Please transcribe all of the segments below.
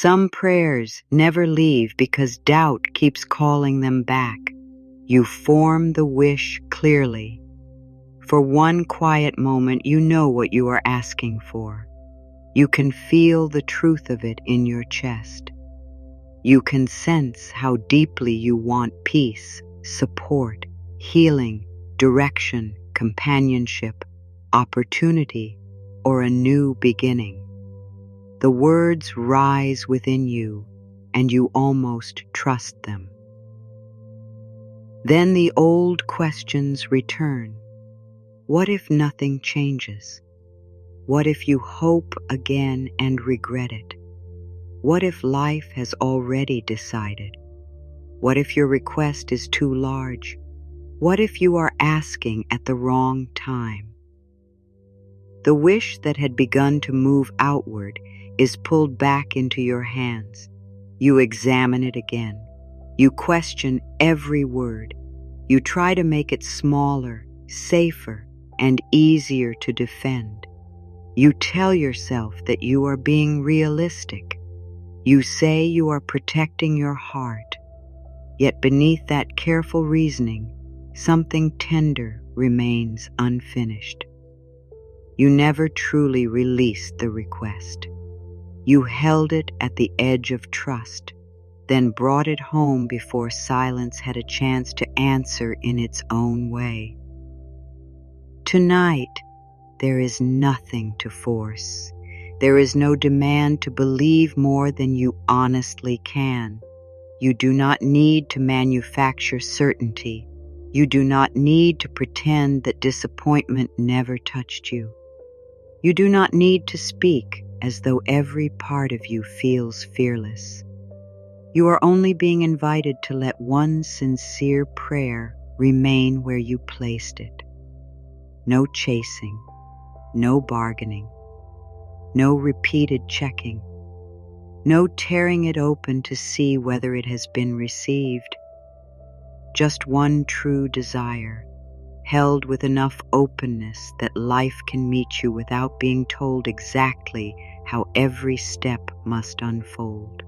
Some prayers never leave because doubt keeps calling them back. You form the wish clearly. For one quiet moment, you know what you are asking for. You can feel the truth of it in your chest. You can sense how deeply you want peace, support, healing, direction, companionship, opportunity, or a new beginning. The words rise within you, and you almost trust them. Then the old questions return. What if nothing changes? What if you hope again and regret it? What if life has already decided? What if your request is too large? What if you are asking at the wrong time? The wish that had begun to move outward is pulled back into your hands. You examine it again. You question every word. You try to make it smaller, safer, and easier to defend. You tell yourself that you are being realistic. You say you are protecting your heart. Yet beneath that careful reasoning, something tender remains unfinished. You never truly released the request. You held it at the edge of trust, then brought it home before silence had a chance to answer in its own way. Tonight, there is nothing to force. There is no demand to believe more than you honestly can. You do not need to manufacture certainty. You do not need to pretend that disappointment never touched you. You do not need to speak as though every part of you feels fearless. You are only being invited to let one sincere prayer remain where you placed it. No chasing, no bargaining, no repeated checking, no tearing it open to see whether it has been received. Just one true desire, held with enough openness that life can meet you without being told exactly how every step must unfold.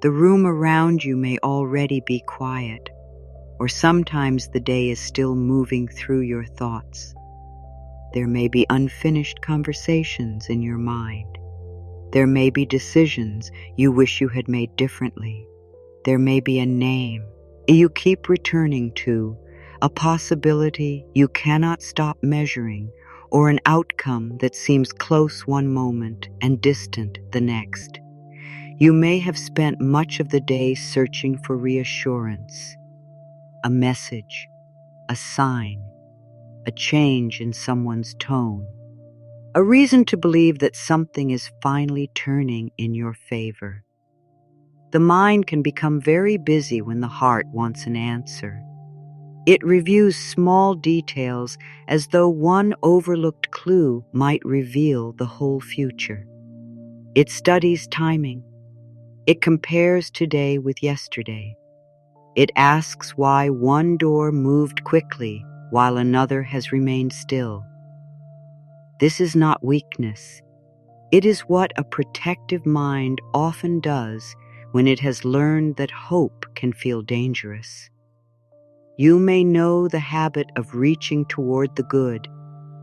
The room around you may already be quiet, or sometimes the day is still moving through your thoughts. There may be unfinished conversations in your mind. There may be decisions you wish you had made differently. There may be a name you keep returning to, a possibility you cannot stop measuring, or an outcome that seems close one moment and distant the next. You may have spent much of the day searching for reassurance, a message, a sign, a change in someone's tone, a reason to believe that something is finally turning in your favor. The mind can become very busy when the heart wants an answer. It reviews small details as though one overlooked clue might reveal the whole future. It studies timing. It compares today with yesterday. It asks why one door moved quickly while another has remained still. This is not weakness. It is what a protective mind often does when it has learned that hope can feel dangerous. You may know the habit of reaching toward the good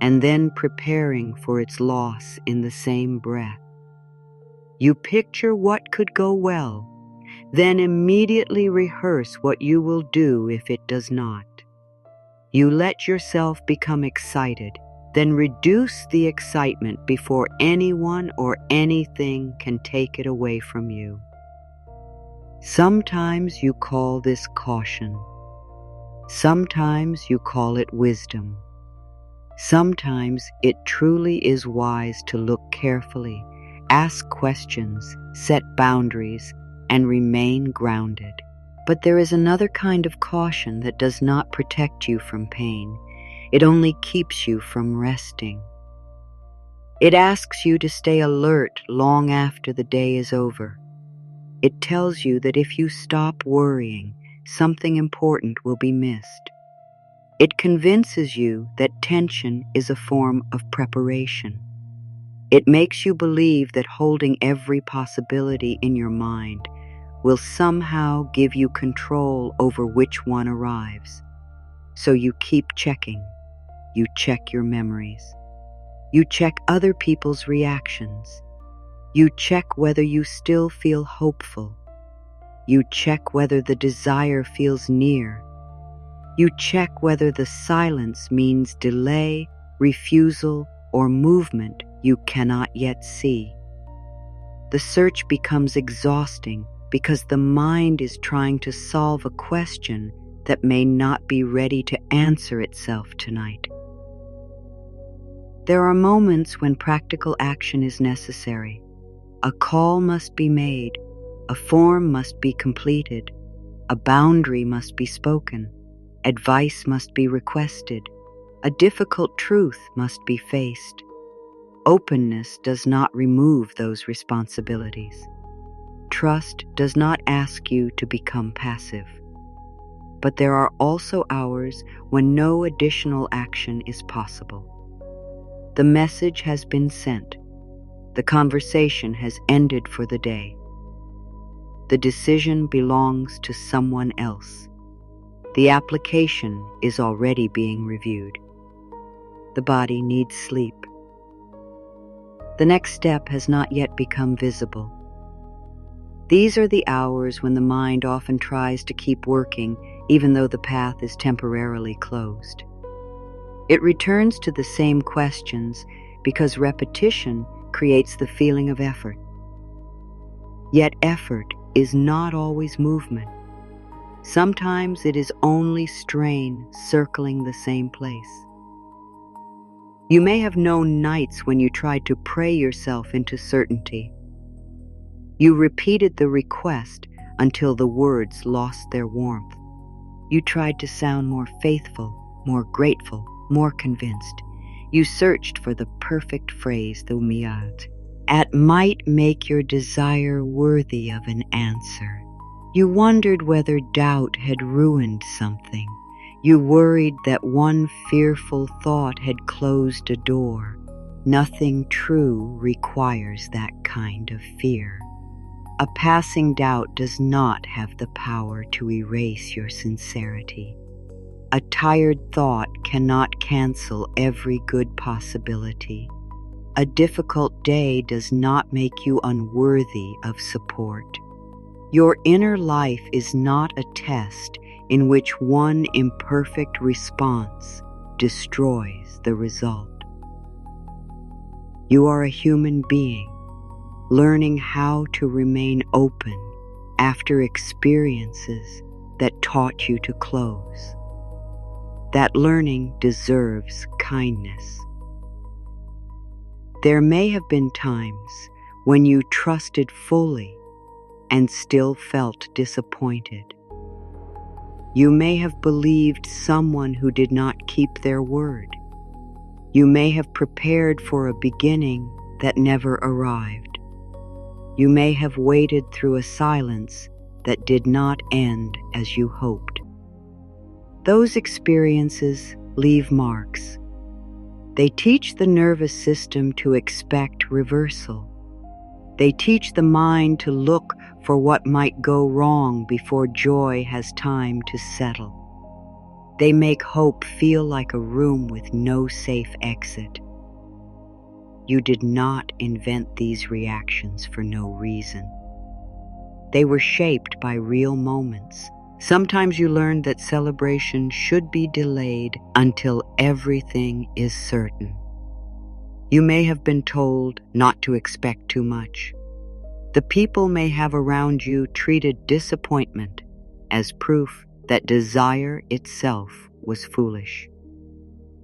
and then preparing for its loss in the same breath. You picture what could go well, then immediately rehearse what you will do if it does not. You let yourself become excited, then reduce the excitement before anyone or anything can take it away from you. Sometimes you call this caution. Sometimes you call it wisdom. Sometimes it truly is wise to look carefully, ask questions, set boundaries, and remain grounded. But there is another kind of caution that does not protect you from pain. It only keeps you from resting. It asks you to stay alert long after the day is over. It tells you that if you stop worrying, something important will be missed. It convinces you that tension is a form of preparation. It makes you believe that holding every possibility in your mind will somehow give you control over which one arrives. So you keep checking. You check your memories. You check other people's reactions. You check whether you still feel hopeful. You check whether the desire feels near. You check whether the silence means delay, refusal, or movement you cannot yet see. The search becomes exhausting because the mind is trying to solve a question that may not be ready to answer itself tonight. There are moments when practical action is necessary. A call must be made, a form must be completed, a boundary must be spoken, advice must be requested, a difficult truth must be faced. Openness does not remove those responsibilities. Trust does not ask you to become passive. But there are also hours when no additional action is possible. The message has been sent. The conversation has ended for the day. The decision belongs to someone else. The application is already being reviewed. The body needs sleep. The next step has not yet become visible. These are the hours when the mind often tries to keep working even though the path is temporarily closed. It returns to the same questions because repetition creates the feeling of effort. Yet effort is not always movement. Sometimes it is only strain circling the same place. You may have known nights when you tried to pray yourself into certainty. You repeated the request until the words lost their warmth. You tried to sound more faithful, more grateful, more convinced. You searched for the perfect phrase, the umiyat. It might make your desire worthy of an answer. You wondered whether doubt had ruined something. You worried that one fearful thought had closed a door. Nothing true requires that kind of fear. A passing doubt does not have the power to erase your sincerity. A tired thought cannot cancel every good possibility. A difficult day does not make you unworthy of support. Your inner life is not a test in which one imperfect response destroys the result. You are a human being, learning how to remain open after experiences that taught you to close. That learning deserves kindness. There may have been times when you trusted fully and still felt disappointed. You may have believed someone who did not keep their word. You may have prepared for a beginning that never arrived. You may have waited through a silence that did not end as you hoped. Those experiences leave marks. They teach the nervous system to expect reversal. They teach the mind to look for what might go wrong before joy has time to settle. They make hope feel like a room with no safe exit. You did not invent these reactions for no reason. They were shaped by real moments. Sometimes you learned that celebration should be delayed until everything is certain. You may have been told not to expect too much. The people may have around you treated disappointment as proof that desire itself was foolish.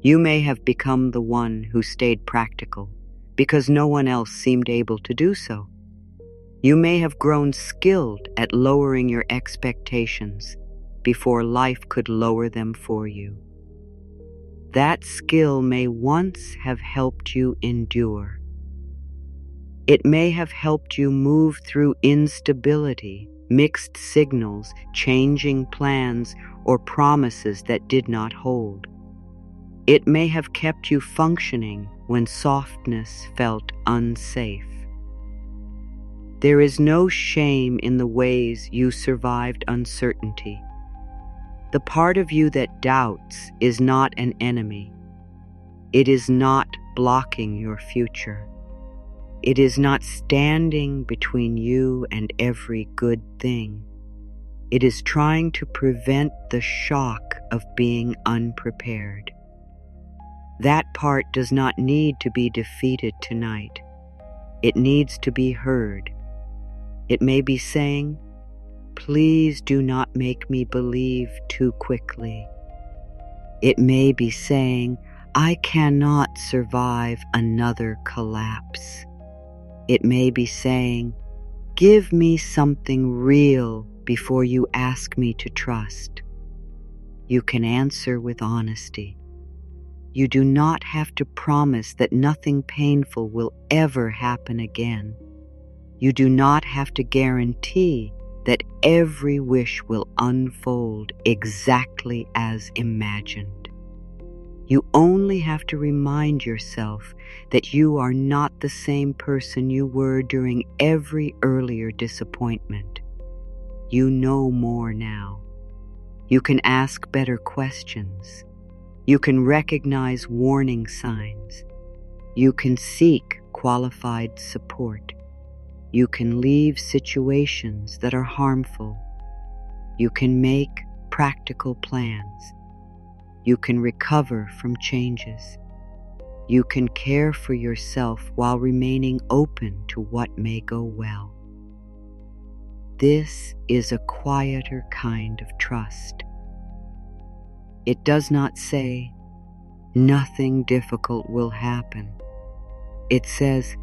You may have become the one who stayed practical because no one else seemed able to do so. You may have grown skilled at lowering your expectations before life could lower them for you. That skill may once have helped you endure. It may have helped you move through instability, mixed signals, changing plans, or promises that did not hold. It may have kept you functioning when softness felt unsafe. There is no shame in the ways you survived uncertainty. The part of you that doubts is not an enemy. It is not blocking your future. It is not standing between you and every good thing. It is trying to prevent the shock of being unprepared. That part does not need to be defeated tonight. It needs to be heard. It may be saying, "Please do not make me believe too quickly." It may be saying, "I cannot survive another collapse." It may be saying, "Give me something real before you ask me to trust." You can answer with honesty. You do not have to promise that nothing painful will ever happen again. You do not have to guarantee that every wish will unfold exactly as imagined. You only have to remind yourself that you are not the same person you were during every earlier disappointment. You know more now. You can ask better questions. You can recognize warning signs. You can seek qualified support. You can leave situations that are harmful. You can make practical plans. You can recover from changes. You can care for yourself while remaining open to what may go well. This is a quieter kind of trust. It does not say, "Nothing difficult will happen." It says,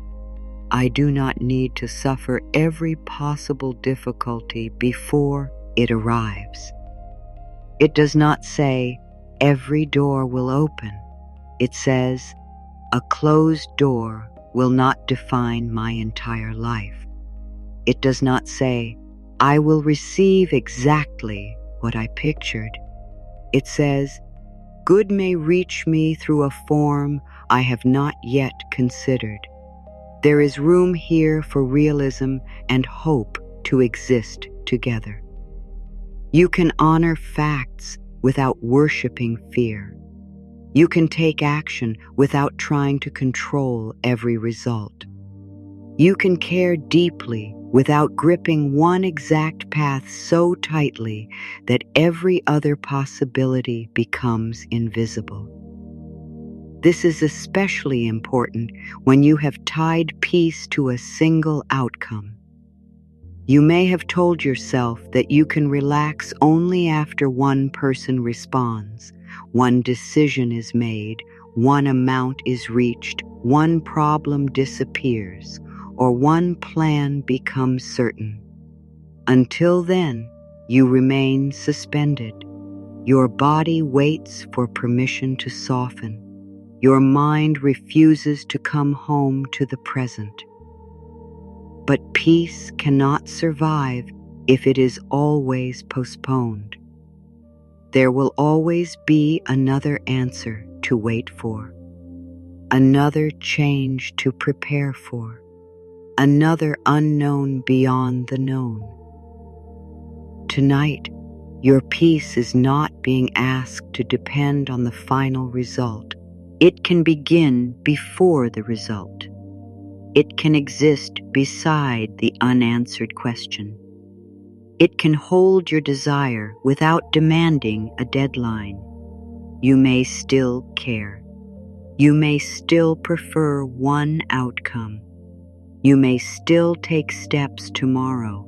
"I do not need to suffer every possible difficulty before it arrives." It does not say, "Every door will open." It says, "A closed door will not define my entire life." It does not say, "I will receive exactly what I pictured." It says, "Good may reach me through a form I have not yet considered. There is room here for realism and hope to exist together." You can honor facts without worshiping fear. You can take action without trying to control every result. You can care deeply without gripping one exact path so tightly that every other possibility becomes invisible. This is especially important when you have tied peace to a single outcome. You may have told yourself that you can relax only after one person responds, one decision is made, one amount is reached, one problem disappears, or one plan becomes certain. Until then, you remain suspended. Your body waits for permission to soften. Your mind refuses to come home to the present. But peace cannot survive if it is always postponed. There will always be another answer to wait for, another change to prepare for, another unknown beyond the known. Tonight, your peace is not being asked to depend on the final result. It can begin before the result. It can exist beside the unanswered question. It can hold your desire without demanding a deadline. You may still care. You may still prefer one outcome. You may still take steps tomorrow.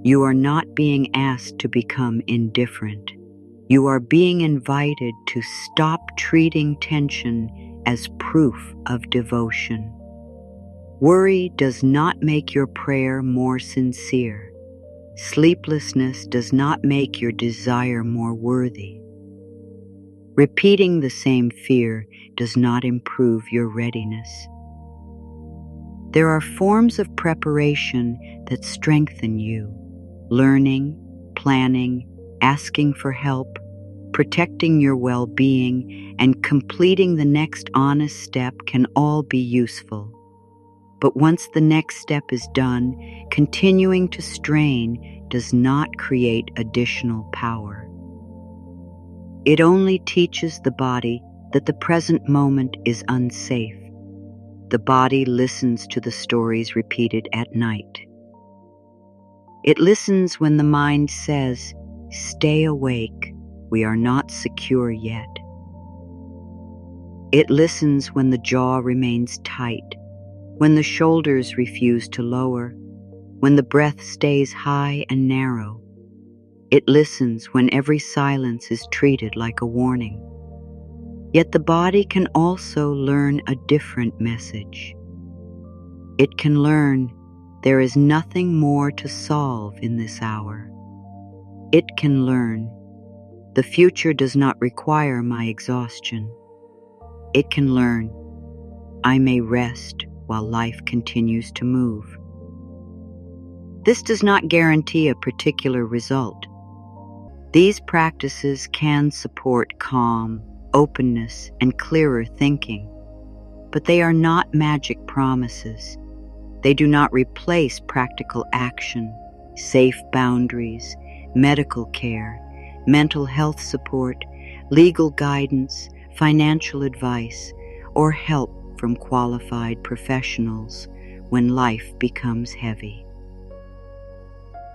You are not being asked to become indifferent. You are being invited to stop treating tension as proof of devotion. Worry does not make your prayer more sincere. Sleeplessness does not make your desire more worthy. Repeating the same fear does not improve your readiness. There are forms of preparation that strengthen you. Learning, planning, asking for help, protecting your well-being, and completing the next honest step can all be useful. But once the next step is done, continuing to strain does not create additional power. It only teaches the body that the present moment is unsafe. The body listens to the stories repeated at night. It listens when the mind says, "Stay awake, we are not secure yet." It listens when the jaw remains tight, when the shoulders refuse to lower, when the breath stays high and narrow. It listens when every silence is treated like a warning. Yet the body can also learn a different message. It can learn there is nothing more to solve in this hour. It can learn the future does not require my exhaustion. It can learn I may rest while life continues to move. This does not guarantee a particular result. These practices can support calm, openness, and clearer thinking, but they are not magic promises. They do not replace practical action, safe boundaries, medical care, mental health support, legal guidance, financial advice, or help from qualified professionals when life becomes heavy.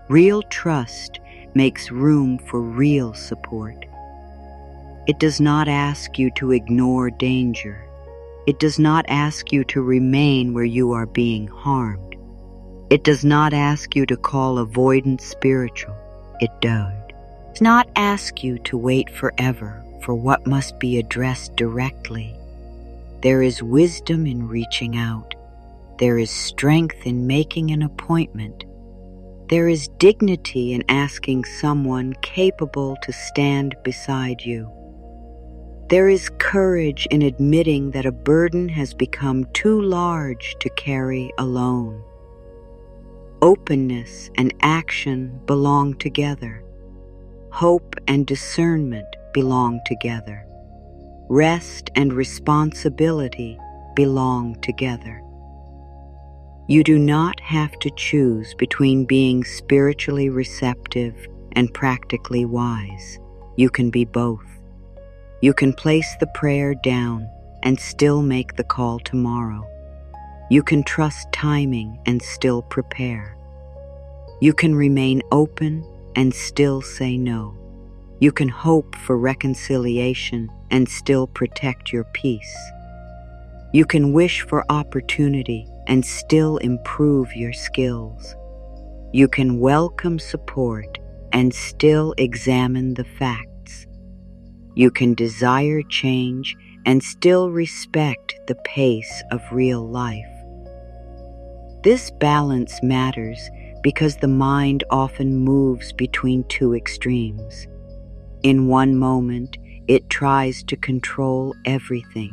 Real trust makes room for real support. It does not ask you to ignore danger. It does not ask you to remain where you are being harmed. It does not ask you to call avoidance spiritual. It does not ask you to wait forever for what must be addressed directly. There is wisdom in reaching out. There is strength in making an appointment. There is dignity in asking someone capable to stand beside you. There is courage in admitting that a burden has become too large to carry alone. Openness and action belong together. Hope and discernment belong together. Rest and responsibility belong together. You do not have to choose between being spiritually receptive and practically wise. You can be both. You can place the prayer down and still make the call tomorrow. You can trust timing and still prepare. You can remain open and still say no. You can hope for reconciliation and still protect your peace. You can wish for opportunity and still improve your skills. You can welcome support and still examine the facts. You can desire change and still respect the pace of real life. This balance matters because the mind often moves between two extremes. In one moment, it tries to control everything.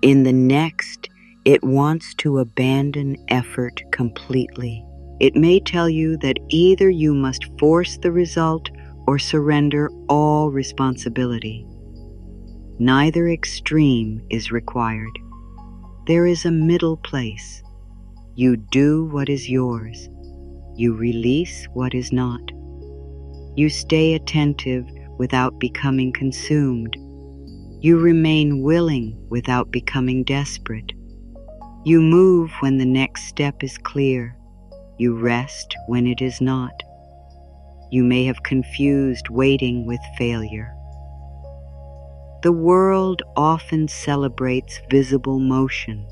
In the next, it wants to abandon effort completely. It may tell you that either you must force the result or surrender all responsibility. Neither extreme is required. There is a middle place. You do what is yours. You release what is not. You stay attentive without becoming consumed. You remain willing without becoming desperate. You move when the next step is clear. You rest when it is not. You may have confused waiting with failure. The world often celebrates visible motion.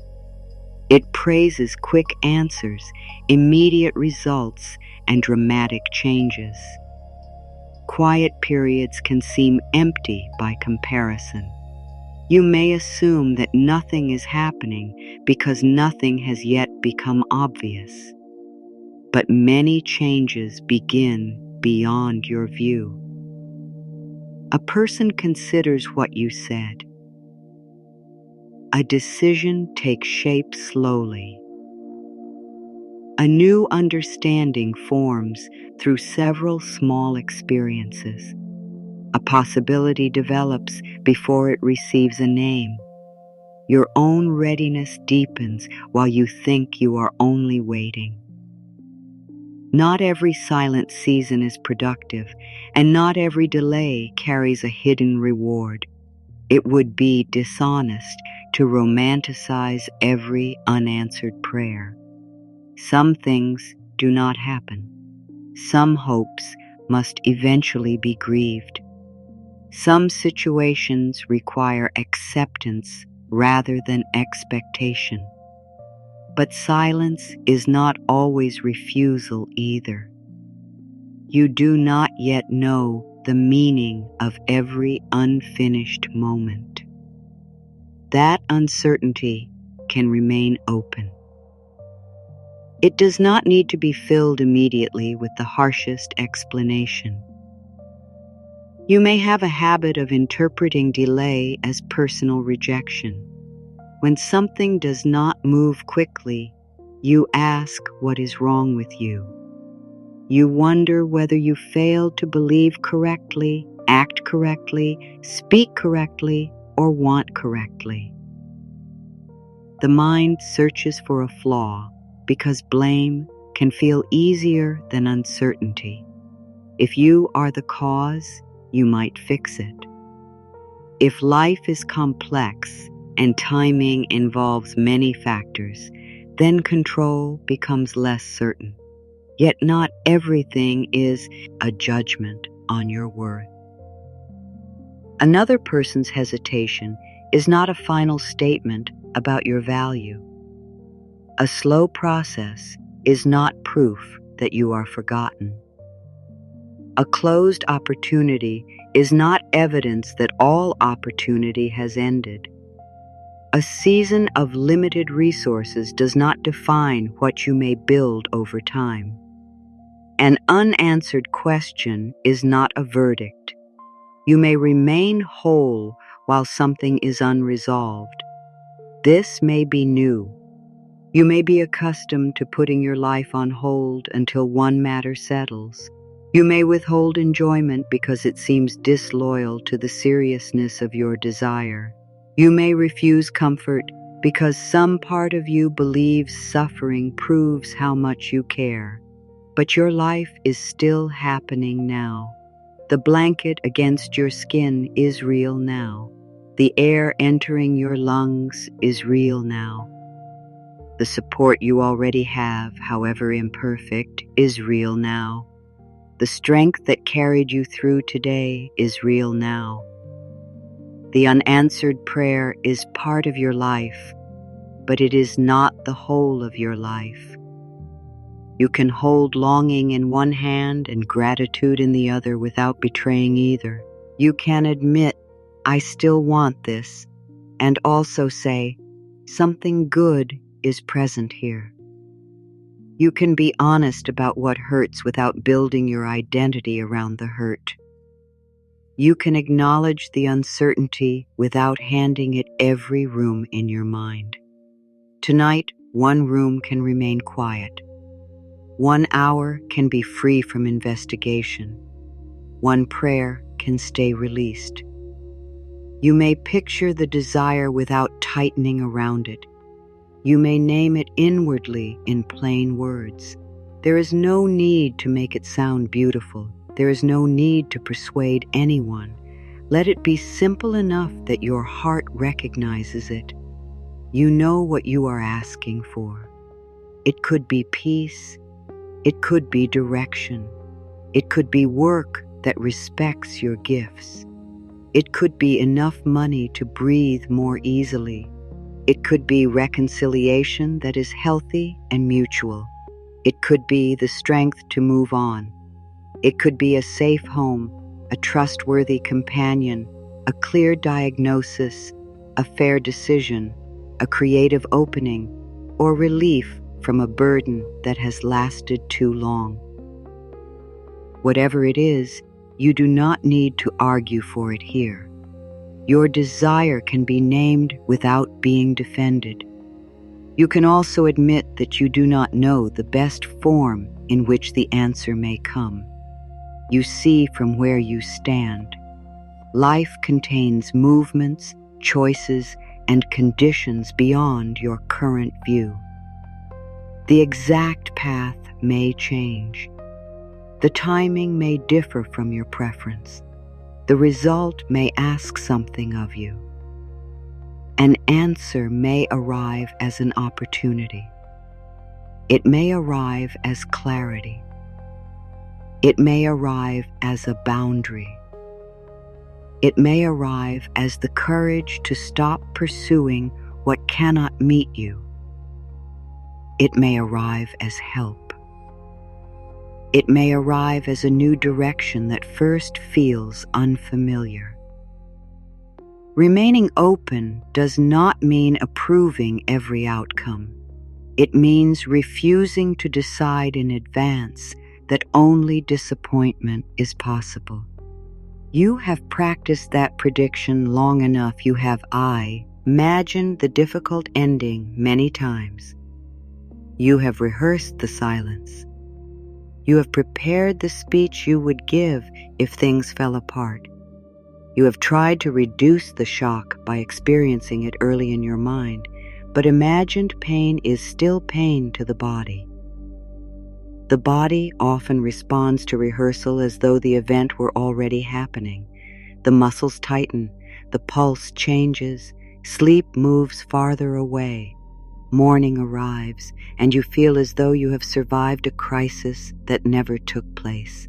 It praises quick answers, immediate results, and dramatic changes. Quiet periods can seem empty by comparison. You may assume that nothing is happening because nothing has yet become obvious. But many changes begin beyond your view. A person considers what you said. A decision takes shape slowly. A new understanding forms through several small experiences. A possibility develops before it receives a name. Your own readiness deepens while you think you are only waiting. Not every silent season is productive, and not every delay carries a hidden reward. It would be dishonest to romanticize every unanswered prayer. Some things do not happen. Some hopes must eventually be grieved. Some situations require acceptance rather than expectation. But silence is not always refusal either. You do not yet know the meaning of every unfinished moment. That uncertainty can remain open. It does not need to be filled immediately with the harshest explanation. You may have a habit of interpreting delay as personal rejection. When something does not move quickly, you ask what is wrong with you. You wonder whether you failed to believe correctly, act correctly, speak correctly, or want correctly. The mind searches for a flaw because blame can feel easier than uncertainty. If you are the cause, you might fix it. If life is complex and timing involves many factors, then control becomes less certain. Yet not everything is a judgment on your worth. Another person's hesitation is not a final statement about your value. A slow process is not proof that you are forgotten. A closed opportunity is not evidence that all opportunity has ended. A season of limited resources does not define what you may build over time. An unanswered question is not a verdict. You may remain whole while something is unresolved. This may be new. You may be accustomed to putting your life on hold until one matter settles. You may withhold enjoyment because it seems disloyal to the seriousness of your desire. You may refuse comfort because some part of you believes suffering proves how much you care. But your life is still happening now. The blanket against your skin is real now. The air entering your lungs is real now. The support you already have, however imperfect, is real now. The strength that carried you through today is real now. The unanswered prayer is part of your life, but it is not the whole of your life. You can hold longing in one hand and gratitude in the other without betraying either. You can admit, I still want this, and also say, something good is present here. You can be honest about what hurts without building your identity around the hurt. You can acknowledge the uncertainty without handing it every room in your mind. Tonight, one room can remain quiet. 1 hour can be free from investigation. One prayer can stay released. You may picture the desire without tightening around it. You may name it inwardly in plain words. There is no need to make it sound beautiful. There is no need to persuade anyone. Let it be simple enough that your heart recognizes it. You know what you are asking for. It could be peace. It could be direction. It could be work that respects your gifts. It could be enough money to breathe more easily. It could be reconciliation that is healthy and mutual. It could be the strength to move on. It could be a safe home, a trustworthy companion, a clear diagnosis, a fair decision, a creative opening, or relief from a burden that has lasted too long. Whatever it is, you do not need to argue for it here. Your desire can be named without being defended. You can also admit that you do not know the best form in which the answer may come. You see from where you stand. Life contains movements, choices, and conditions beyond your current view. The exact path may change. The timing may differ from your preference. The result may ask something of you. An answer may arrive as an opportunity. It may arrive as clarity. It may arrive as a boundary. It may arrive as the courage to stop pursuing what cannot meet you. It may arrive as help. It may arrive as a new direction that first feels unfamiliar. Remaining open does not mean approving every outcome. It means refusing to decide in advance that only disappointment is possible. You have practiced that prediction long enough. You have imagined the difficult ending many times. You have rehearsed the silence. You have prepared the speech you would give if things fell apart. You have tried to reduce the shock by experiencing it early in your mind, but imagined pain is still pain to the body. The body often responds to rehearsal as though the event were already happening. The muscles tighten, the pulse changes, sleep moves farther away. Morning arrives, and you feel as though you have survived a crisis that never took place.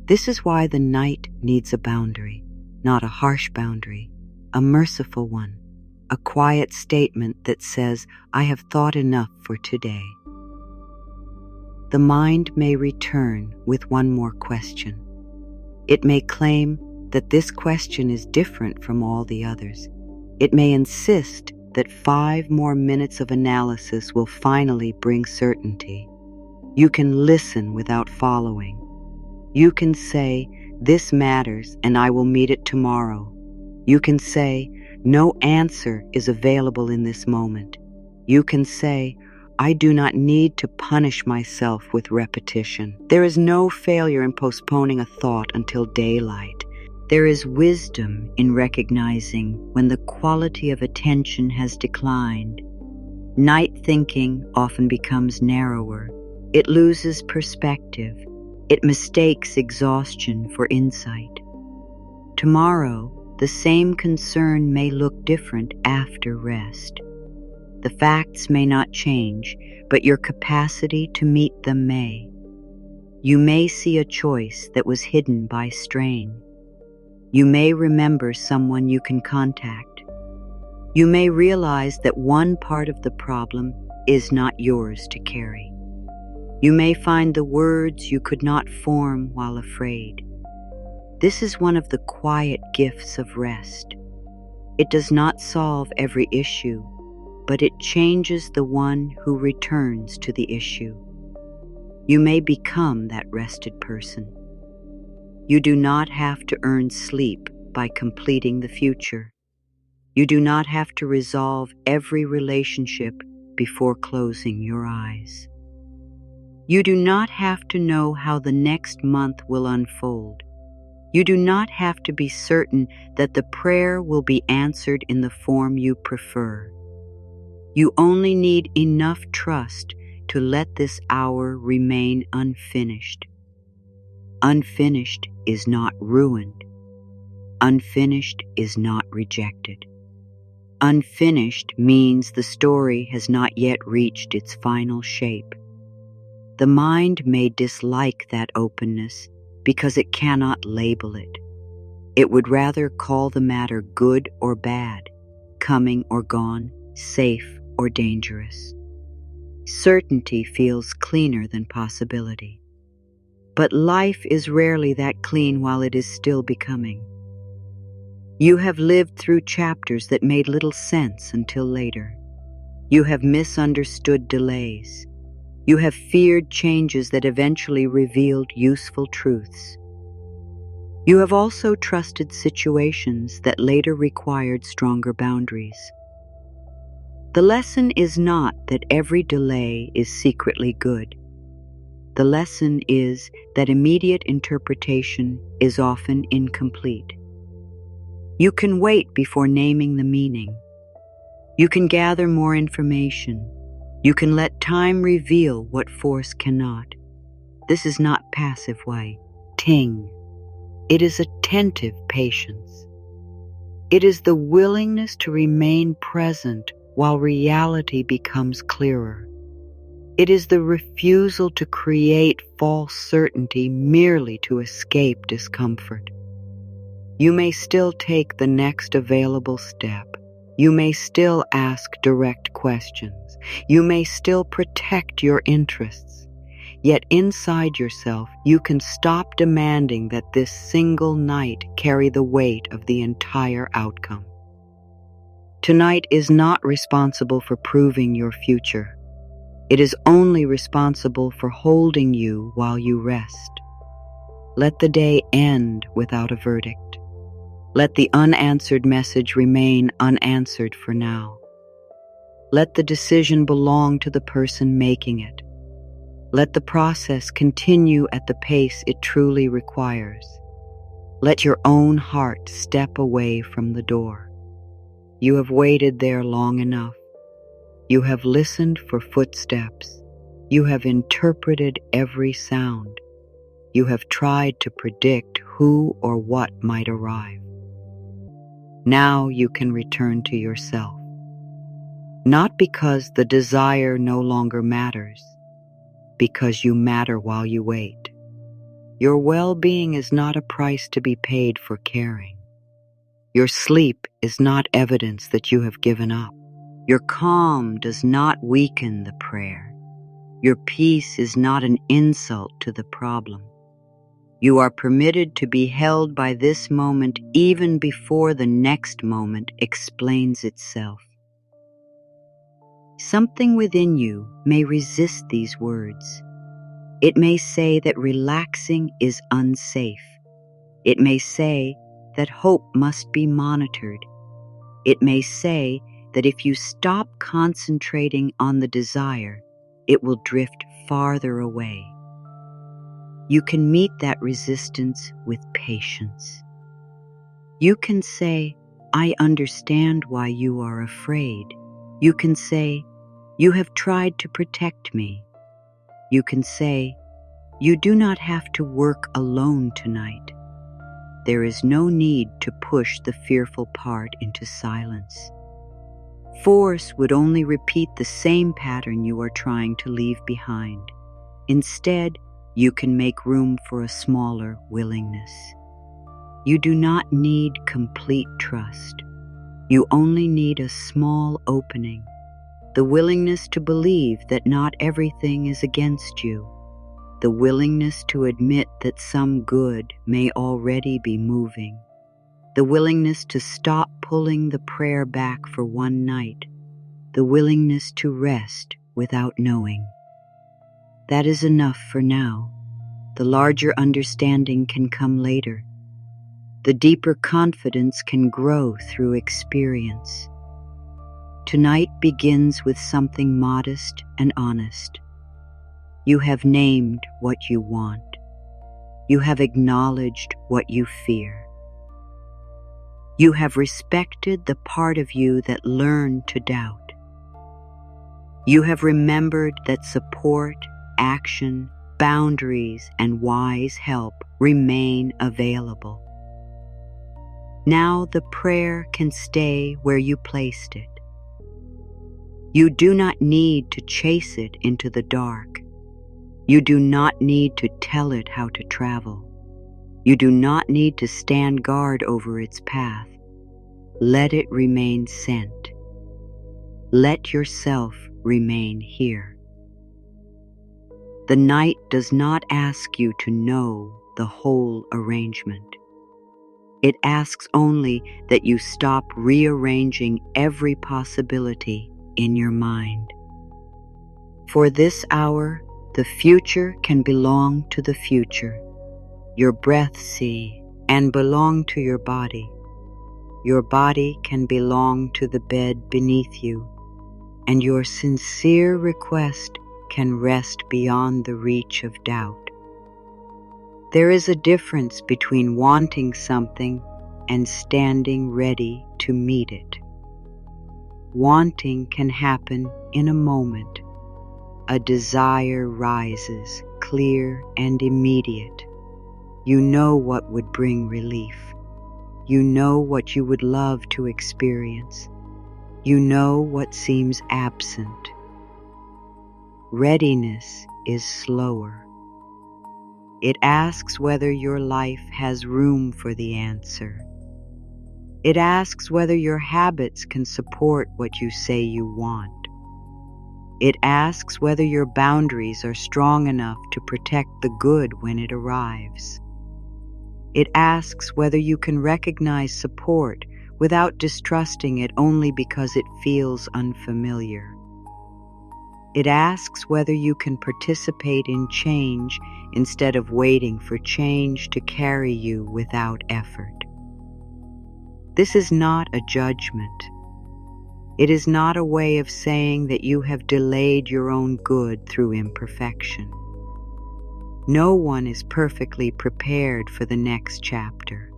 This is why the night needs a boundary, not a harsh boundary, a merciful one, a quiet statement that says, "I have thought enough for today." The mind may return with one more question. It may claim that this question is different from all the others. It may insist that 5 more minutes of analysis will finally bring certainty. You can listen without following. You can say, "This matters and I will meet it tomorrow." You can say, "No answer is available in this moment." You can say, "I do not need to punish myself with repetition." There is no failure in postponing a thought until daylight. There is wisdom in recognizing when the quality of attention has declined. Night thinking often becomes narrower. It loses perspective. It mistakes exhaustion for insight. Tomorrow, the same concern may look different after rest. The facts may not change, but your capacity to meet them may. You may see a choice that was hidden by strain. You may remember someone you can contact. You may realize that one part of the problem is not yours to carry. You may find the words you could not form while afraid. This is one of the quiet gifts of rest. It does not solve every issue, but it changes the one who returns to the issue. You may become that rested person. You do not have to earn sleep by completing the future. You do not have to resolve every relationship before closing your eyes. You do not have to know how the next month will unfold. You do not have to be certain that the prayer will be answered in the form you prefer. You only need enough trust to let this hour remain unfinished. Unfinished is not ruined. Unfinished is not rejected. Unfinished means the story has not yet reached its final shape. The mind may dislike that openness because it cannot label it. It would rather call the matter good or bad, coming or gone, safe or dangerous. Certainty feels cleaner than possibility. But life is rarely that clean while it is still becoming. You have lived through chapters that made little sense until later. You have misunderstood delays. You have feared changes that eventually revealed useful truths. You have also trusted situations that later required stronger boundaries. The lesson is not that every delay is secretly good. The lesson is that immediate interpretation is often incomplete. You can wait before naming the meaning. You can gather more information. You can let time reveal what force cannot. This is not passive waiting. It is attentive patience. It is the willingness to remain present while reality becomes clearer. It is the refusal to create false certainty merely to escape discomfort. You may still take the next available step. You may still ask direct questions. You may still protect your interests. Yet inside yourself, you can stop demanding that this single night carry the weight of the entire outcome. Tonight is not responsible for proving your future. It is only responsible for holding you while you rest. Let the day end without a verdict. Let the unanswered message remain unanswered for now. Let the decision belong to the person making it. Let the process continue at the pace it truly requires. Let your own heart step away from the door. You have waited there long enough. You have listened for footsteps. You have interpreted every sound. You have tried to predict who or what might arrive. Now you can return to yourself. Not because the desire no longer matters, because you matter while you wait. Your well-being is not a price to be paid for caring. Your sleep is not evidence that you have given up. Your calm does not weaken the prayer. Your peace is not an insult to the problem. You are permitted to be held by this moment even before the next moment explains itself. Something within you may resist these words. It may say that relaxing is unsafe. It may say that hope must be monitored. It may say that if you stop concentrating on the desire, it will drift farther away. You can meet that resistance with patience. You can say, I understand why you are afraid. You can say, you have tried to protect me. You can say, you do not have to work alone tonight. There is no need to push the fearful part into silence. Force would only repeat the same pattern you are trying to leave behind. Instead, you can make room for a smaller willingness. You do not need complete trust. You only need a small opening, the willingness to believe that not everything is against you, the willingness to admit that some good may already be moving, the willingness to stop pulling the prayer back for one night, the willingness to rest without knowing. That is enough for now. The larger understanding can come later. The deeper confidence can grow through experience. Tonight begins with something modest and honest. You have named what you want. You have acknowledged what you fear. You have respected the part of you that learned to doubt. You have remembered that support, action, boundaries, and wise help remain available. Now the prayer can stay where you placed it. You do not need to chase it into the dark. You do not need to tell it how to travel. You do not need to stand guard over its path. Let it remain sent. Let yourself remain here. The night does not ask you to know the whole arrangement. It asks only that you stop rearranging every possibility in your mind. For this hour, the future can belong to the future. Your breath and belong to your body. Your body can belong to the bed beneath you, and your sincere request can rest beyond the reach of doubt. There is a difference between wanting something and standing ready to meet it. Wanting can happen in a moment. A desire rises, clear and immediate. You know what would bring relief. You know what you would love to experience. You know what seems absent. Readiness is slower. It asks whether your life has room for the answer. It asks whether your habits can support what you say you want. It asks whether your boundaries are strong enough to protect the good when it arrives. It asks whether you can recognize support without distrusting it only because it feels unfamiliar. It asks whether you can participate in change instead of waiting for change to carry you without effort. This is not a judgment. It is not a way of saying that you have delayed your own good through imperfection. No one is perfectly prepared for the next chapter.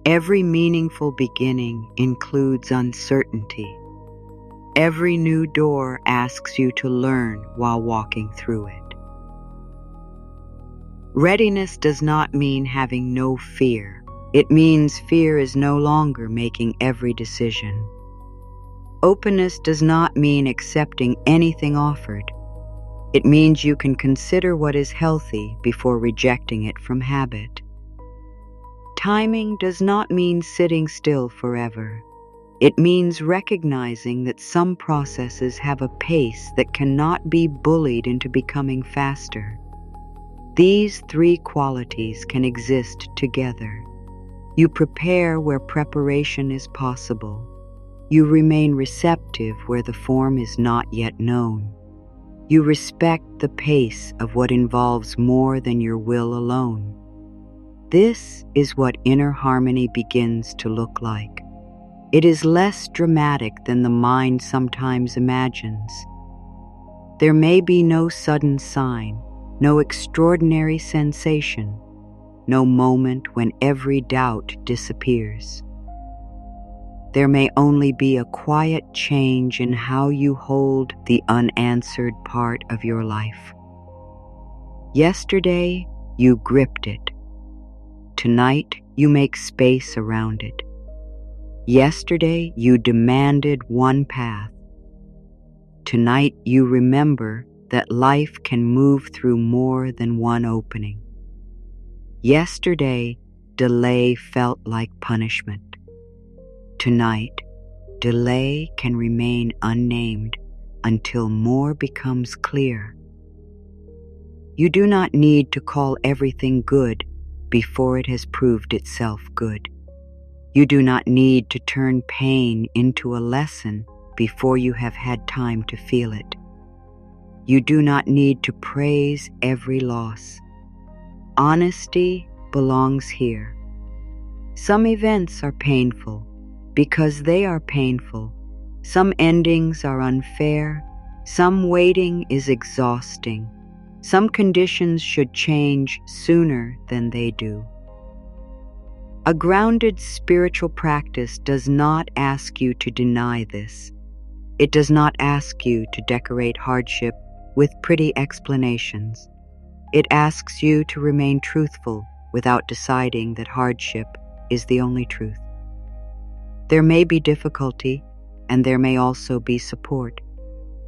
Every meaningful beginning includes uncertainty. Every new door asks you to learn while walking through it. Readiness does not mean having no fear. It means fear is no longer making every decision. Openness does not mean accepting anything offered. It means you can consider what is healthy before rejecting it from habit. Timing does not mean sitting still forever. It means recognizing that some processes have a pace that cannot be bullied into becoming faster. These three qualities can exist together. You prepare where preparation is possible. You remain receptive where the form is not yet known. You respect the pace of what involves more than your will alone. This is what inner harmony begins to look like. It is less dramatic than the mind sometimes imagines. There may be no sudden sign, no extraordinary sensation, no moment when every doubt disappears. There may only be a quiet change in how you hold the unanswered part of your life. Yesterday, you gripped it. Tonight, you make space around it. Yesterday, you demanded one path. Tonight, you remember that life can move through more than one opening. Yesterday, delay felt like punishment. Tonight, delay can remain unnamed until more becomes clear. You do not need to call everything good before it has proved itself good. You do not need to turn pain into a lesson before you have had time to feel it. You do not need to praise every loss. Honesty belongs here. Some events are painful because they are painful. Some endings are unfair. Some waiting is exhausting. Some conditions should change sooner than they do. A grounded spiritual practice does not ask you to deny this. It does not ask you to decorate hardship with pretty explanations. It asks you to remain truthful without deciding that hardship is the only truth. There may be difficulty, and there may also be support.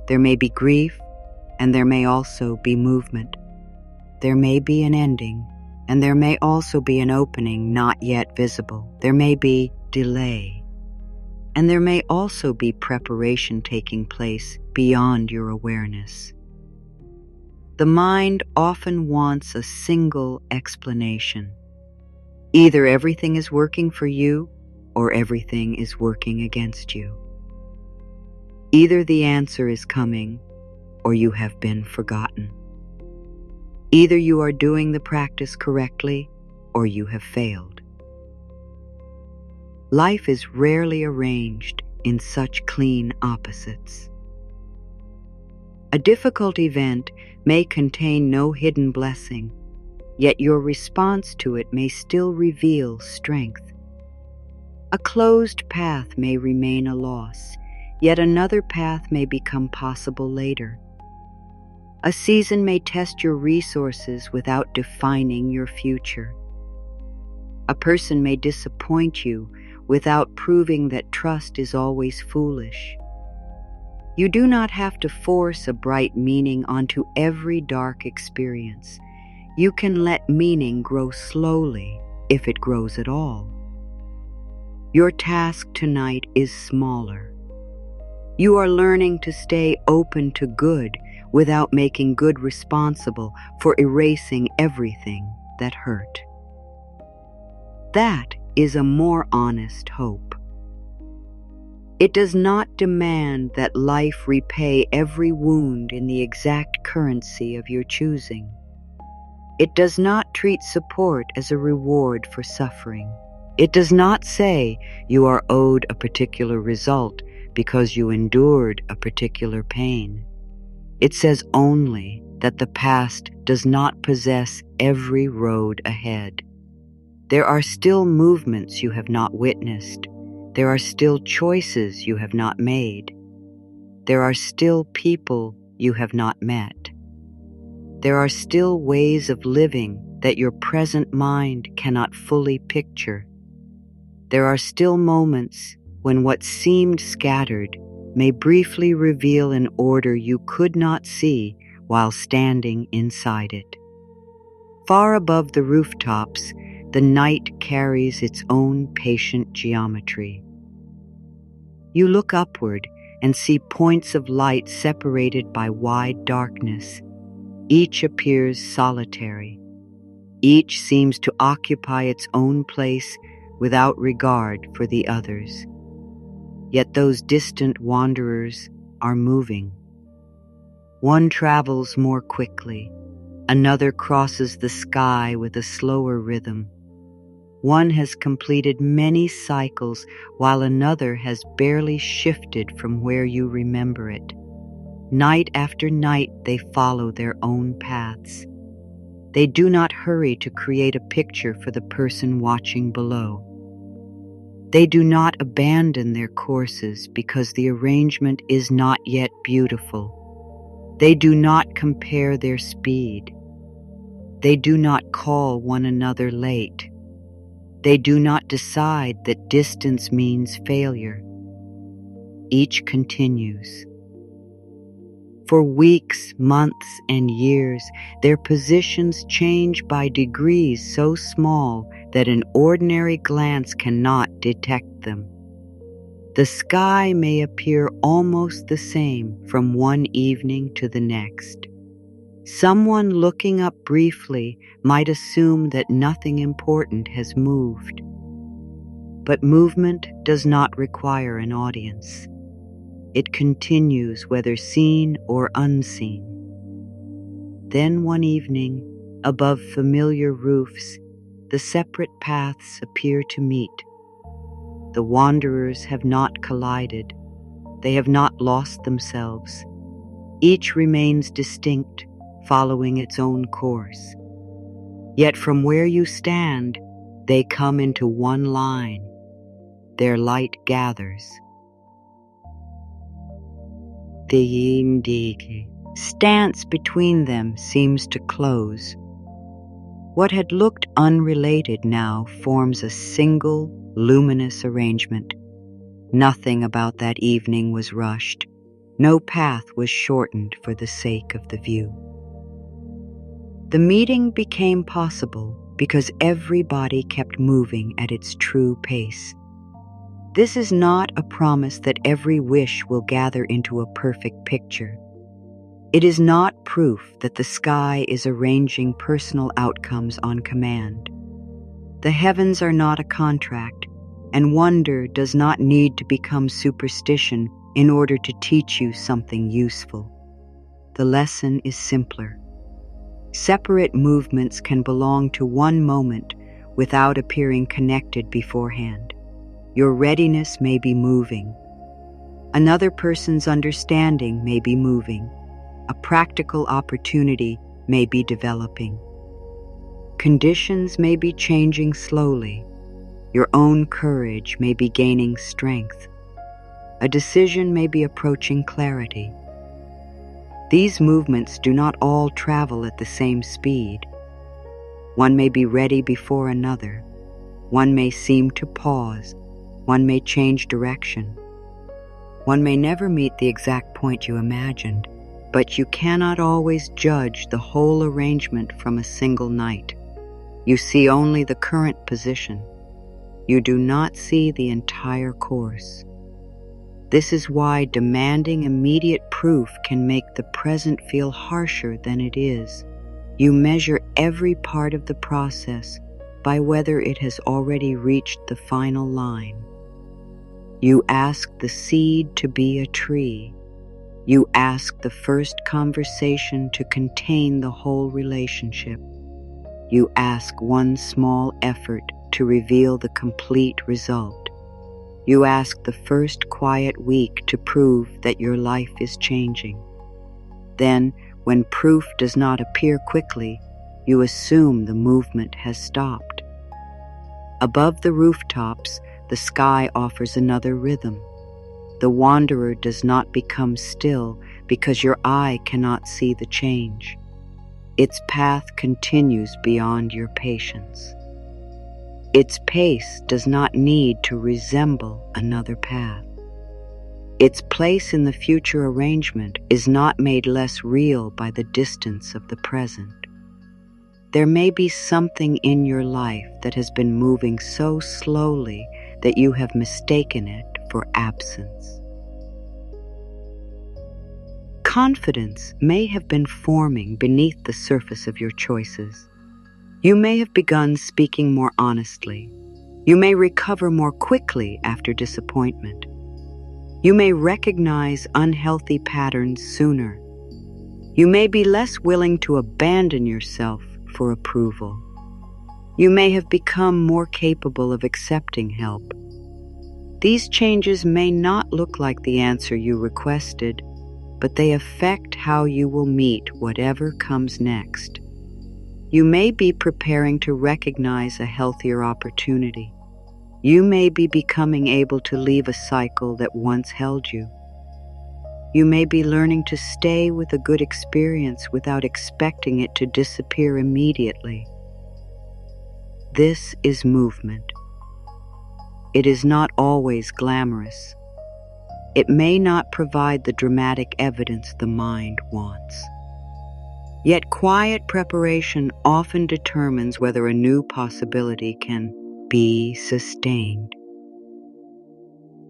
There may be grief, and there may also be movement. There may be an ending, and there may also be an opening not yet visible. There may be delay, and there may also be preparation taking place beyond your awareness. The mind often wants a single explanation. Either everything is working for you, or everything is working against you. Either the answer is coming, or you have been forgotten. Either you are doing the practice correctly, or you have failed. Life is rarely arranged in such clean opposites. A difficult event may contain no hidden blessing, yet your response to it may still reveal strength. A closed path may remain a loss, yet another path may become possible later. A season may test your resources without defining your future. A person may disappoint you without proving that trust is always foolish. You do not have to force a bright meaning onto every dark experience. You can let meaning grow slowly, if it grows at all. Your task tonight is smaller. You are learning to stay open to good without making good responsible for erasing everything that hurt. That is a more honest hope. It does not demand that life repay every wound in the exact currency of your choosing. It does not treat support as a reward for suffering. It does not say you are owed a particular result because you endured a particular pain. It says only that the past does not possess every road ahead. There are still movements you have not witnessed. There are still choices you have not made. There are still people you have not met. There are still ways of living that your present mind cannot fully picture. There are still moments when what seemed scattered may briefly reveal an order you could not see while standing inside it. Far above the rooftops, the night carries its own patient geometry. You look upward and see points of light separated by wide darkness. Each appears solitary. Each seems to occupy its own place without regard for the others. Yet those distant wanderers are moving. One travels more quickly. Another crosses the sky with a slower rhythm. One has completed many cycles while another has barely shifted from where you remember it. Night after night they follow their own paths. They do not hurry to create a picture for the person watching below. They do not abandon their courses because the arrangement is not yet beautiful. They do not compare their speed. They do not call one another late. They do not decide that distance means failure. Each continues. For weeks, months, and years, their positions change by degrees so small that an ordinary glance cannot detect them. The sky may appear almost the same from one evening to the next. Someone looking up briefly might assume that nothing important has moved. But movement does not require an audience. It continues whether seen or unseen. Then one evening, above familiar roofs, the separate paths appear to meet. The wanderers have not collided. They have not lost themselves. Each remains distinct, following its own course. Yet from where you stand, they come into one line. Their light gathers. The stance between them seems to close. What had looked unrelated now forms a single, luminous arrangement. Nothing about that evening was rushed. No path was shortened for the sake of the view. The meeting became possible because everybody kept moving at its true pace. This is not a promise that every wish will gather into a perfect picture. It is not proof that the sky is arranging personal outcomes on command. The heavens are not a contract, and wonder does not need to become superstition in order to teach you something useful. The lesson is simpler. Separate movements can belong to one moment without appearing connected beforehand. Your readiness may be moving. Another person's understanding may be moving. A practical opportunity may be developing. Conditions may be changing slowly. Your own courage may be gaining strength. A decision may be approaching clarity. These movements do not all travel at the same speed. One may be ready before another. One may seem to pause. One may change direction. One may never meet the exact point you imagined, but you cannot always judge the whole arrangement from a single night. You see only the current position. You do not see the entire course. This is why demanding immediate proof can make the present feel harsher than it is. You measure every part of the process by whether it has already reached the final line. You ask the seed to be a tree. You ask the first conversation to contain the whole relationship. You ask one small effort to reveal the complete result. You ask the first quiet week to prove that your life is changing. Then, when proof does not appear quickly, you assume the movement has stopped. Above the rooftops, the sky offers another rhythm. The wanderer does not become still because your eye cannot see the change. Its path continues beyond your patience. Its pace does not need to resemble another path. Its place in the future arrangement is not made less real by the distance of the present. There may be something in your life that has been moving so slowly that you have mistaken it for absence. Confidence may have been forming beneath the surface of your choices. You may have begun speaking more honestly. You may recover more quickly after disappointment. You may recognize unhealthy patterns sooner. You may be less willing to abandon yourself for approval. You may have become more capable of accepting help. These changes may not look like the answer you requested, but they affect how you will meet whatever comes next. You may be preparing to recognize a healthier opportunity. You may be becoming able to leave a cycle that once held you. You may be learning to stay with a good experience without expecting it to disappear immediately. This is movement. It is not always glamorous. It may not provide the dramatic evidence the mind wants. Yet quiet preparation often determines whether a new possibility can be sustained.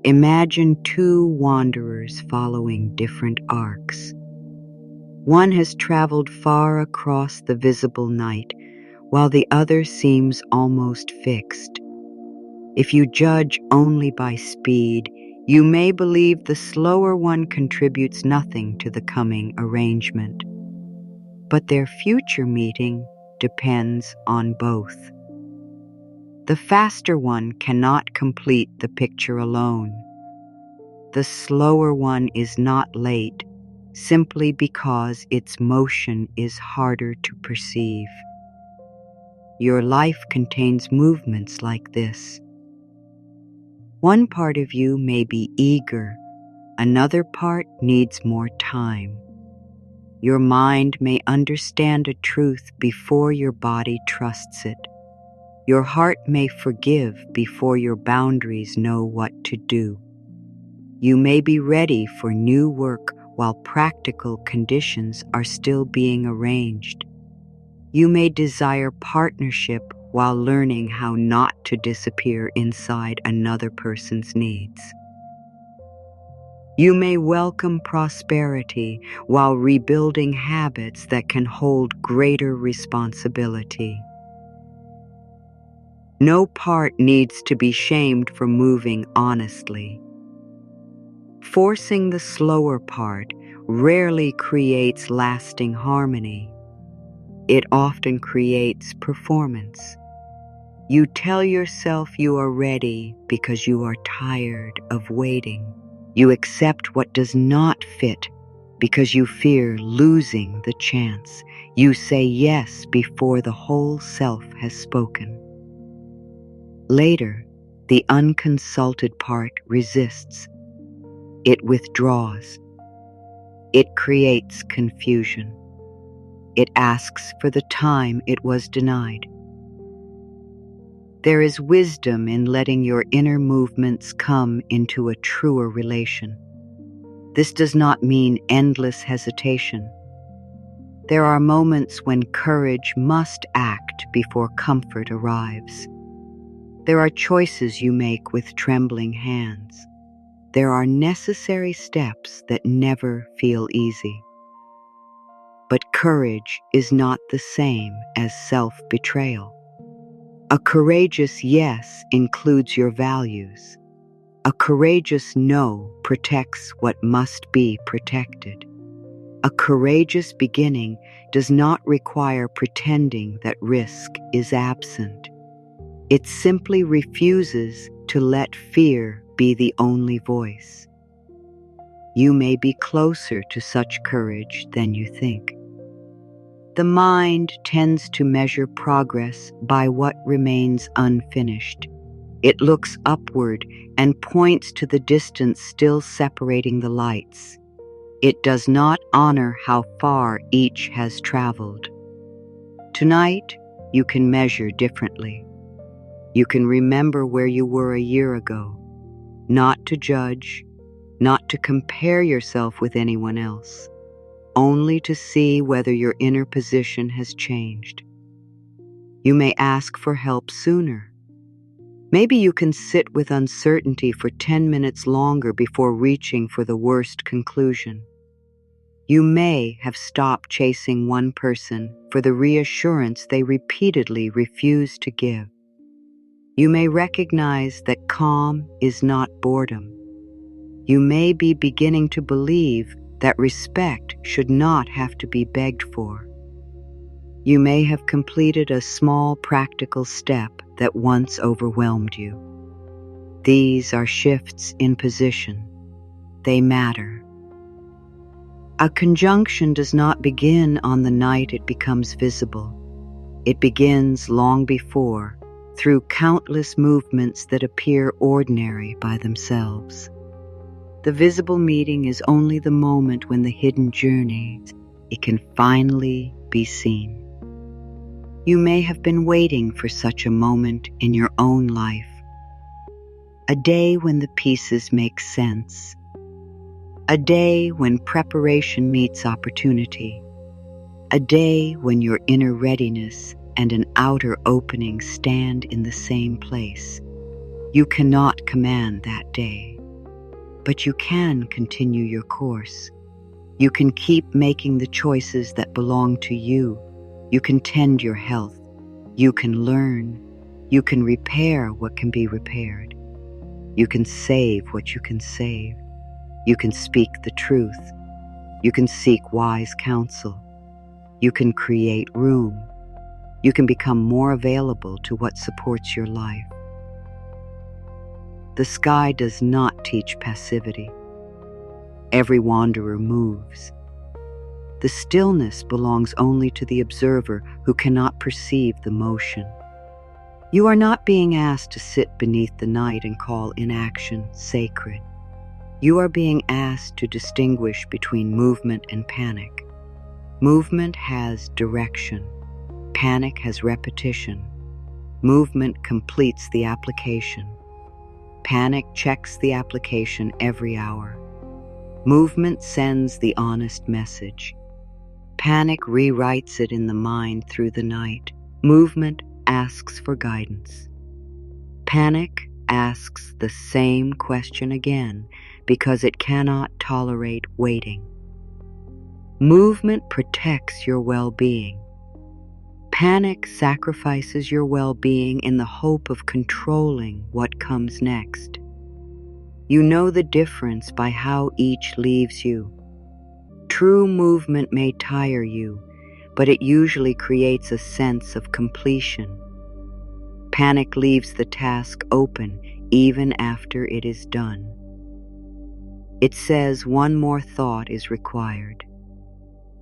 Imagine two wanderers following different arcs. One has traveled far across the visible night, while the other seems almost fixed. If you judge only by speed, you may believe the slower one contributes nothing to the coming arrangement. But their future meeting depends on both. The faster one cannot complete the picture alone. The slower one is not late simply because its motion is harder to perceive. Your life contains movements like this. One part of you may be eager, another part needs more time. Your mind may understand a truth before your body trusts it. Your heart may forgive before your boundaries know what to do. You may be ready for new work while practical conditions are still being arranged. You may desire partnership while learning how not to disappear inside another person's needs. You may welcome prosperity while rebuilding habits that can hold greater responsibility. No part needs to be shamed for moving honestly. Forcing the slower part rarely creates lasting harmony. It often creates performance. You tell yourself you are ready because you are tired of waiting. You accept what does not fit because you fear losing the chance. You say yes before the whole self has spoken. Later, The unconsulted part resists. It withdraws. It creates confusion. It asks for the time it was denied. There is wisdom in letting your inner movements come into a truer relation. This does not mean endless hesitation. There are moments when courage must act before comfort arrives. There are choices you make with trembling hands. There are necessary steps that never feel easy. But courage is not the same as self-betrayal. A courageous yes includes your values. A courageous no protects what must be protected. A courageous beginning does not require pretending that risk is absent. It simply refuses to let fear be the only voice. You may be closer to such courage than you think. The mind tends to measure progress by what remains unfinished. It looks upward and points to the distance still separating the lights. It does not honor how far each has traveled. Tonight, you can measure differently. You can remember where you were a year ago, not to judge, not to compare yourself with anyone else, only to see whether your inner position has changed. You may ask for help sooner. Maybe you can sit with uncertainty for 10 minutes longer before reaching for the worst conclusion. You may have stopped chasing one person for the reassurance they repeatedly refuse to give. You may recognize that calm is not boredom. You may be beginning to believe that respect should not have to be begged for. You may have completed a small practical step that once overwhelmed you. These are shifts in position. They matter. A conjunction does not begin on the night it becomes visible. It begins long before, through countless movements that appear ordinary by themselves. The visible meeting is only the moment when the hidden journey, it can finally be seen. You may have been waiting for such a moment in your own life. A day when the pieces make sense. A day when preparation meets opportunity. A day when your inner readiness and an outer opening stand in the same place. You cannot command that day, but you can continue your course. You can keep making the choices that belong to you. You can tend your health. You can learn. You can repair what can be repaired. You can save what you can save. You can speak the truth. You can seek wise counsel. You can create room. You can become more available to what supports your life. The sky does not teach passivity. Every wanderer moves. The stillness belongs only to the observer who cannot perceive the motion. You are not being asked to sit beneath the night and call inaction sacred. You are being asked to distinguish between movement and panic. Movement has direction. Panic has repetition. Movement completes the application. Panic checks the application every hour. Movement sends the honest message. Panic rewrites it in the mind through the night. Movement asks for guidance. Panic asks the same question again because it cannot tolerate waiting. Movement protects your well-being. Panic sacrifices your well-being in the hope of controlling what comes next. You know the difference by how each leaves you. True movement may tire you, but it usually creates a sense of completion. Panic leaves the task open even after it is done. It says one more thought is required,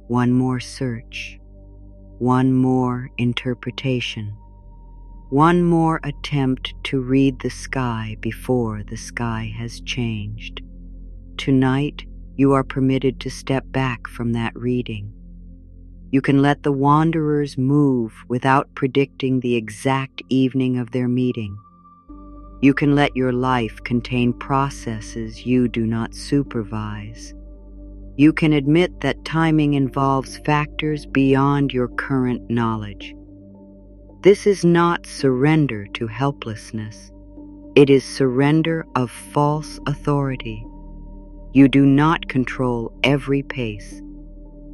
one more search, one more interpretation. One more attempt to read the sky before the sky has changed. Tonight, you are permitted to step back from that reading. You can let the wanderers move without predicting the exact evening of their meeting. You can let your life contain processes you do not supervise. You can admit that timing involves factors beyond your current knowledge. This is not surrender to helplessness. It is surrender of false authority. You do not control every pace.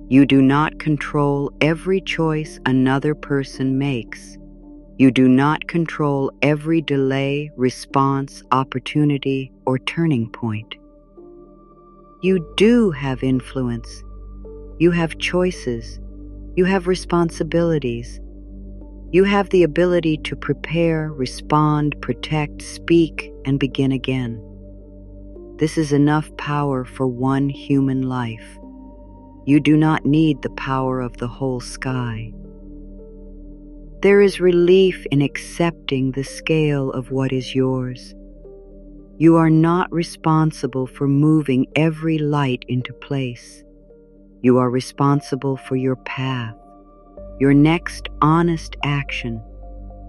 You do not control every choice another person makes. You do not control every delay, response, opportunity, or turning point. You do have influence. You have choices. You have responsibilities. You have the ability to prepare, respond, protect, speak, and begin again. This is enough power for one human life. You do not need the power of the whole sky. There is relief in accepting the scale of what is yours. You are not responsible for moving every light into place. You are responsible for your path, your next honest action,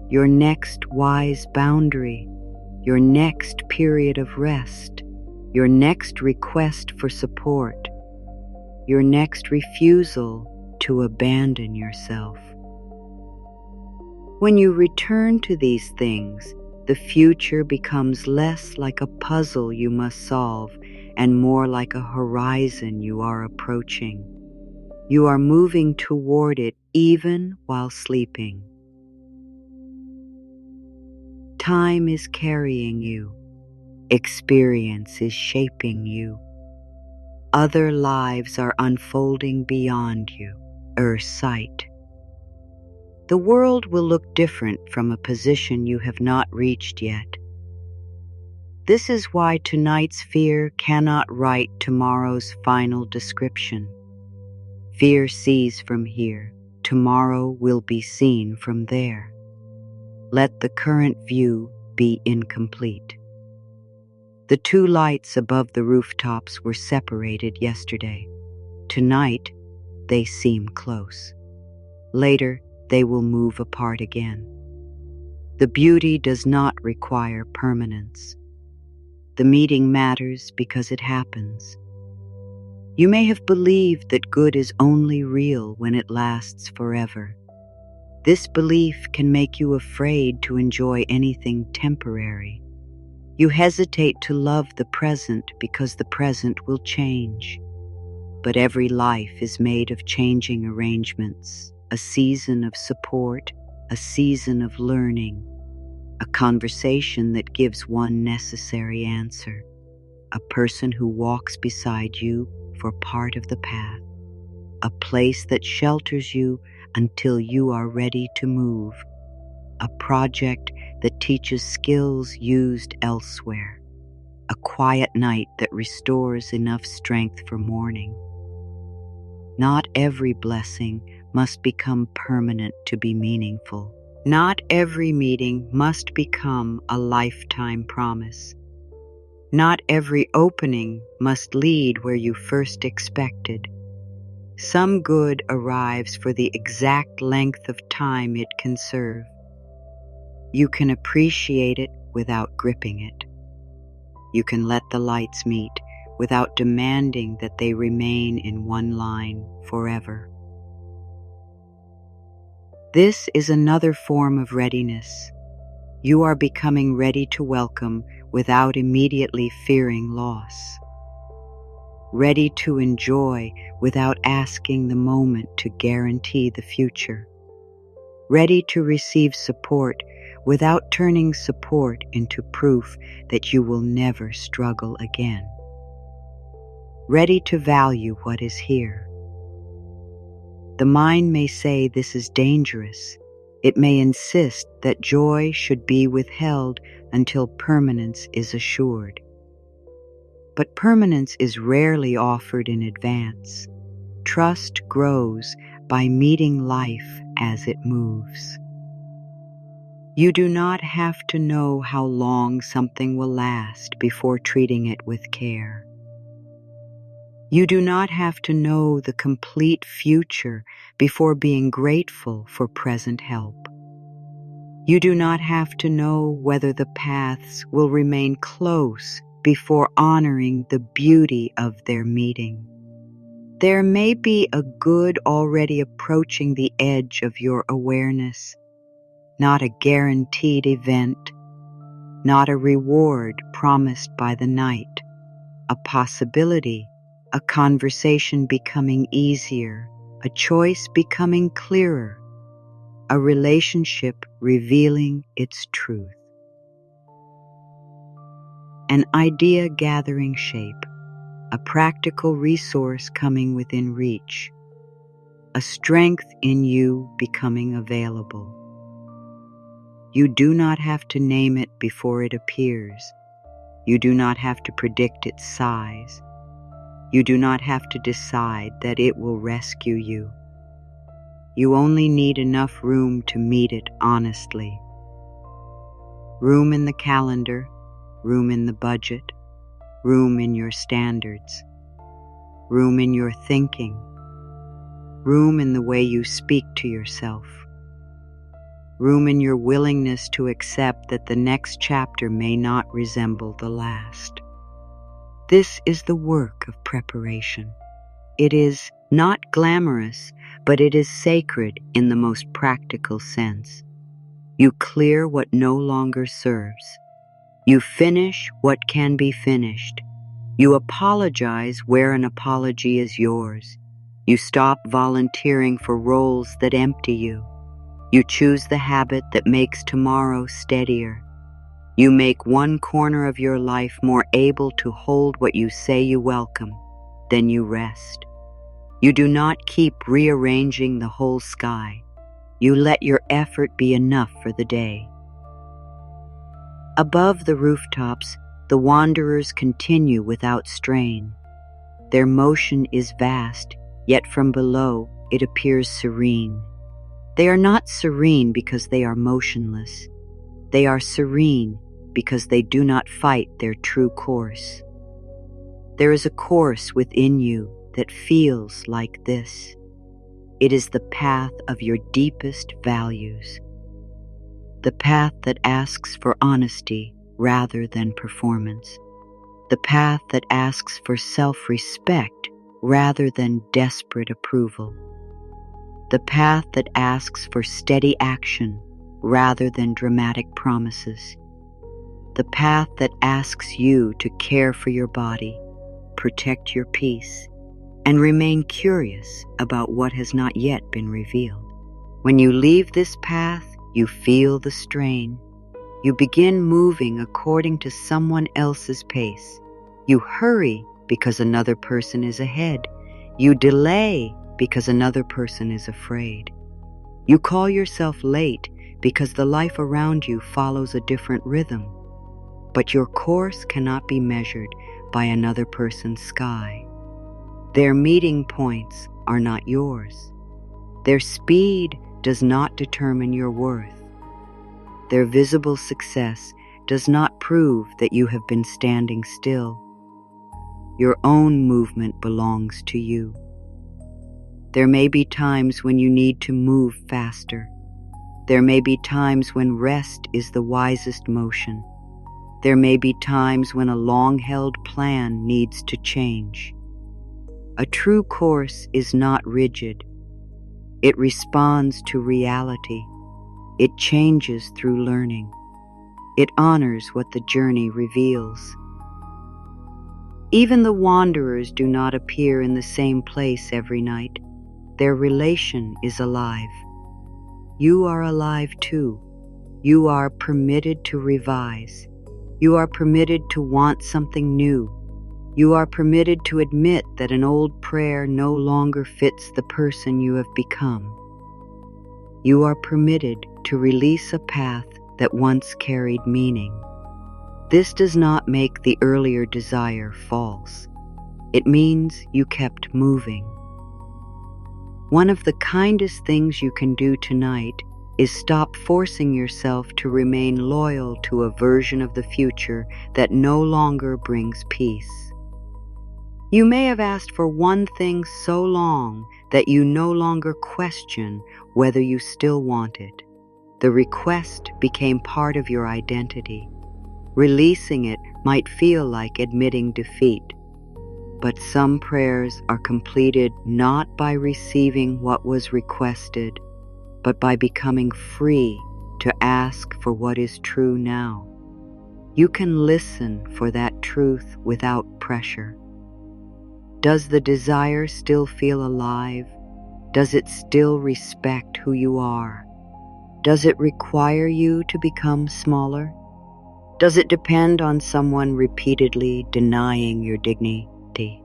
your next wise boundary, your next period of rest, your next request for support, your next refusal to abandon yourself. When you return to these things, the future becomes less like a puzzle you must solve and more like a horizon you are approaching. You are moving toward it even while sleeping. Time is carrying you. Experience is shaping you. Other lives are unfolding beyond you, sight. The world will look different from a position you have not reached yet. This is why tonight's fear cannot write tomorrow's final description. Fear sees from here. Tomorrow will be seen from there. Let the current view be incomplete. The two lights above the rooftops were separated yesterday. Tonight, they seem close. Later, they will move apart again. The beauty does not require permanence. The meeting matters because it happens. You may have believed that good is only real when it lasts forever. This belief can make you afraid to enjoy anything temporary. You hesitate to love the present because the present will change. But every life is made of changing arrangements, a season of support, a season of learning, a conversation that gives one necessary answer, a person who walks beside you for part of the path, a place that shelters you until you are ready to move, a project that teaches skills used elsewhere, a quiet night that restores enough strength for morning. Not every blessing must become permanent to be meaningful. Not every meeting must become a lifetime promise. Not every opening must lead where you first expected. Some good arrives for the exact length of time it can serve. You can appreciate it without gripping it. You can let the lights meet without demanding that they remain in one line forever. This is another form of readiness. You are becoming ready to welcome without immediately fearing loss. Ready to enjoy without asking the moment to guarantee the future. Ready to receive support without turning support into proof that you will never struggle again. Ready to value what is here. The mind may say this is dangerous. It may insist that joy should be withheld until permanence is assured. But permanence is rarely offered in advance. Trust grows by meeting life as it moves. You do not have to know how long something will last before treating it with care. You do not have to know the complete future before being grateful for present help. You do not have to know whether the paths will remain close before honoring the beauty of their meeting. There may be a good already approaching the edge of your awareness, not a guaranteed event, not a reward promised by the night, a possibility, a conversation becoming easier, a choice becoming clearer, a relationship revealing its truth. An idea gathering shape, a practical resource coming within reach, a strength in you becoming available. You do not have to name it before it appears. You do not have to predict its size. You do not have to decide that it will rescue you. You only need enough room to meet it honestly. Room in the calendar, room in the budget, room in your standards, room in your thinking, room in the way you speak to yourself, room in your willingness to accept that the next chapter may not resemble the last. This is the work of preparation. It is not glamorous, but it is sacred in the most practical sense. You clear what no longer serves. You finish what can be finished. You apologize where an apology is yours. You stop volunteering for roles that empty you. You choose the habit that makes tomorrow steadier. You make one corner of your life more able to hold what you say you welcome. Then you rest. You do not keep rearranging the whole sky. You let your effort be enough for the day. Above the rooftops, the wanderers continue without strain. Their motion is vast, yet from below it appears serene. They are not serene because they are motionless. They are serene because they do not fight their true course. There is a course within you that feels like this. It is the path of your deepest values. The path that asks for honesty rather than performance. The path that asks for self-respect rather than desperate approval. The path that asks for steady action rather than dramatic promises. The path that asks you to care for your body, protect your peace, and remain curious about what has not yet been revealed. When you leave this path, you feel the strain. You begin moving according to someone else's pace. You hurry because another person is ahead. You delay because another person is afraid. You call yourself late because the life around you follows a different rhythm. But your course cannot be measured by another person's sky. Their meeting points are not yours. Their speed does not determine your worth. Their visible success does not prove that you have been standing still. Your own movement belongs to you. There may be times when you need to move faster. There may be times when rest is the wisest motion. There may be times when a long-held plan needs to change. A true course is not rigid. It responds to reality. It changes through learning. It honors what the journey reveals. Even the wanderers do not appear in the same place every night. Their relation is alive. You are alive too. You are permitted to revise. You are permitted to want something new. You are permitted to admit that an old prayer no longer fits the person you have become. You are permitted to release a path that once carried meaning. This does not make the earlier desire false. It means you kept moving. One of the kindest things you can do tonight is stop forcing yourself to remain loyal to a version of the future that no longer brings peace. You may have asked for one thing so long that you no longer question whether you still want it. The request became part of your identity. Releasing it might feel like admitting defeat, but some prayers are completed not by receiving what was requested, but by becoming free to ask for what is true now. You can listen for that truth without pressure. Does the desire still feel alive? Does it still respect who you are? Does it require you to become smaller? Does it depend on someone repeatedly denying your dignity?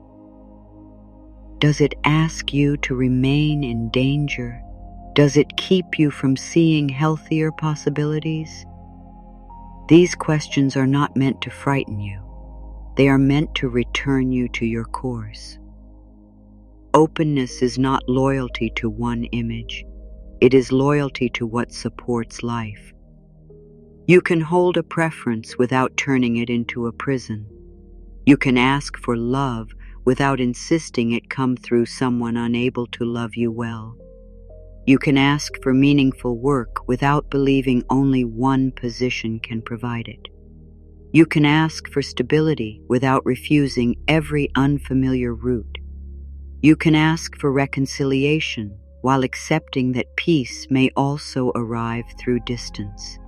Does it ask you to remain in danger? Does it keep you from seeing healthier possibilities? These questions are not meant to frighten you. They are meant to return you to your course. Openness is not loyalty to one image. It is loyalty to what supports life. You can hold a preference without turning it into a prison. You can ask for love without insisting it come through someone unable to love you well. You can ask for meaningful work without believing only one position can provide it. You can ask for stability without refusing every unfamiliar route. You can ask for reconciliation while accepting that peace may also arrive through distance.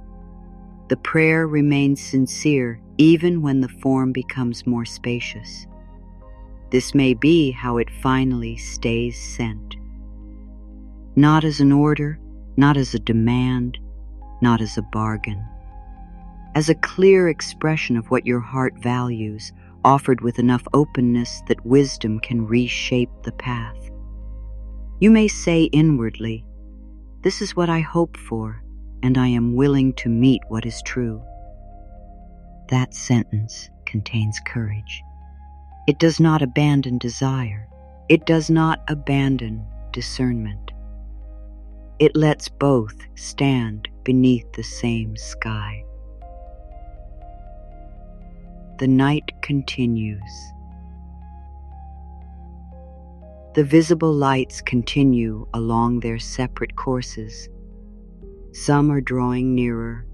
The prayer remains sincere even when the form becomes more spacious. This may be how it finally stays sent. Not as an order, not as a demand, not as a bargain. As a clear expression of what your heart values, offered with enough openness that wisdom can reshape the path. You may say inwardly, "This is what I hope for, and I am willing to meet what is true." That sentence contains courage. It does not abandon desire. It does not abandon discernment. It lets both stand beneath the same sky. The night continues. The visible lights continue along their separate courses. Some are drawing nearer.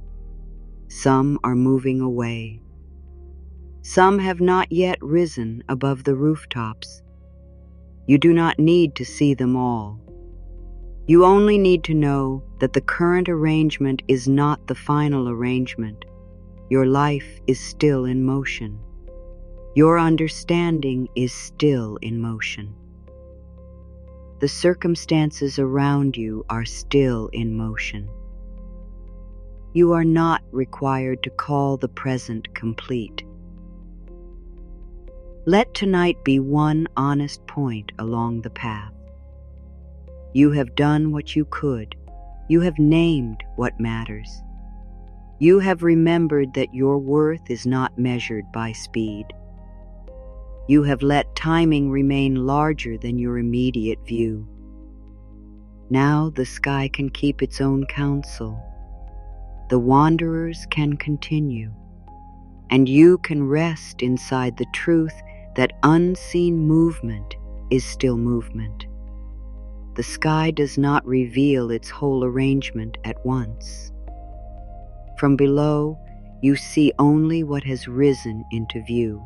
Some are moving away. Some have not yet risen above the rooftops. You do not need to see them all. You only need to know that the current arrangement is not the final arrangement. Your life is still in motion. Your understanding is still in motion. The circumstances around you are still in motion. You are not required to call the present complete. Let tonight be one honest point along the path. You have done what you could. You have named what matters. You have remembered that your worth is not measured by speed. You have let timing remain larger than your immediate view. Now the sky can keep its own counsel. The wanderers can continue, and you can rest inside the truth that unseen movement is still movement. The sky does not reveal its whole arrangement at once. From below, you see only what has risen into view.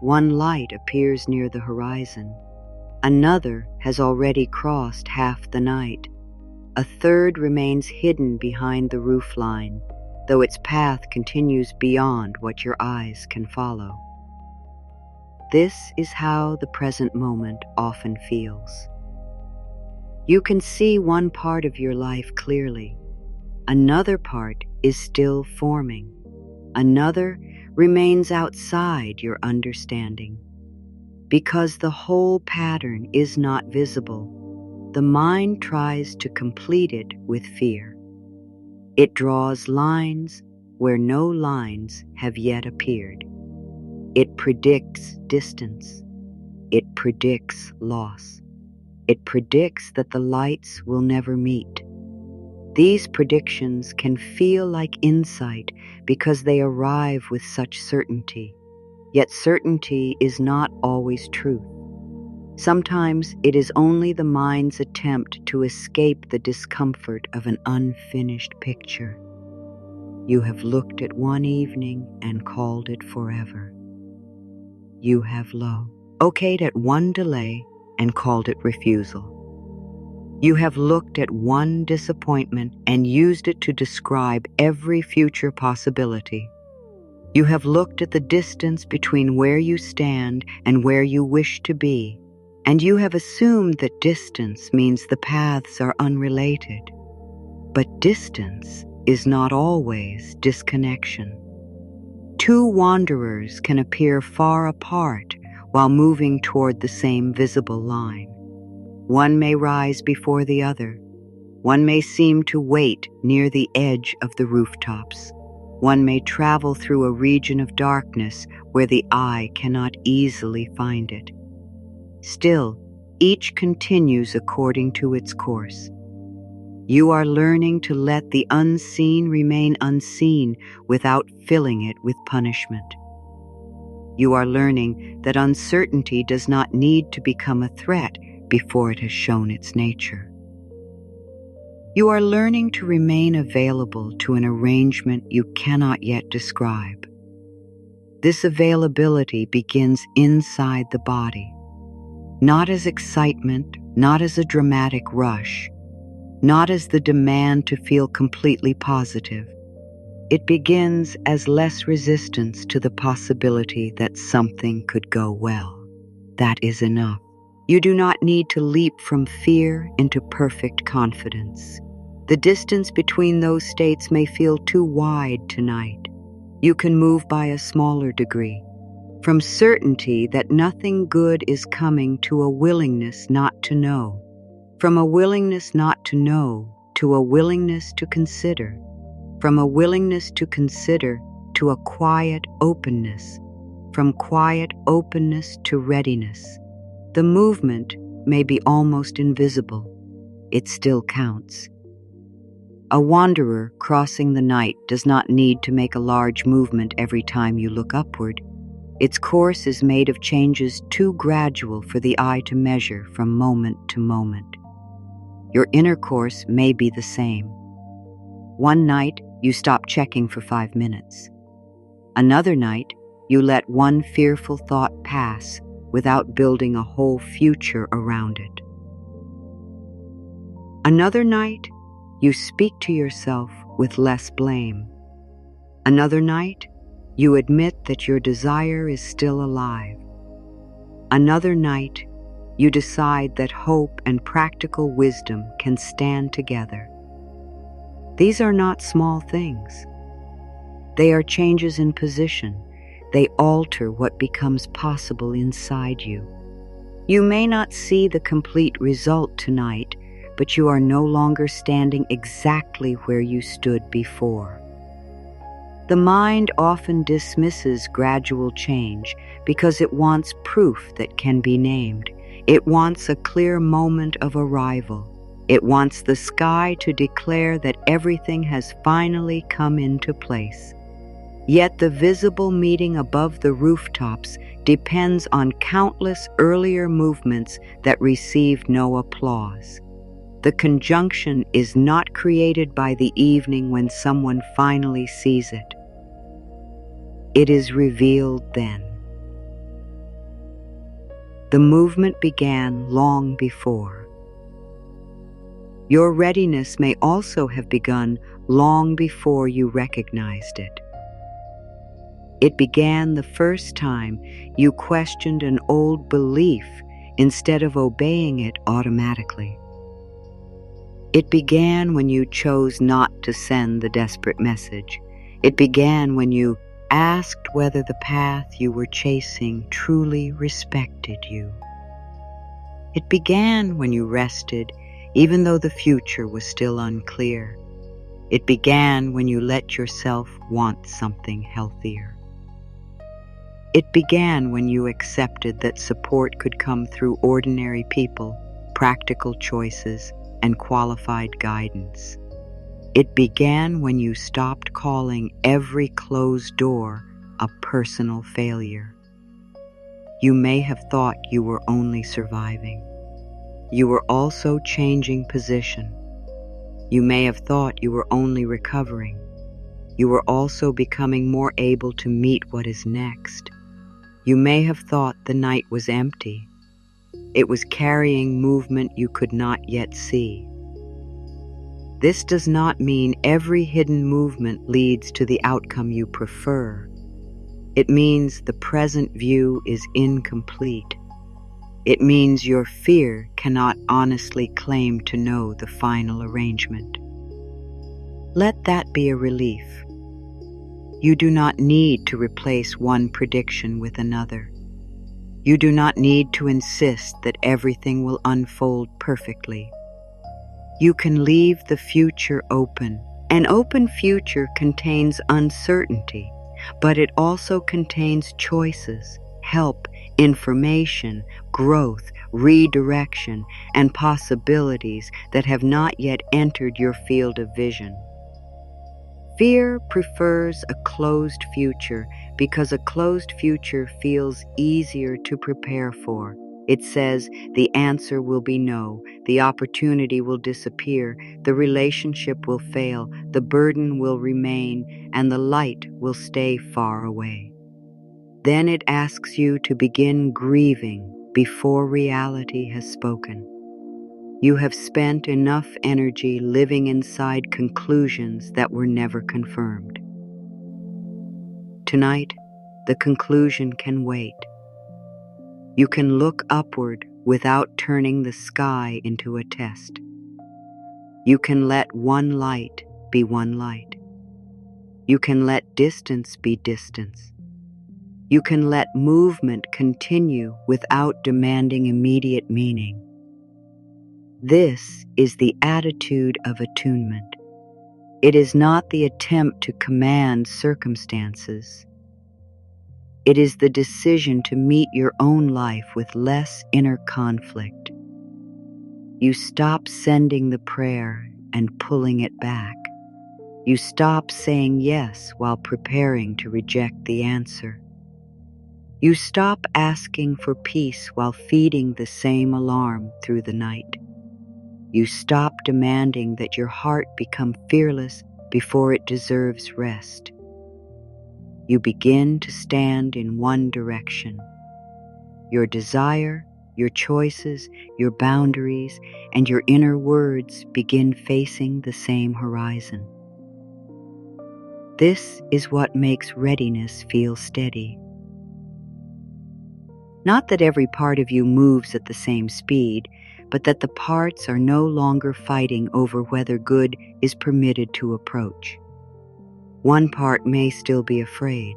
One light appears near the horizon. Another has already crossed half the night. A third remains hidden behind the roofline, though its path continues beyond what your eyes can follow. This is how the present moment often feels. You can see one part of your life clearly. Another part is still forming. Another remains outside your understanding. Because the whole pattern is not visible, the mind tries to complete it with fear. It draws lines where no lines have yet appeared. It predicts distance. It predicts loss. It predicts that the lights will never meet. These predictions can feel like insight because they arrive with such certainty. Yet certainty is not always truth. Sometimes it is only the mind's attempt to escape the discomfort of an unfinished picture. You have looked at one evening and called it forever. You have okayed at one delay and called it refusal. You have looked at one disappointment and used it to describe every future possibility. You have looked at the distance between where you stand and where you wish to be, and you have assumed that distance means the paths are unrelated. But distance is not always disconnection. Two wanderers can appear far apart while moving toward the same visible line. One may rise before the other. One may seem to wait near the edge of the rooftops. One may travel through a region of darkness where the eye cannot easily find it. Still, each continues according to its course. You are learning to let the unseen remain unseen without filling it with punishment. You are learning that uncertainty does not need to become a threat before it has shown its nature. You are learning to remain available to an arrangement you cannot yet describe. This availability begins inside the body, not as excitement, not as a dramatic rush, not as the demand to feel completely positive. It begins as less resistance to the possibility that something could go well. That is enough. You do not need to leap from fear into perfect confidence. The distance between those states may feel too wide tonight. You can move by a smaller degree, from certainty that nothing good is coming to a willingness not to know, from a willingness not to know to a willingness to consider, from a willingness to consider to a quiet openness, from quiet openness to readiness. The movement may be almost invisible. It still counts. A wanderer crossing the night does not need to make a large movement every time you look upward. Its course is made of changes too gradual for the eye to measure from moment to moment. Your inner course may be the same. One night, you stop checking for 5 minutes. Another night, you let one fearful thought pass without building a whole future around it. Another night, you speak to yourself with less blame. Another night, you admit that your desire is still alive. Another night, you decide that hope and practical wisdom can stand together. These are not small things. They are changes in position. They alter what becomes possible inside you. You may not see the complete result tonight, but you are no longer standing exactly where you stood before. The mind often dismisses gradual change because it wants proof that can be named. It wants a clear moment of arrival. It wants the sky to declare that everything has finally come into place. Yet the visible meeting above the rooftops depends on countless earlier movements that received no applause. The conjunction is not created by the evening when someone finally sees it. It is revealed then. The movement began long before. Your readiness may also have begun long before you recognized it. It began the first time you questioned an old belief instead of obeying it automatically. It began when you chose not to send the desperate message. It began when you asked whether the path you were chasing truly respected you. It began when you rested, even though the future was still unclear. It began when you let yourself want something healthier. It began when you accepted that support could come through ordinary people, practical choices, and qualified guidance. It began when you stopped calling every closed door a personal failure. You may have thought you were only surviving. You were also changing position. You may have thought you were only recovering. You were also becoming more able to meet what is next. You may have thought the night was empty. It was carrying movement you could not yet see. This does not mean every hidden movement leads to the outcome you prefer. It means the present view is incomplete. It means your fear cannot honestly claim to know the final arrangement. Let that be a relief. You do not need to replace one prediction with another. You do not need to insist that everything will unfold perfectly. You can leave the future open. An open future contains uncertainty, but it also contains choices, help, information, growth, redirection, and possibilities that have not yet entered your field of vision. Fear prefers a closed future because a closed future feels easier to prepare for. It says the answer will be no, the opportunity will disappear, the relationship will fail, the burden will remain, and the light will stay far away. Then it asks you to begin grieving before reality has spoken. You have spent enough energy living inside conclusions that were never confirmed. Tonight, the conclusion can wait. You can look upward without turning the sky into a test. You can let one light be one light. You can let distance be distance. You can let movement continue without demanding immediate meaning. This is the attitude of attunement. It is not the attempt to command circumstances. It is the decision to meet your own life with less inner conflict. You stop sending the prayer and pulling it back. You stop saying yes while preparing to reject the answer. You stop asking for peace while feeding the same alarm through the night. You stop demanding that your heart become fearless before it deserves rest. You begin to stand in one direction. Your desire, your choices, your boundaries, and your inner words begin facing the same horizon. This is what makes readiness feel steady. Not that every part of you moves at the same speed, but that the parts are no longer fighting over whether good is permitted to approach. One part may still be afraid.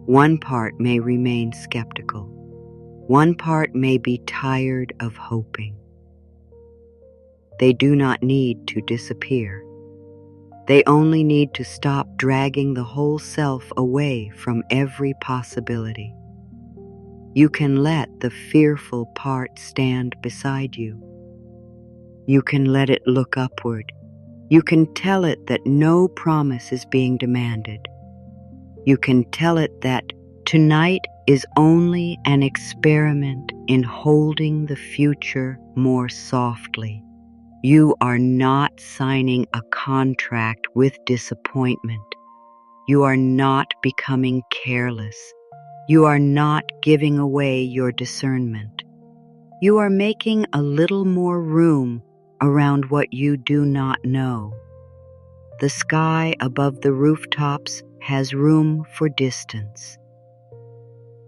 One part may remain skeptical. One part may be tired of hoping. They do not need to disappear. They only need to stop dragging the whole self away from every possibility. You can let the fearful part stand beside you. You can let it look upward. You can tell it that no promise is being demanded. You can tell it that tonight is only an experiment in holding the future more softly. You are not signing a contract with disappointment. You are not becoming careless. You are not giving away your discernment. You are making a little more room around what you do not know. The sky above the rooftops has room for distance.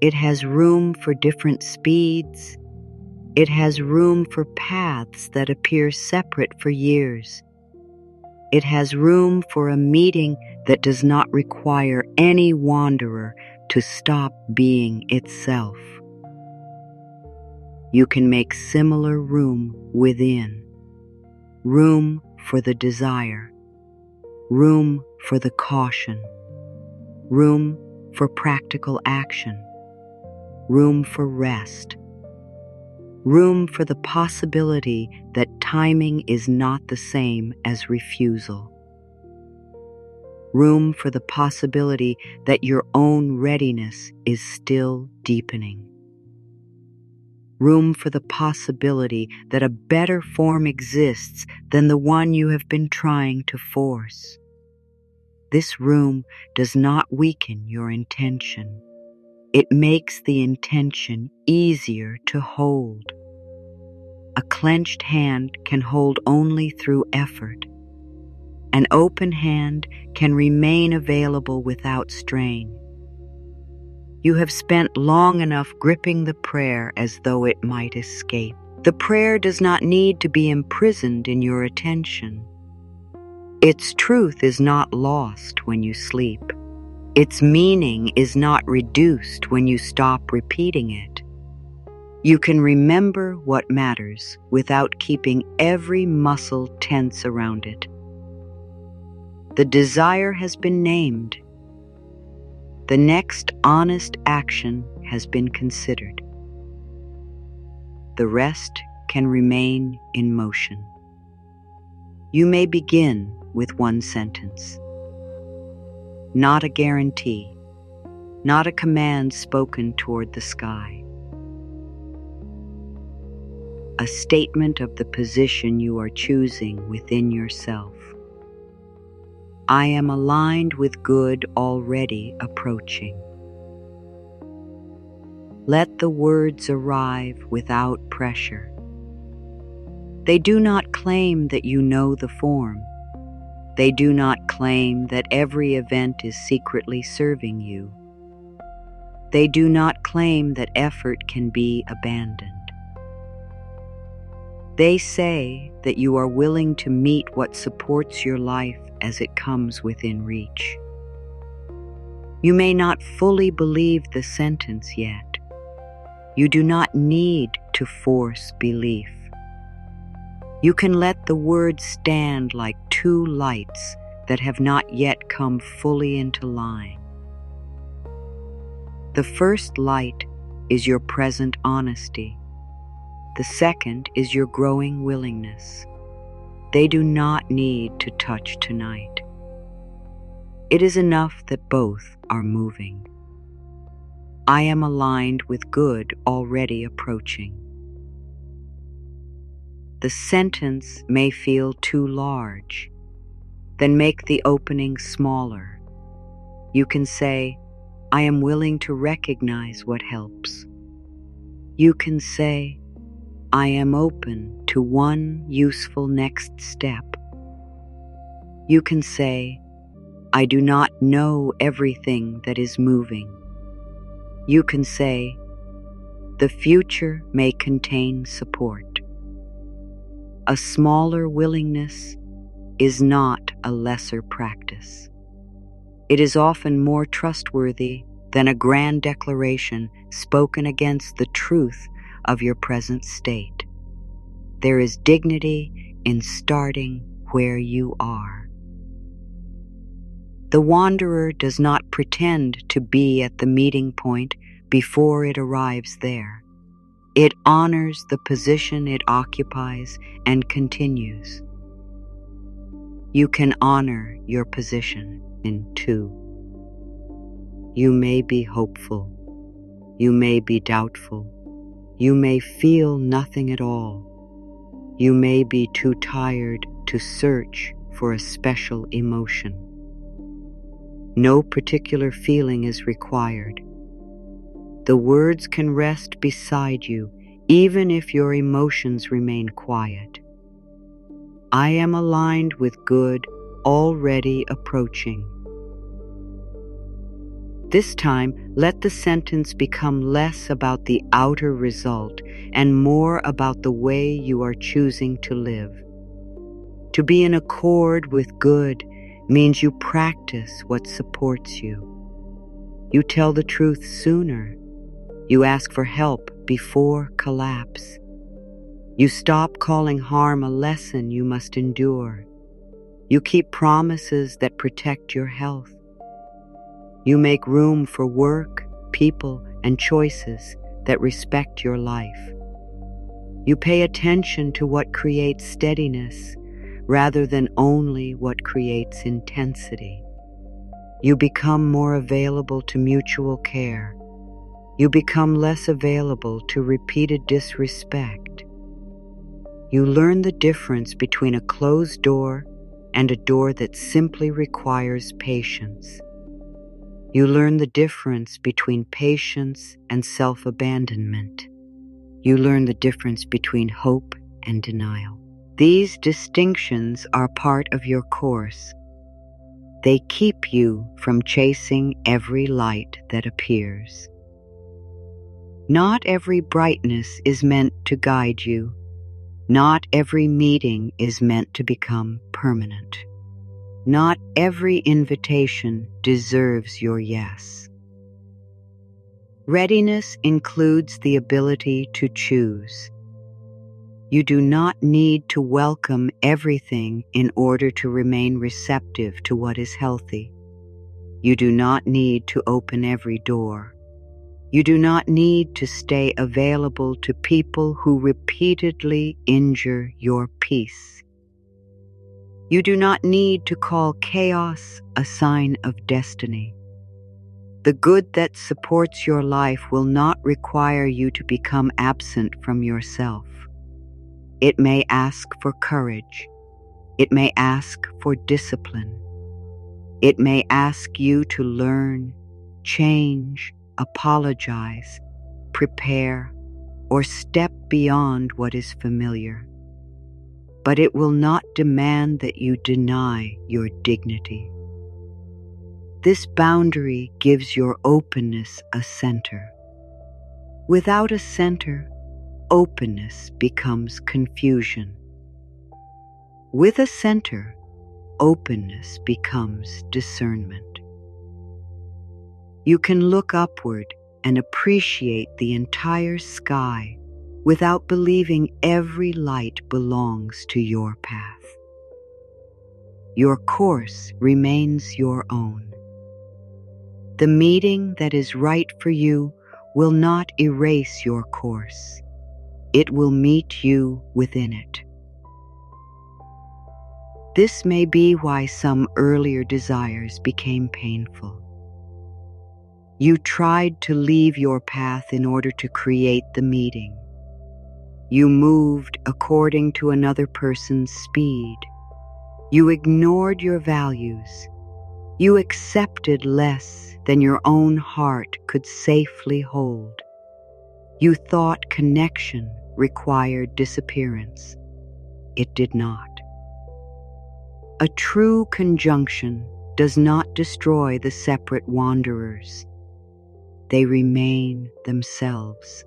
It has room for different speeds. It has room for paths that appear separate for years. It has room for a meeting that does not require any wanderer to stop being itself. You can make similar room within. Room for the desire. Room for the caution. Room for practical action. Room for rest. room for the possibility that timing is not the same as refusal, room for the possibility that your own readiness is still deepening, room for the possibility that a better form exists than the one you have been trying to force. This room does not weaken your intention. It makes the intention easier to hold. A clenched hand can hold only through effort. An open hand can remain available without strain. You have spent long enough gripping the prayer as though it might escape. The prayer does not need to be imprisoned in your attention. Its truth is not lost when you sleep. Its meaning is not reduced when you stop repeating it. You can remember what matters without keeping every muscle tense around it. The desire has been named. The next honest action has been considered. The rest can remain in motion. You may begin with one sentence. Not a guarantee, not a command spoken toward the sky. A statement of the position you are choosing within yourself. I am aligned with good already approaching. Let the words arrive without pressure. They do not claim that you know the form. They do not claim that every event is secretly serving you. They do not claim that effort can be abandoned. They say that you are willing to meet what supports your life as it comes within reach. You may not fully believe the sentence yet. You do not need to force belief. You can let the words stand like two lights that have not yet come fully into line. The first light is your present honesty. The second is your growing willingness. They do not need to touch tonight. It is enough that both are moving. I am aligned with good already approaching. The sentence may feel too large. Then make the opening smaller. You can say, I am willing to recognize what helps. You can say, I am open to one useful next step. You can say, I do not know everything that is moving. You can say, the future may contain support. A smaller willingness is not a lesser practice. It is often more trustworthy than a grand declaration spoken against the truth of your present state. There is dignity in starting where you are. The wanderer does not pretend to be at the meeting point before it arrives there. It honors the position it occupies and continues. You can honor your position in two. You may be hopeful. You may be doubtful. You may feel nothing at all. You may be too tired to search for a special emotion. No particular feeling is required. The words can rest beside you, even if your emotions remain quiet. I am aligned with good already approaching. This time, let the sentence become less about the outer result and more about the way you are choosing to live. To be in accord with good means you practice what supports you. You tell the truth sooner. You ask for help before collapse. You stop calling harm a lesson you must endure. You keep promises that protect your health. You make room for work, people, and choices that respect your life. You pay attention to what creates steadiness rather than only what creates intensity. You become more available to mutual care. You become less available to repeated disrespect. You learn the difference between a closed door and a door that simply requires patience. You learn the difference between patience and self-abandonment. You learn the difference between hope and denial. These distinctions are part of your course. They keep you from chasing every light that appears. Not every brightness is meant to guide you. Not every meeting is meant to become permanent. Not every invitation deserves your yes. Readiness includes the ability to choose. You do not need to welcome everything in order to remain receptive to what is healthy. You do not need to open every door. You do not need to stay available to people who repeatedly injure your peace. You do not need to call chaos a sign of destiny. The good that supports your life will not require you to become absent from yourself. It may ask for courage. It may ask for discipline. It may ask you to learn, change, apologize, prepare, or step beyond what is familiar. But it will not demand that you deny your dignity. This boundary gives your openness a center. Without a center, openness becomes confusion. With a center, openness becomes discernment. You can look upward and appreciate the entire sky without believing every light belongs to your path. Your course remains your own. The meeting that is right for you will not erase your course. It will meet you within it. This may be why some earlier desires became painful. You tried to leave your path in order to create the meeting. You moved according to another person's speed. You ignored your values. You accepted less than your own heart could safely hold. You thought connection required disappearance. It did not. A true conjunction does not destroy the separate wanderers. They remain themselves.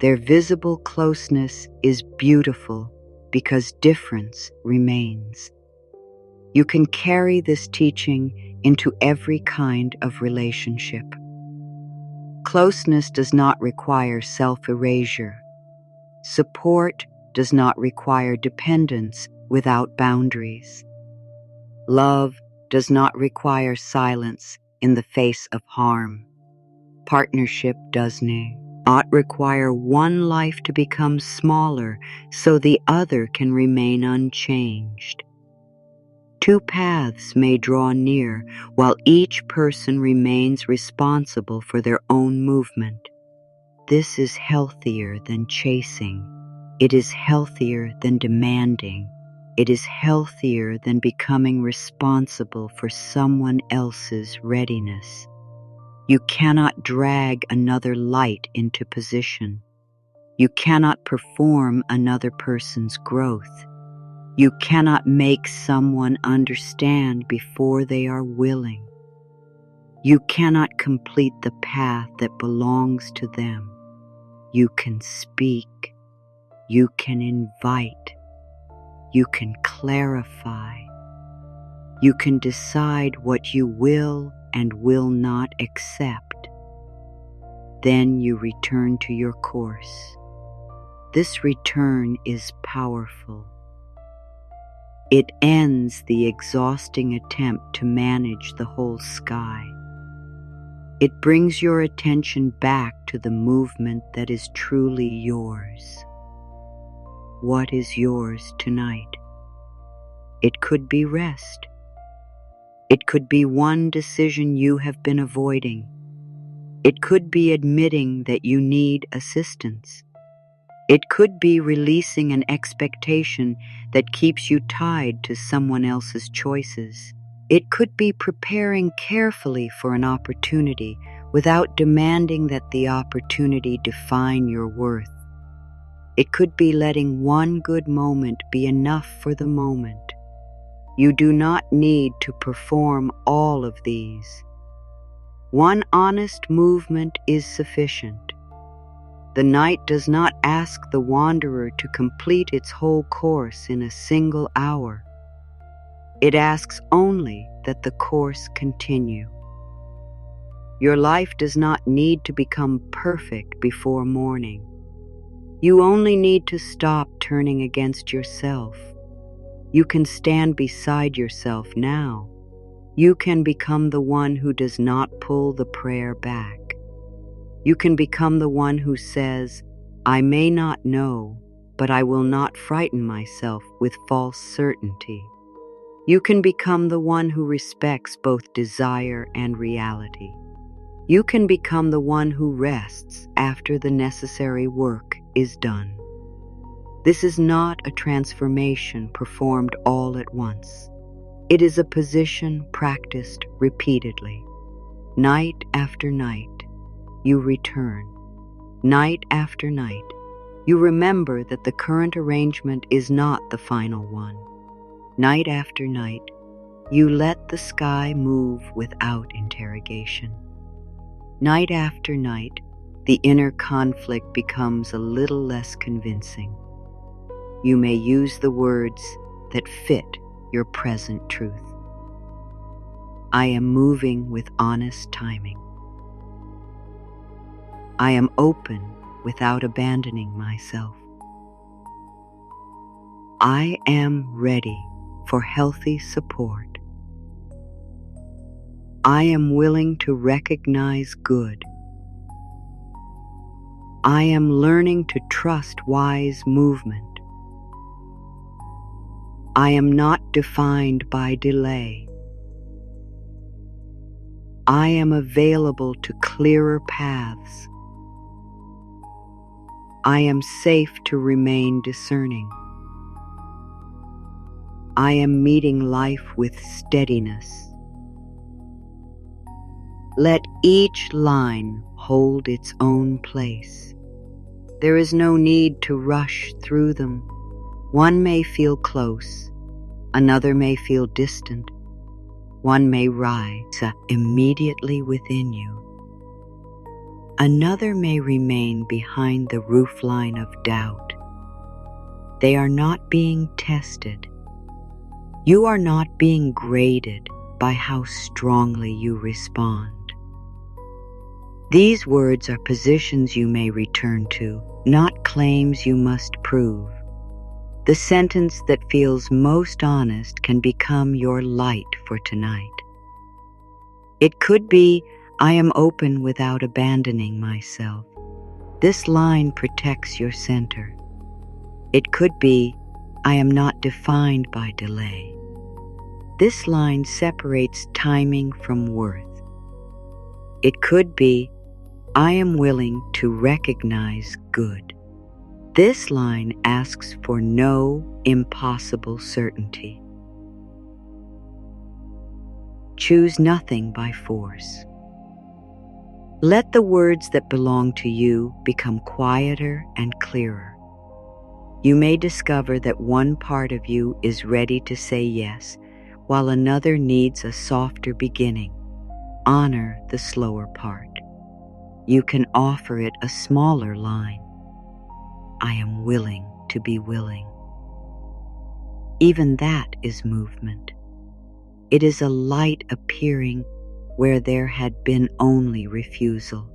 Their visible closeness is beautiful because difference remains. You can carry this teaching into every kind of relationship. Closeness does not require self-erasure. Support does not require dependence without boundaries. Love does not require silence in the face of harm. Partnership does not require one life to become smaller so the other can remain unchanged. Two paths may draw near while each person remains responsible for their own movement. This is healthier than chasing. It is healthier than demanding. It is healthier than becoming responsible for someone else's readiness. You cannot drag another light into position. You cannot perform another person's growth. You cannot make someone understand before they are willing. You cannot complete the path that belongs to them. You can speak. You can invite. You can clarify. You can decide what you will and will not accept. Then you return to your course. This return is powerful. It ends the exhausting attempt to manage the whole sky. It brings your attention back to the movement that is truly yours. what is yours tonight. It could be rest. It could be one decision you have been avoiding. It could be admitting that you need assistance. It could be releasing an expectation that keeps you tied to someone else's choices. It could be preparing carefully for an opportunity without demanding that the opportunity define your worth. It could be letting one good moment be enough for the moment. You do not need to perform all of these. One honest movement is sufficient. The night does not ask the wanderer to complete its whole course in a single hour. It asks only that the course continue. Your life does not need to become perfect before morning. You only need to stop turning against yourself. You can stand beside yourself now. You can become the one who does not pull the prayer back. You can become the one who says, I may not know, but I will not frighten myself with false certainty. You can become the one who respects both desire and reality. You can become the one who rests after the necessary work is done. This is not a transformation performed all at once. It is a position practiced repeatedly. Night after night, you return. Night after night, you remember that the current arrangement is not the final one. Night after night, you let the sky move without interrogation. Night after night, the inner conflict becomes a little less convincing. You may use the words that fit your present truth. I am moving with honest timing. I am open without abandoning myself. I am ready for healthy support. I am willing to recognize good. I am learning to trust wise movement. I am not defined by delay. I am available to clearer paths. I am safe to remain discerning. I am meeting life with steadiness. Let each line hold its own place. There is no need to rush through them. One may feel close, another may feel distant. One may rise immediately within you. Another may remain behind the roofline of doubt. They are not being tested. You are not being graded by how strongly you respond. These words are positions you may return to, not claims you must prove. The sentence that feels most honest can become your light for tonight. It could be, I am open without abandoning myself. This line protects your center. It could be, I am not defined by delay. This line separates timing from worth. It could be, I am willing to recognize good. This line asks for no impossible certainty. Choose nothing by force. Let the words that belong to you become quieter and clearer. You may discover that one part of you is ready to say yes, while another needs a softer beginning. Honor the slower part. You can offer it a smaller line. I am willing to be willing. Even that is movement. It is a light appearing where there had been only refusal.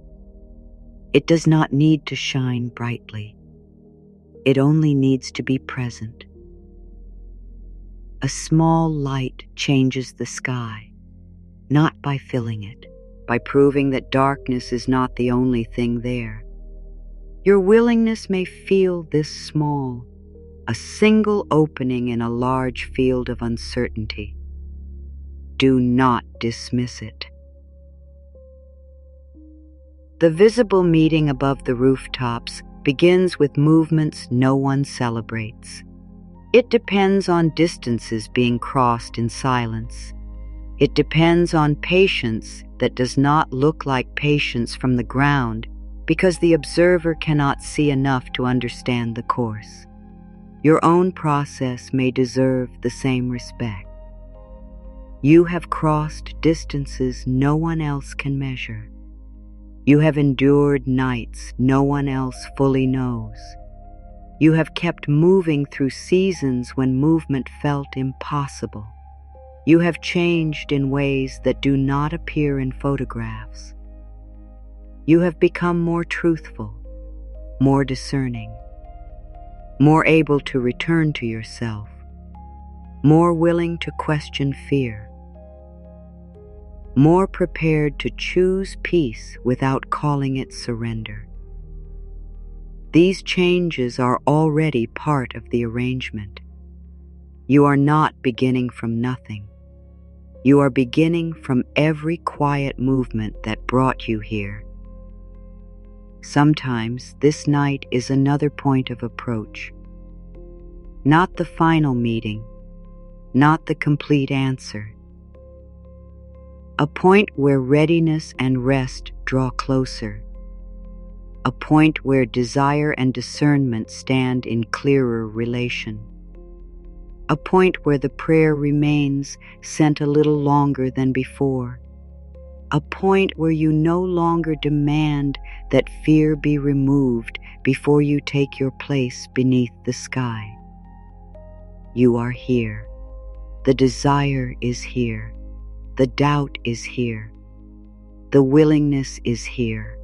It does not need to shine brightly. It only needs to be present. A small light changes the sky, not by filling it, by proving that darkness is not the only thing there. Your willingness may feel this small. a single opening in a large field of uncertainty. Do not dismiss it. The visible meeting above the rooftops begins with movements no one celebrates. It depends on distances being crossed in silence. It depends on patience that does not look like patience from the ground because the observer cannot see enough to understand the course. Your own process may deserve the same respect. You have crossed distances no one else can measure. You have endured nights no one else fully knows. You have kept moving through seasons when movement felt impossible. You have changed in ways that do not appear in photographs. You have become more truthful, more discerning, more able to return to yourself, more willing to question fear, more prepared to choose peace without calling it surrender. These changes are already part of the arrangement. You are not beginning from nothing. You are beginning from every quiet movement that brought you here. Sometimes this night is another point of approach. Not the final meeting, not the complete answer. A point where readiness and rest draw closer. A point where desire and discernment stand in clearer relation. A point where the prayer remains sent a little longer than before. A point where you no longer demand that fear be removed before you take your place beneath the sky. You are here. The desire is here. The doubt is here. The willingness is here.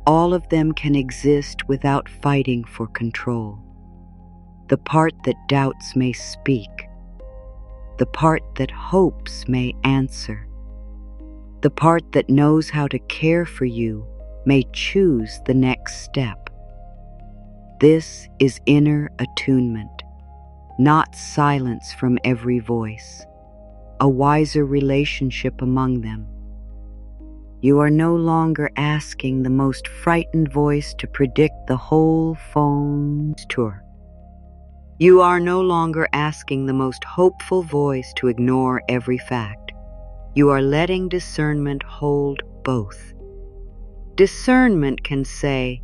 All of them can exist without fighting for control. The part that doubts may speak. The part that hopes may answer. The part that knows how to care for you may choose the next step. This is inner attunement, not silence from every voice, a wiser relationship among them. You are no longer asking the most frightened voice to predict the whole phone's tour. You are no longer asking the most hopeful voice to ignore every fact. You are letting discernment hold both. Discernment can say,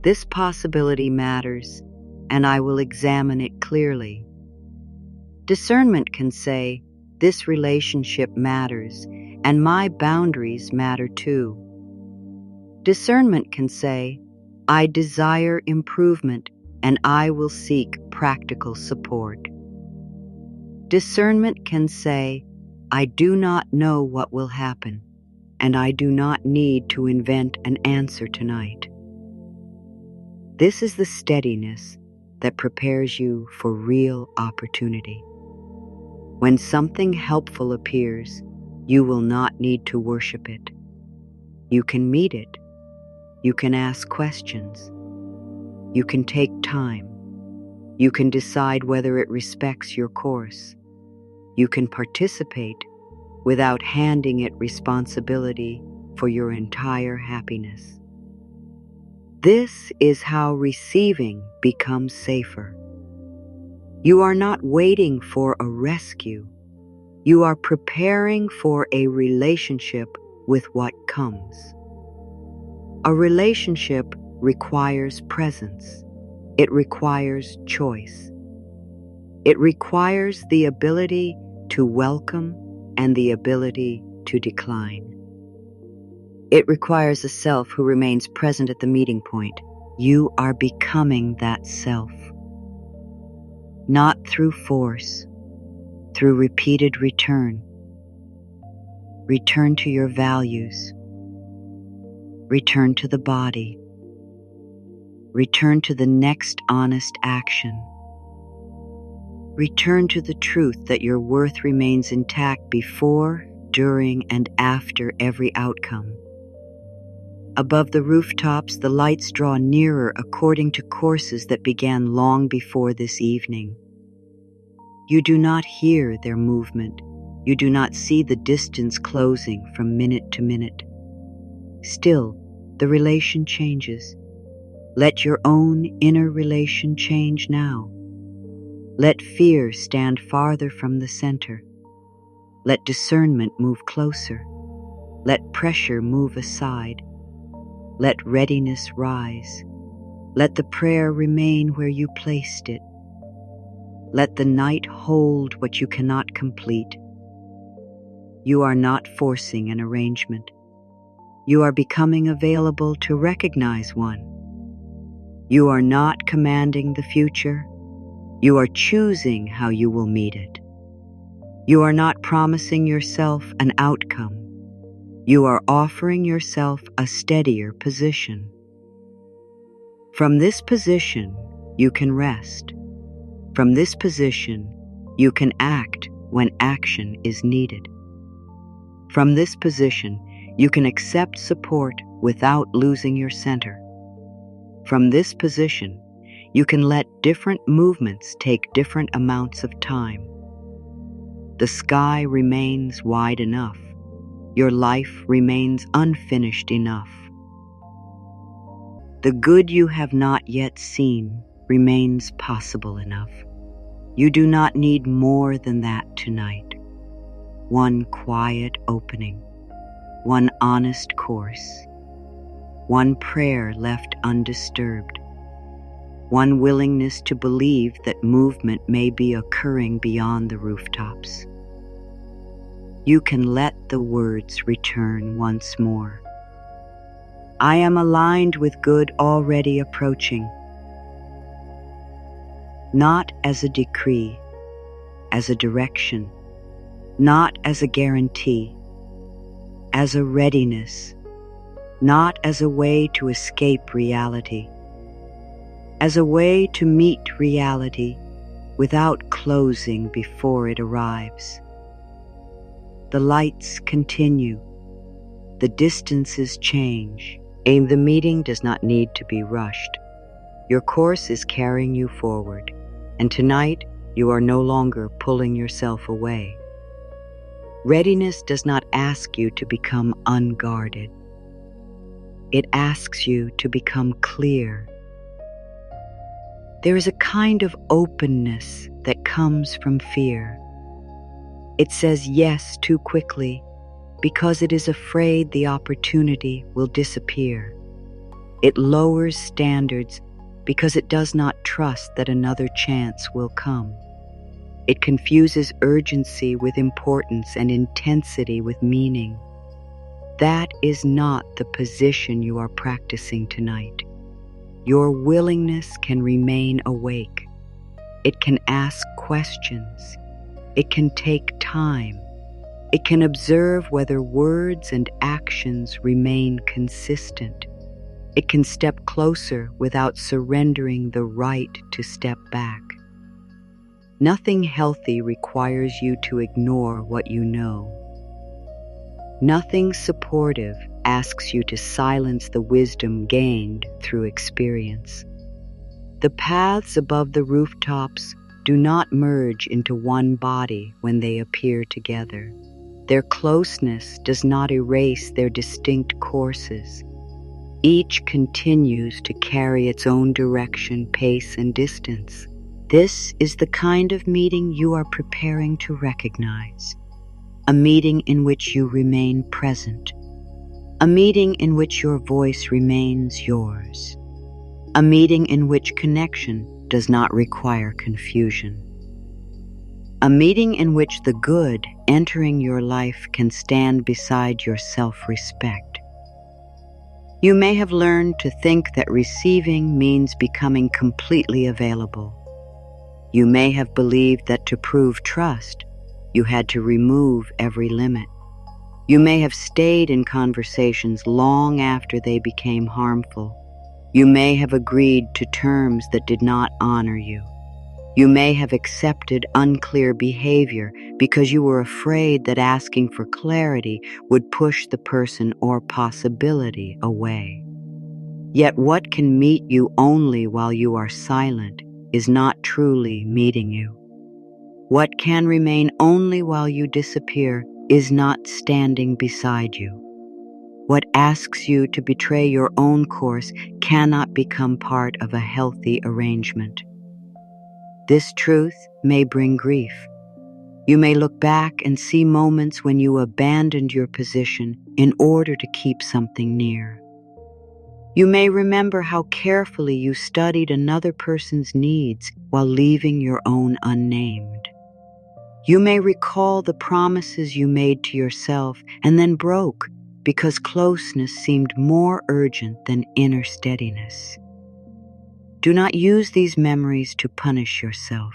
"This possibility matters, and I will examine it clearly." Discernment can say, "This relationship matters, and my boundaries matter too." Discernment can say, "I desire improvement, and I will seek practical support." Discernment can say, "I do not know what will happen, and I do not need to invent an answer tonight." This is the steadiness that prepares you for real opportunity. When something helpful appears, you will not need to worship it. You can meet it. You can ask questions. You can take time. You can decide whether it respects your course. You can participate without handing it responsibility for your entire happiness. This is how receiving becomes safer. You are not waiting for a rescue. You are preparing for a relationship with what comes. A relationship requires presence. It requires choice. It requires the ability to welcome and the ability to decline. It requires a self who remains present at the meeting point. You are becoming that self. Not through force, through repeated return. Return to your values. Return to the body. Return to the next honest action. Return to the truth that your worth remains intact before, during, and after every outcome. Above the rooftops, the lights draw nearer according to courses that began long before this evening. You do not hear their movement. You do not see the distance closing from minute to minute. Still, the relation changes. Let your own inner relation change now. Let fear stand farther from the center. Let discernment move closer. Let pressure move aside. Let readiness rise. Let the prayer remain where you placed it. Let the night hold what you cannot complete. You are not forcing an arrangement. You are becoming available to recognize one. You are not commanding the future. You are choosing how you will meet it. You are not promising yourself an outcome. You are offering yourself a steadier position. From this position, you can rest. From this position, you can act when action is needed. From this position, you can accept support without losing your center. From this position, you can let different movements take different amounts of time. The sky remains wide enough. Your life remains unfinished enough. The good you have not yet seen remains possible enough. You do not need more than that tonight. One quiet opening, one honest course, one prayer left undisturbed, one willingness to believe that movement may be occurring beyond the rooftops. You can let the words return once more. I am aligned with good already approaching. Not as a decree, as a direction, not as a guarantee, as a readiness, not as a way to escape reality, as a way to meet reality without closing before it arrives. The lights continue. The distances change. And the meeting does not need to be rushed. Your course is carrying you forward, and tonight you are no longer pulling yourself away. Readiness does not ask you to become unguarded. It asks you to become clear. There is a kind of openness that comes from fear. It says yes too quickly because it is afraid the opportunity will disappear. It lowers standards because it does not trust that another chance will come. It confuses urgency with importance and intensity with meaning. That is not the position you are practicing tonight. Your willingness can remain awake. It can ask questions. It can take time. It can observe whether words and actions remain consistent. It can step closer without surrendering the right to step back. Nothing healthy requires you to ignore what you know. Nothing supportive asks you to silence the wisdom gained through experience. The paths above the rooftops do not merge into one body when they appear together. Their closeness does not erase their distinct courses. Each continues to carry its own direction, pace, and distance. This is the kind of meeting you are preparing to recognize. A meeting in which you remain present. A meeting in which your voice remains yours. A meeting in which connection does not require confusion. A meeting in which the good entering your life can stand beside your self-respect. You may have learned to think that receiving means becoming completely available. You may have believed that to prove trust, you had to remove every limit. You may have stayed in conversations long after they became harmful. You may have agreed to terms that did not honor you. You may have accepted unclear behavior because you were afraid that asking for clarity would push the person or possibility away. Yet what can meet you only while you are silent is not truly meeting you. What can remain only while you disappear is not standing beside you. What asks you to betray your own course cannot become part of a healthy arrangement. This truth may bring grief. You may look back and see moments when you abandoned your position in order to keep something near. You may remember how carefully you studied another person's needs while leaving your own unnamed. You may recall the promises you made to yourself and then broke because closeness seemed more urgent than inner steadiness. Do not use these memories to punish yourself.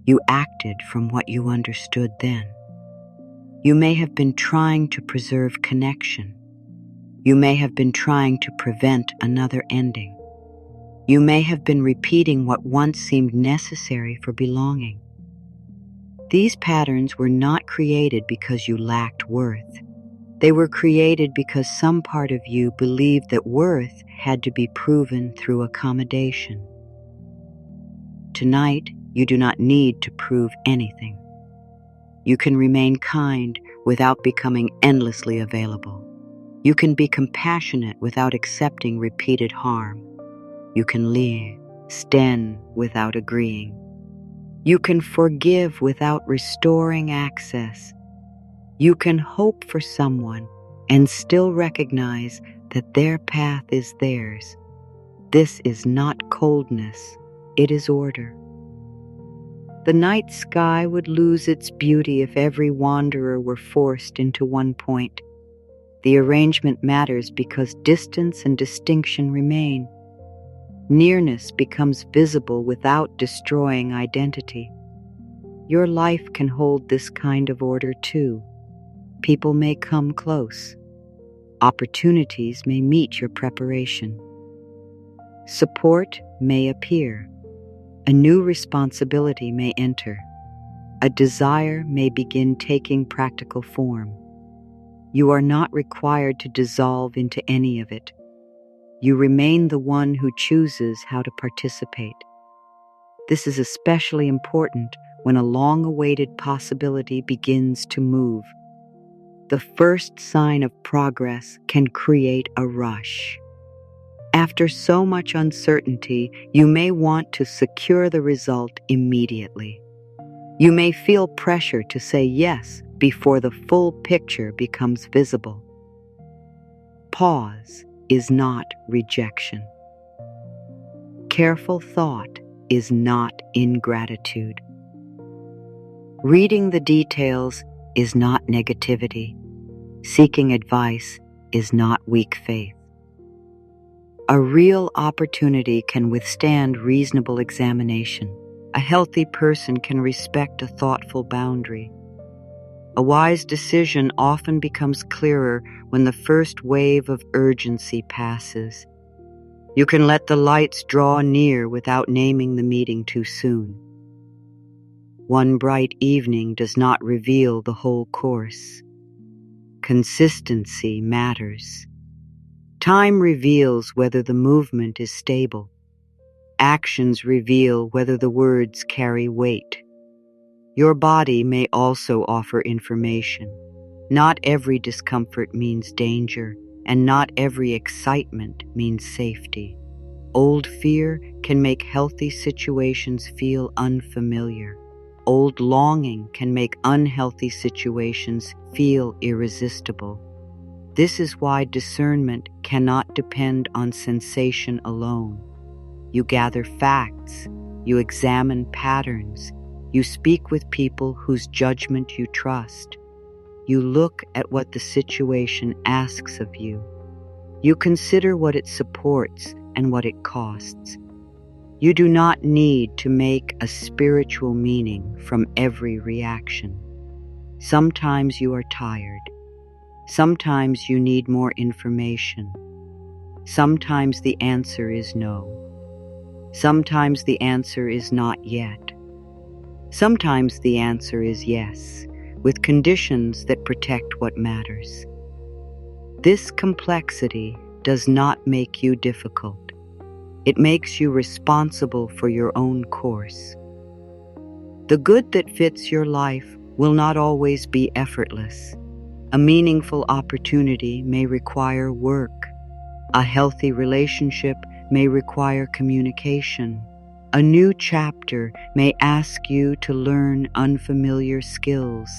You acted from what you understood then. You may have been trying to preserve connection. You may have been trying to prevent another ending. You may have been repeating what once seemed necessary for belonging. These patterns were not created because you lacked worth. They were created because some part of you believed that worth had to be proven through accommodation. Tonight, you do not need to prove anything. You can remain kind without becoming endlessly available. You can be compassionate without accepting repeated harm. You can stand without agreeing. You can forgive without restoring access. You can hope for someone and still recognize that their path is theirs. This is not coldness, it is order. The night sky would lose its beauty if every wanderer were forced into one point. The arrangement matters because distance and distinction remain. Nearness becomes visible without destroying identity. Your life can hold this kind of order too. People may come close. Opportunities may meet your preparation. Support may appear. A new responsibility may enter. A desire may begin taking practical form. You are not required to dissolve into any of it. You remain the one who chooses how to participate. This is especially important when a long-awaited possibility begins to move. The first sign of progress can create a rush. After so much uncertainty, you may want to secure the result immediately. You may feel pressure to say yes before the full picture becomes visible. Pause is not rejection. Careful thought is not ingratitude. Reading the details is not negativity. Seeking advice is not weak faith. A real opportunity can withstand reasonable examination. A healthy person can respect a thoughtful boundary. A wise decision often becomes clearer when the first wave of urgency passes. You can let the lights draw near without naming the meeting too soon. One bright evening does not reveal the whole course. Consistency matters. Time reveals whether the movement is stable. Actions reveal whether the words carry weight. Your body may also offer information. Not every discomfort means danger, and not every excitement means safety. Old fear can make healthy situations feel unfamiliar. Old longing can make unhealthy situations feel irresistible. This is why discernment cannot depend on sensation alone. You gather facts, you examine patterns, you speak with people whose judgment you trust. You look at what the situation asks of you. You consider what it supports and what it costs. You do not need to make a spiritual meaning from every reaction. Sometimes you are tired. Sometimes you need more information. Sometimes the answer is no. Sometimes the answer is not yet. Sometimes the answer is yes, with conditions that protect what matters. This complexity does not make you difficult. It makes you responsible for your own course. The good that fits your life will not always be effortless. A meaningful opportunity may require work. A healthy relationship may require communication. A new chapter may ask you to learn unfamiliar skills.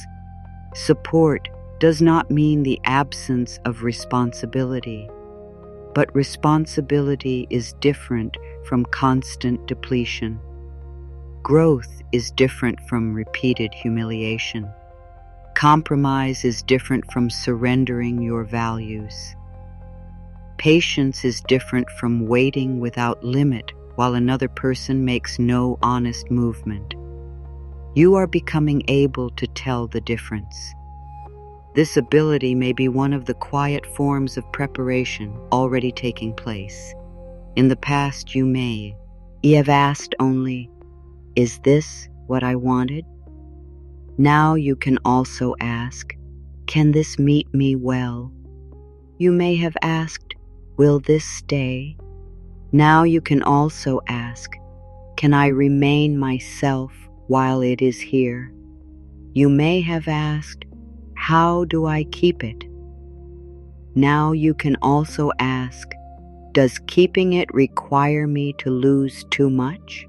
Support does not mean the absence of responsibility, but responsibility is different from constant depletion. Growth is different from repeated humiliation. Compromise is different from surrendering your values. Patience is different from waiting without limit while another person makes no honest movement. You are becoming able to tell the difference. This ability may be one of the quiet forms of preparation already taking place. In the past you have asked only, "Is this what I wanted?" Now you can also ask, "Can this meet me well?" You may have asked, "Will this stay?" Now you can also ask, "Can I remain myself while it is here?" You may have asked, "How do I keep it?" Now you can also ask, "Does keeping it require me to lose too much?"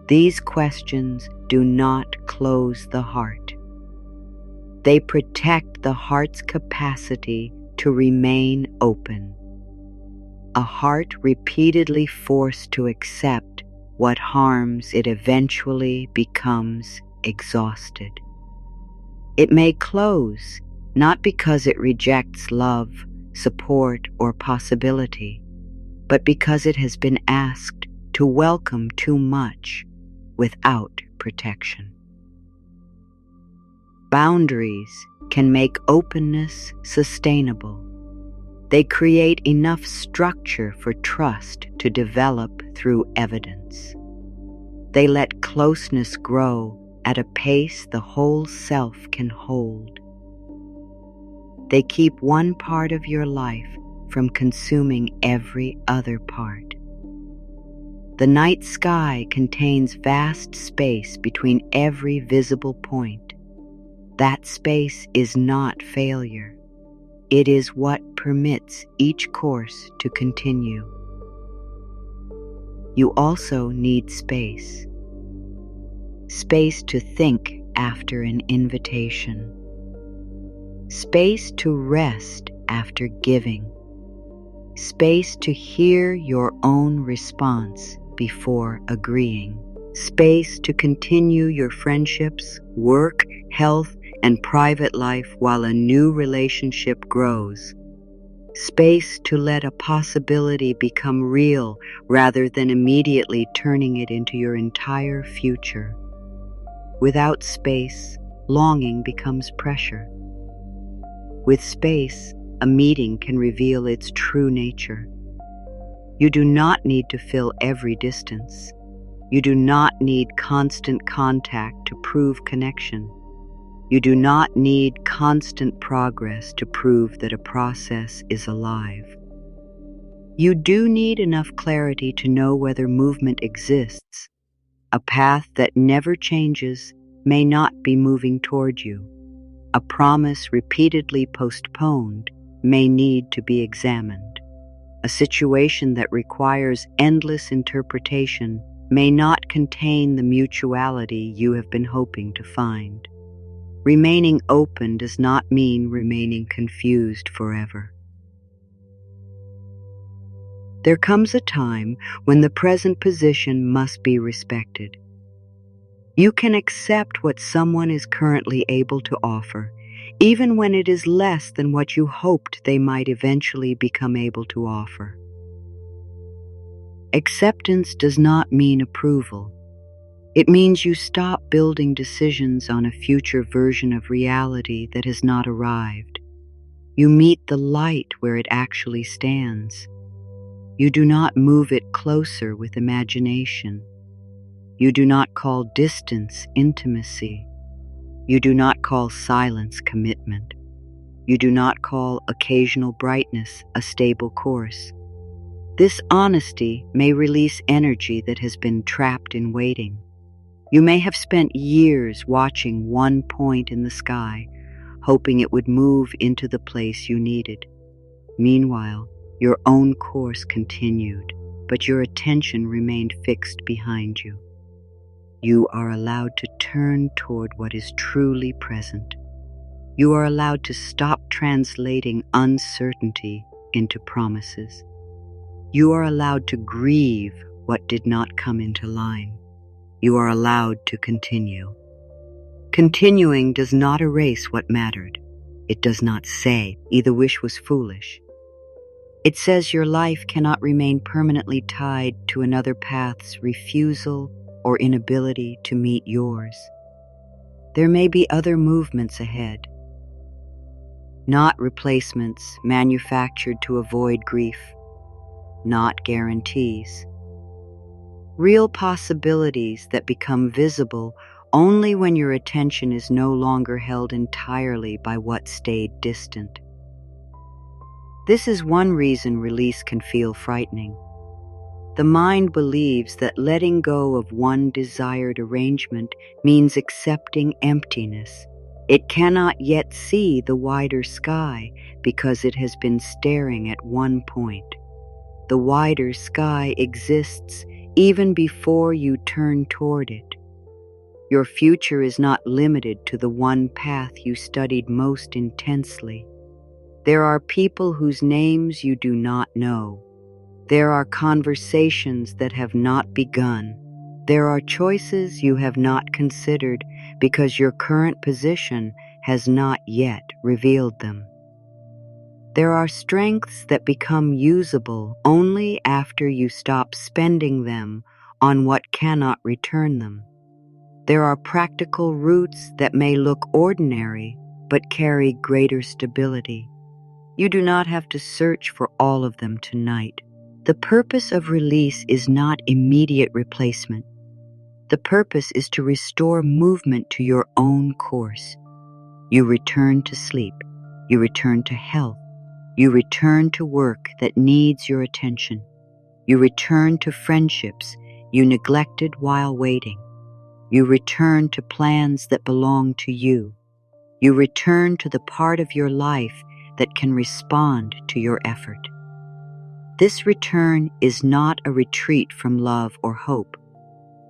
These questions do not close the heart. They protect the heart's capacity to remain open. A heart repeatedly forced to accept what harms it eventually becomes exhausted. It may close, not because it rejects love, support, or possibility, but because it has been asked to welcome too much without protection. Boundaries can make openness sustainable. They create enough structure for trust to develop through evidence. They let closeness grow at a pace the whole self can hold. They keep one part of your life from consuming every other part. The night sky contains vast space between every visible point. That space is not failure. It is what permits each course to continue. You also need space. Space to think after an invitation. Space to rest after giving. Space to hear your own response before agreeing. Space to continue your friendships, work, health, and private life while a new relationship grows. Space to let a possibility become real rather than immediately turning it into your entire future. Without space, longing becomes pressure. With space, a meeting can reveal its true nature. You do not need to fill every distance. You do not need constant contact to prove connection. You do not need constant progress to prove that a process is alive. You do need enough clarity to know whether movement exists. A path that never changes may not be moving toward you. A promise repeatedly postponed may need to be examined. A situation that requires endless interpretation may not contain the mutuality you have been hoping to find. Remaining open does not mean remaining confused forever. There comes a time when the present position must be respected. You can accept what someone is currently able to offer, even when it is less than what you hoped they might eventually become able to offer. Acceptance does not mean approval. It means you stop building decisions on a future version of reality that has not arrived. You meet the light where it actually stands. You do not move it closer with imagination. You do not call distance intimacy. You do not call silence commitment. You do not call occasional brightness a stable course. This honesty may release energy that has been trapped in waiting. You may have spent years watching one point in the sky, hoping it would move into the place you needed. Meanwhile, your own course continued, but your attention remained fixed behind you. You are allowed to turn toward what is truly present. You are allowed to stop translating uncertainty into promises. You are allowed to grieve what did not come into line. You are allowed to continue. Continuing does not erase what mattered. It does not say, "The wish was foolish." It says your life cannot remain permanently tied to another path's refusal or inability to meet yours. There may be other movements ahead, not replacements manufactured to avoid grief, not guarantees. Real possibilities that become visible only when your attention is no longer held entirely by what stayed distant. This is one reason release can feel frightening. The mind believes that letting go of one desired arrangement means accepting emptiness. It cannot yet see the wider sky because it has been staring at one point. The wider sky exists even before you turn toward it. Your future is not limited to the one path you studied most intensely. There are people whose names you do not know. There are conversations that have not begun. There are choices you have not considered because your current position has not yet revealed them. There are strengths that become usable only after you stop spending them on what cannot return them. There are practical routes that may look ordinary but carry greater stability. You do not have to search for all of them tonight. The purpose of release is not immediate replacement. The purpose is to restore movement to your own course. You return to sleep. You return to health. You return to work that needs your attention. You return to friendships you neglected while waiting. You return to plans that belong to you. You return to the part of your life that can respond to your effort. This return is not a retreat from love or hope.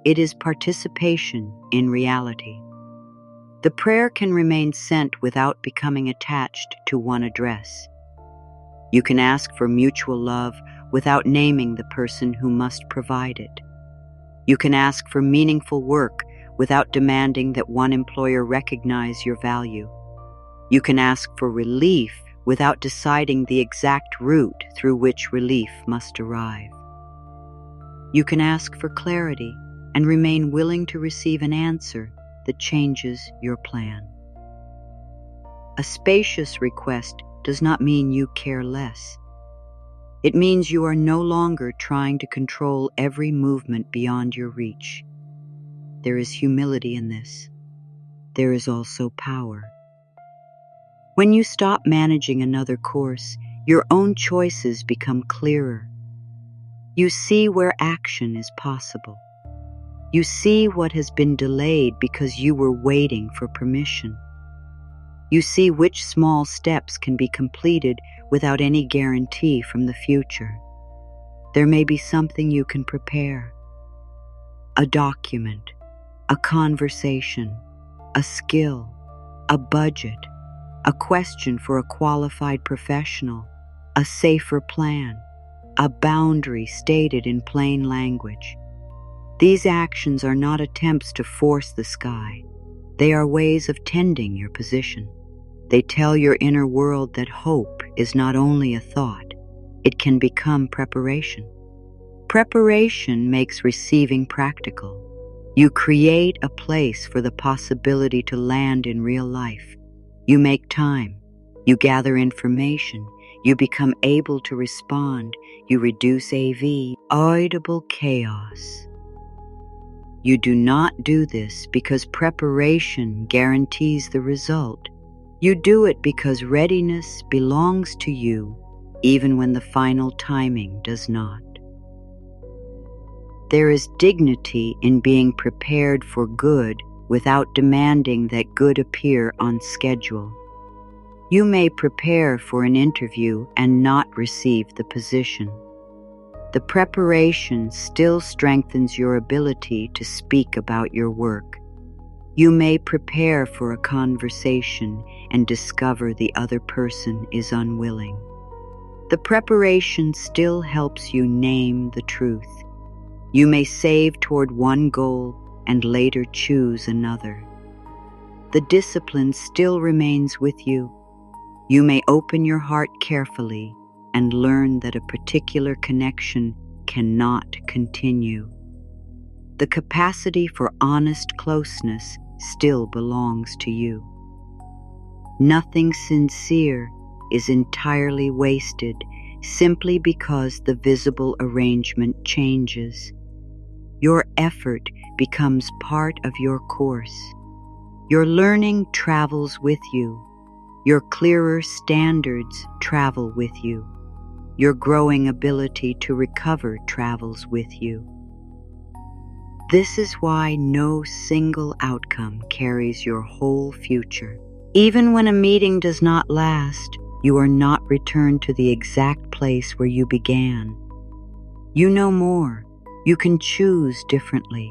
It is participation in reality. The prayer can remain sent without becoming attached to one address. You can ask for mutual love without naming the person who must provide it. You can ask for meaningful work without demanding that one employer recognize your value. You can ask for relief without deciding the exact route through which relief must arrive. You can ask for clarity and remain willing to receive an answer that changes your plan. A spacious request does not mean you care less. It means you are no longer trying to control every movement beyond your reach. There is humility in this. There is also power. When you stop managing another course, your own choices become clearer. You see where action is possible. You see what has been delayed because you were waiting for permission. You see which small steps can be completed without any guarantee from the future. There may be something you can prepare. A document, a conversation, a skill, a budget, a question for a qualified professional, a safer plan, a boundary stated in plain language. These actions are not attempts to force the sky. They are ways of tending your position. They tell your inner world that hope is not only a thought, it can become preparation. Preparation makes receiving practical. You create a place for the possibility to land in real life. You make time. You gather information. You become able to respond. You reduce avoidable chaos. You do not do this because preparation guarantees the result. You do it because readiness belongs to you, even when the final timing does not. There is dignity in being prepared for good without demanding that good appear on schedule. You may prepare for an interview and not receive the position. The preparation still strengthens your ability to speak about your work. You may prepare for a conversation and discover the other person is unwilling. The preparation still helps you name the truth. You may save toward one goal and later choose another. The discipline still remains with you. You may open your heart carefully and learn that a particular connection cannot continue. The capacity for honest closeness still belongs to you. Nothing sincere is entirely wasted simply because the visible arrangement changes. Your effort becomes part of your course. Your learning travels with you. Your clearer standards travel with you. Your growing ability to recover travels with you. This is why no single outcome carries your whole future. Even when a meeting does not last, you are not returned to the exact place where you began. You know more. You can choose differently.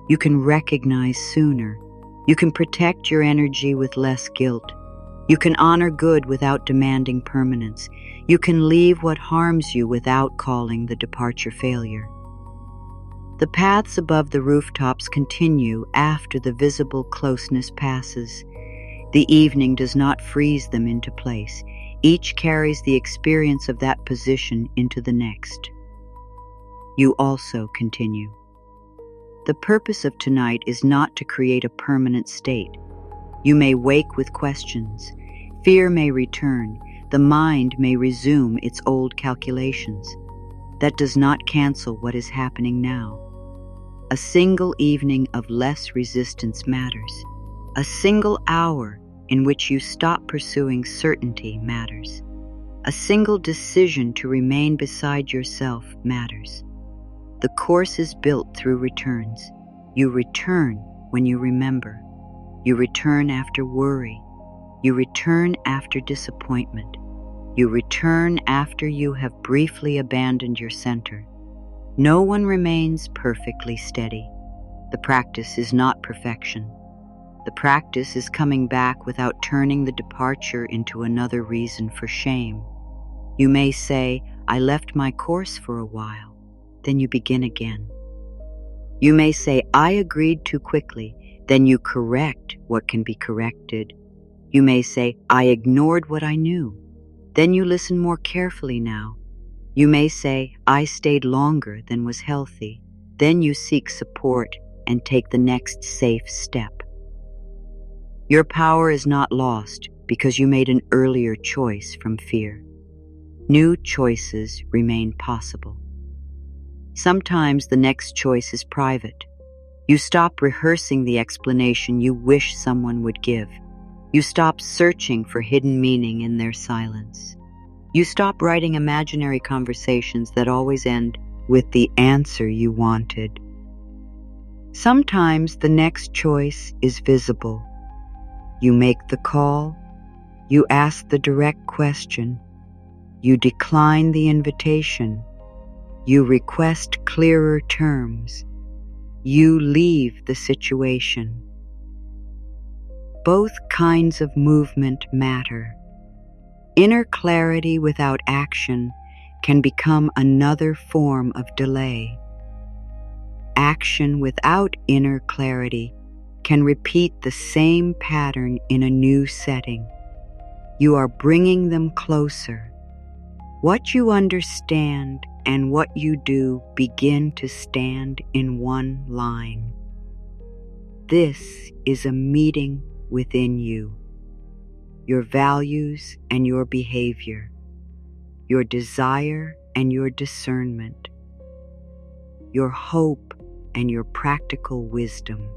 You can recognize sooner. You can protect your energy with less guilt. You can honor good without demanding permanence. You can leave what harms you without calling the departure failure. The paths above the rooftops continue after the visible closeness passes. The evening does not freeze them into place. Each carries the experience of that position into the next. You also continue. The purpose of tonight is not to create a permanent state. You may wake with questions. Fear may return. The mind may resume its old calculations. That does not cancel what is happening now. A single evening of less resistance matters. A single hour in which you stop pursuing certainty matters. A single decision to remain beside yourself matters. The course is built through returns. You return when you remember. You return after worry. You return after disappointment. You return after you have briefly abandoned your center. No one remains perfectly steady. The practice is not perfection. The practice is coming back without turning the departure into another reason for shame. You may say, I left my course for a while. Then you begin again. You may say, I agreed too quickly. Then you correct what can be corrected. You may say, I ignored what I knew. Then you listen more carefully now. You may say, I stayed longer than was healthy. Then you seek support and take the next safe step. Your power is not lost because you made an earlier choice from fear. New choices remain possible. Sometimes the next choice is private. You stop rehearsing the explanation you wish someone would give. You stop searching for hidden meaning in their silence. You stop writing imaginary conversations that always end with the answer you wanted. Sometimes the next choice is visible. You make the call. You ask the direct question. You decline the invitation. You request clearer terms. You leave the situation. Both kinds of movement matter. Inner clarity without action can become another form of delay. Action without inner clarity can repeat the same pattern in a new setting. You are bringing them closer. What you understand and what you do begin to stand in one line. This is a meeting within you, your values and your behavior. your desire and your discernment, your hope and your practical wisdom.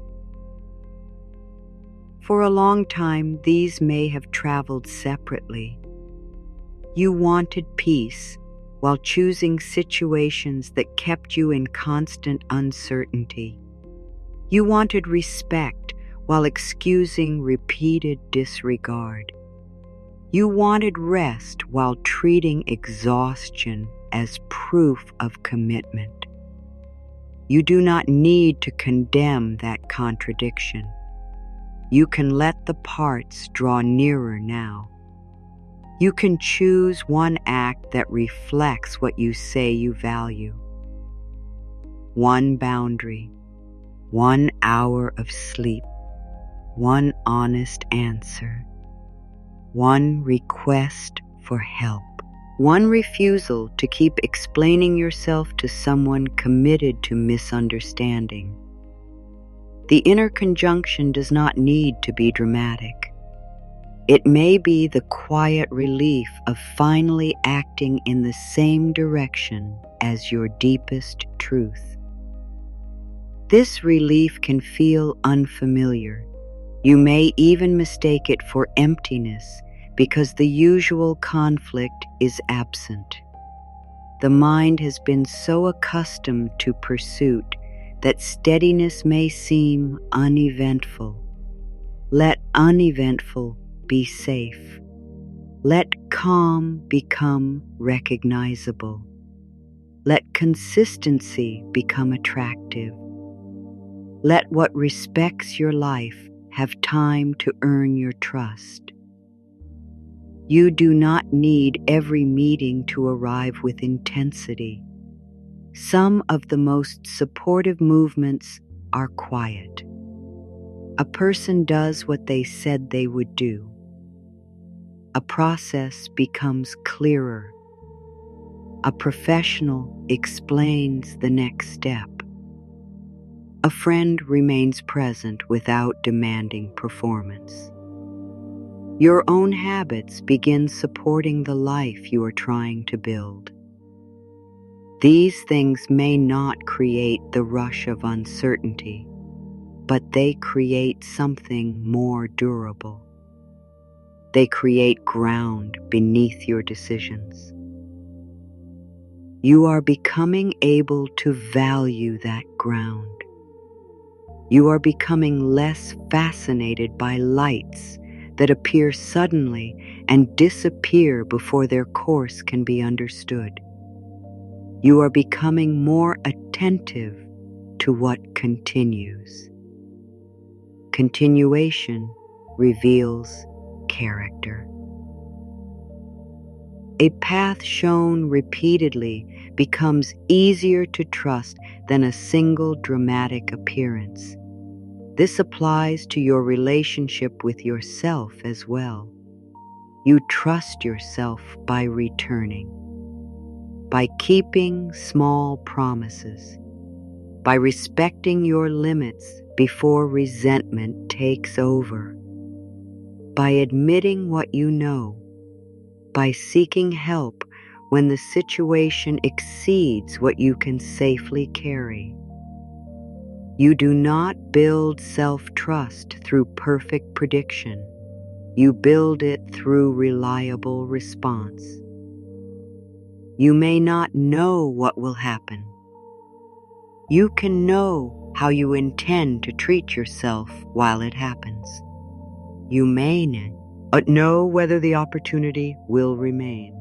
For a long time, these may have traveled separately. You wanted peace while choosing situations that kept you in constant uncertainty. You wanted respect while excusing repeated disregard. You wanted rest while treating exhaustion as proof of commitment. You do not need to condemn that contradiction. You can let the parts draw nearer now. You can choose one act that reflects what you say you value. One boundary, 1 hour of sleep, one honest answer, one request for help, one refusal to keep explaining yourself to someone committed to misunderstanding. The inner conjunction does not need to be dramatic. It may be the quiet relief of finally acting in the same direction as your deepest truth. This relief can feel unfamiliar. You may even mistake it for emptiness because the usual conflict is absent. The mind has been so accustomed to pursuit that steadiness may seem uneventful. Let uneventful be safe. Let calm become recognizable. Let consistency become attractive. Let what respects your life have time to earn your trust. You do not need every meeting to arrive with intensity. Some of the most supportive movements are quiet. A person does what they said they would do. A process becomes clearer. A professional explains the next step. A friend remains present without demanding performance. Your own habits begin supporting the life you are trying to build. These things may not create the rush of uncertainty, but they create something more durable. They create ground beneath your decisions. You are becoming able to value that ground. You are becoming less fascinated by lights that appear suddenly and disappear before their course can be understood. You are becoming more attentive to what continues. Continuation reveals character. A path shown repeatedly becomes easier to trust than a single dramatic appearance. This applies to your relationship with yourself as well. You trust yourself by returning, by keeping small promises, by respecting your limits before resentment takes over, by admitting what you know, by seeking help when the situation exceeds what you can safely carry. You do not build self-trust through perfect prediction. You build it through reliable response. You may not know what will happen. You can know how you intend to treat yourself while it happens. You may know whether the opportunity will remain.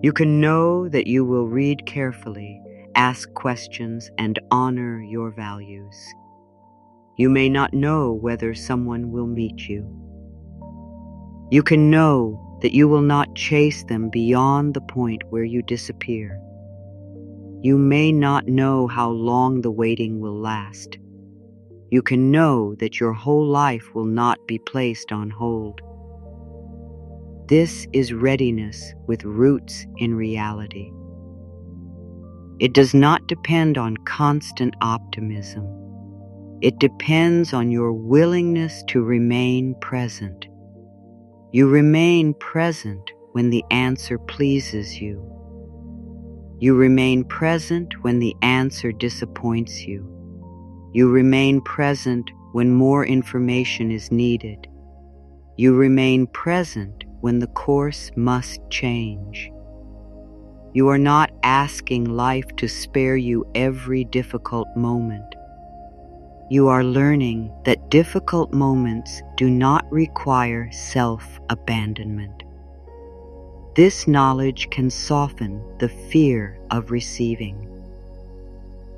You can know that you will read carefully, ask questions, and honor your values. You may not know whether someone will meet you. You can know that you will not chase them beyond the point where you disappear. You may not know how long the waiting will last. You can know that your whole life will not be placed on hold. This is readiness with roots in reality. It does not depend on constant optimism. It depends on your willingness to remain present. You remain present when the answer pleases you. You remain present when the answer disappoints you. You remain present when more information is needed. You remain present when the course must change. You are not asking life to spare you every difficult moment. You are learning that difficult moments do not require self-abandonment. This knowledge can soften the fear of receiving.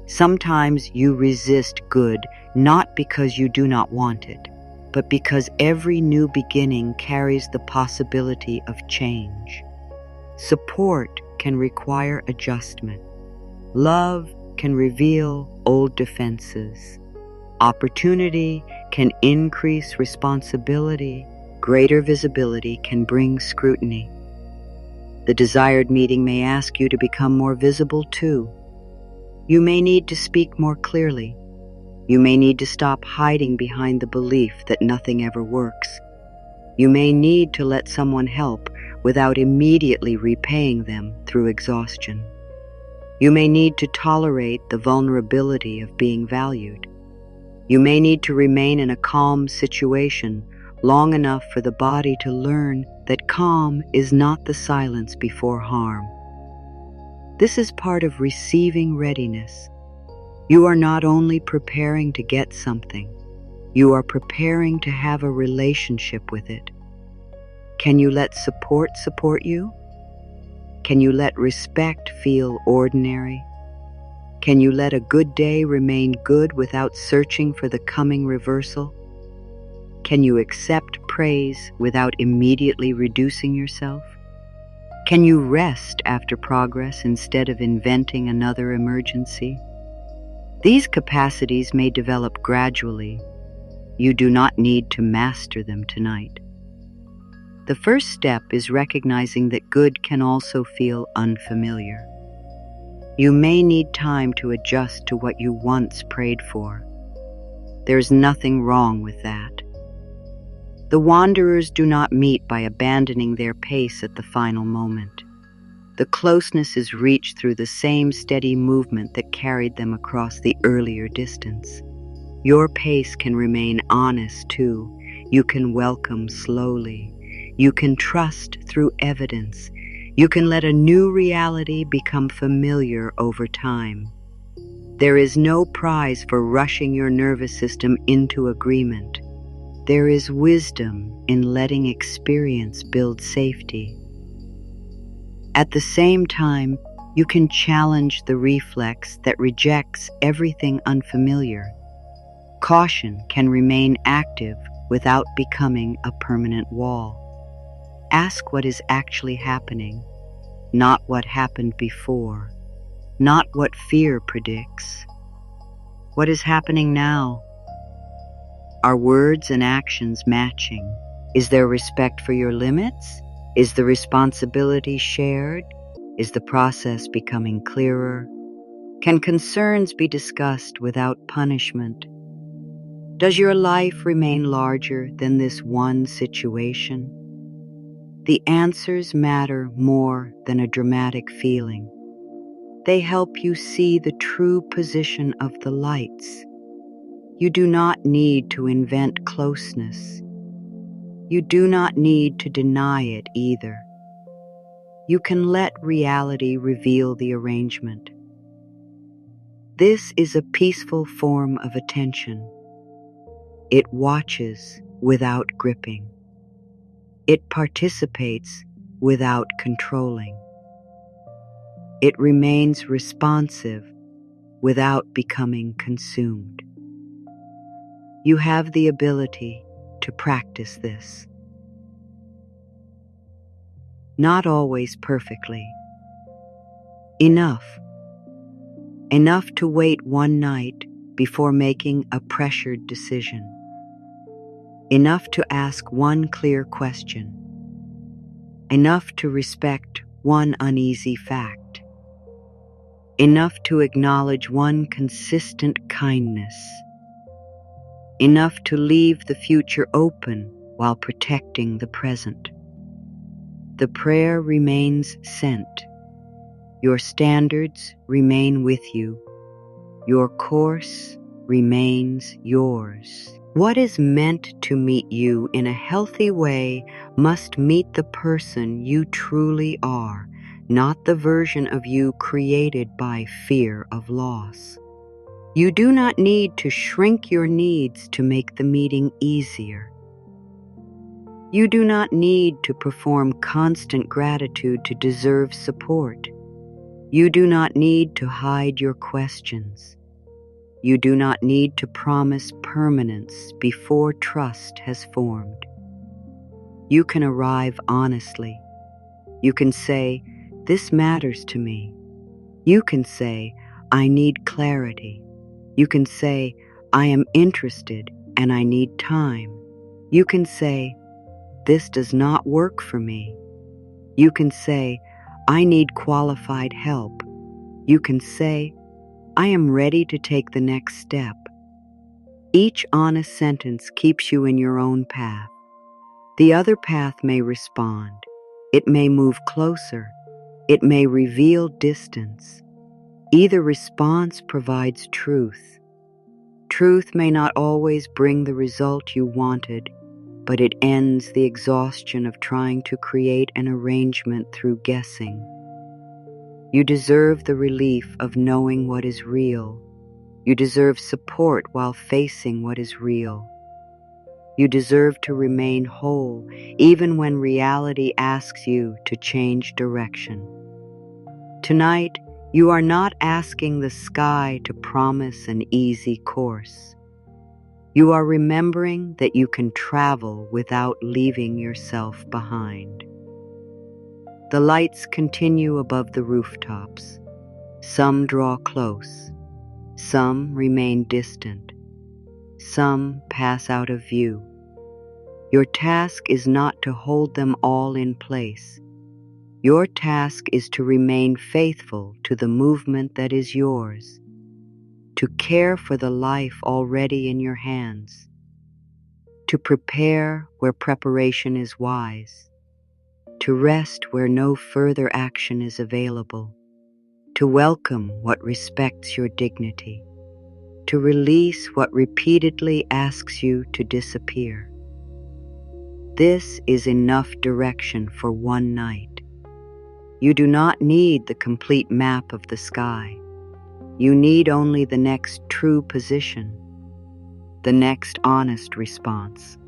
Sometimes you resist good not because you do not want it, but because every new beginning carries the possibility of change. Support can require adjustment. Love can reveal old defenses. Opportunity can increase responsibility. Greater visibility can bring scrutiny. The desired meeting may ask you to become more visible too. You may need to speak more clearly. You may need to stop hiding behind the belief that nothing ever works. You may need to let someone help without immediately repaying them through exhaustion. You may need to tolerate the vulnerability of being valued. You may need to remain in a calm situation long enough for the body to learn that calm is not the silence before harm. This is part of receiving readiness. You are not only preparing to get something, you are preparing to have a relationship with it. Can you let support you? Can you let respect feel ordinary? Can you let a good day remain good without searching for the coming reversal? Can you accept praise without immediately reducing yourself? Can you rest after progress instead of inventing another emergency? These capacities may develop gradually. You do not need to master them tonight. The first step is recognizing that good can also feel unfamiliar. You may need time to adjust to what you once prayed for. There's nothing wrong with that. The wanderers do not meet by abandoning their pace at the final moment. The closeness is reached through the same steady movement that carried them across the earlier distance. Your pace can remain honest too. You can welcome slowly. You can trust through evidence. You can let a new reality become familiar over time. There is no prize for rushing your nervous system into agreement. There is wisdom in letting experience build safety. At the same time, you can challenge the reflex that rejects everything unfamiliar. Caution can remain active without becoming a permanent wall. Ask what is actually happening, not what happened before, not what fear predicts. What is happening now? Are words and actions matching? Is there respect for your limits? Is the responsibility shared? Is the process becoming clearer? Can concerns be discussed without punishment? Does your life remain larger than this one situation? The answers matter more than a dramatic feeling. They help you see the true position of the lights. You do not need to invent closeness. You do not need to deny it either. You can let reality reveal the arrangement. This is a peaceful form of attention. It watches without gripping. It participates without controlling. It remains responsive without becoming consumed. You have the ability to practice this. Not always perfectly. Enough to wait one night before making a pressured decision. Enough to ask one clear question. Enough to respect one uneasy fact. Enough to acknowledge one consistent kindness. Enough to leave the future open while protecting the present. The prayer remains sent. Your standards remain with you. Your course remains yours. What is meant to meet you in a healthy way must meet the person you truly are, not the version of you created by fear of loss. You do not need to shrink your needs to make the meeting easier. You do not need to perform constant gratitude to deserve support. You do not need to hide your questions. You do not need to promise permanence before trust has formed. You can arrive honestly. You can say, "This matters to me." You can say, "I need clarity." You can say, "I am interested and I need time." You can say, "This does not work for me." You can say, "I need qualified help." You can say, "I am ready to take the next step." Each honest sentence keeps you in your own path. The other path may respond. It may move closer. It may reveal distance. Either response provides truth. Truth may not always bring the result you wanted, but it ends the exhaustion of trying to create an arrangement through guessing. You deserve the relief of knowing what is real. You deserve support while facing what is real. You deserve to remain whole even when reality asks you to change direction. Tonight, you are not asking the sky to promise an easy course. You are remembering that you can travel without leaving yourself behind. The lights continue above the rooftops. Some draw close. Some remain distant. Some pass out of view. Your task is not to hold them all in place. Your task is to remain faithful to the movement that is yours, to care for the life already in your hands, to prepare where preparation is wise, to rest where no further action is available, to welcome what respects your dignity, to release what repeatedly asks you to disappear. This is enough direction for one night. You do not need the complete map of the sky. You need only the next true position, the next honest response,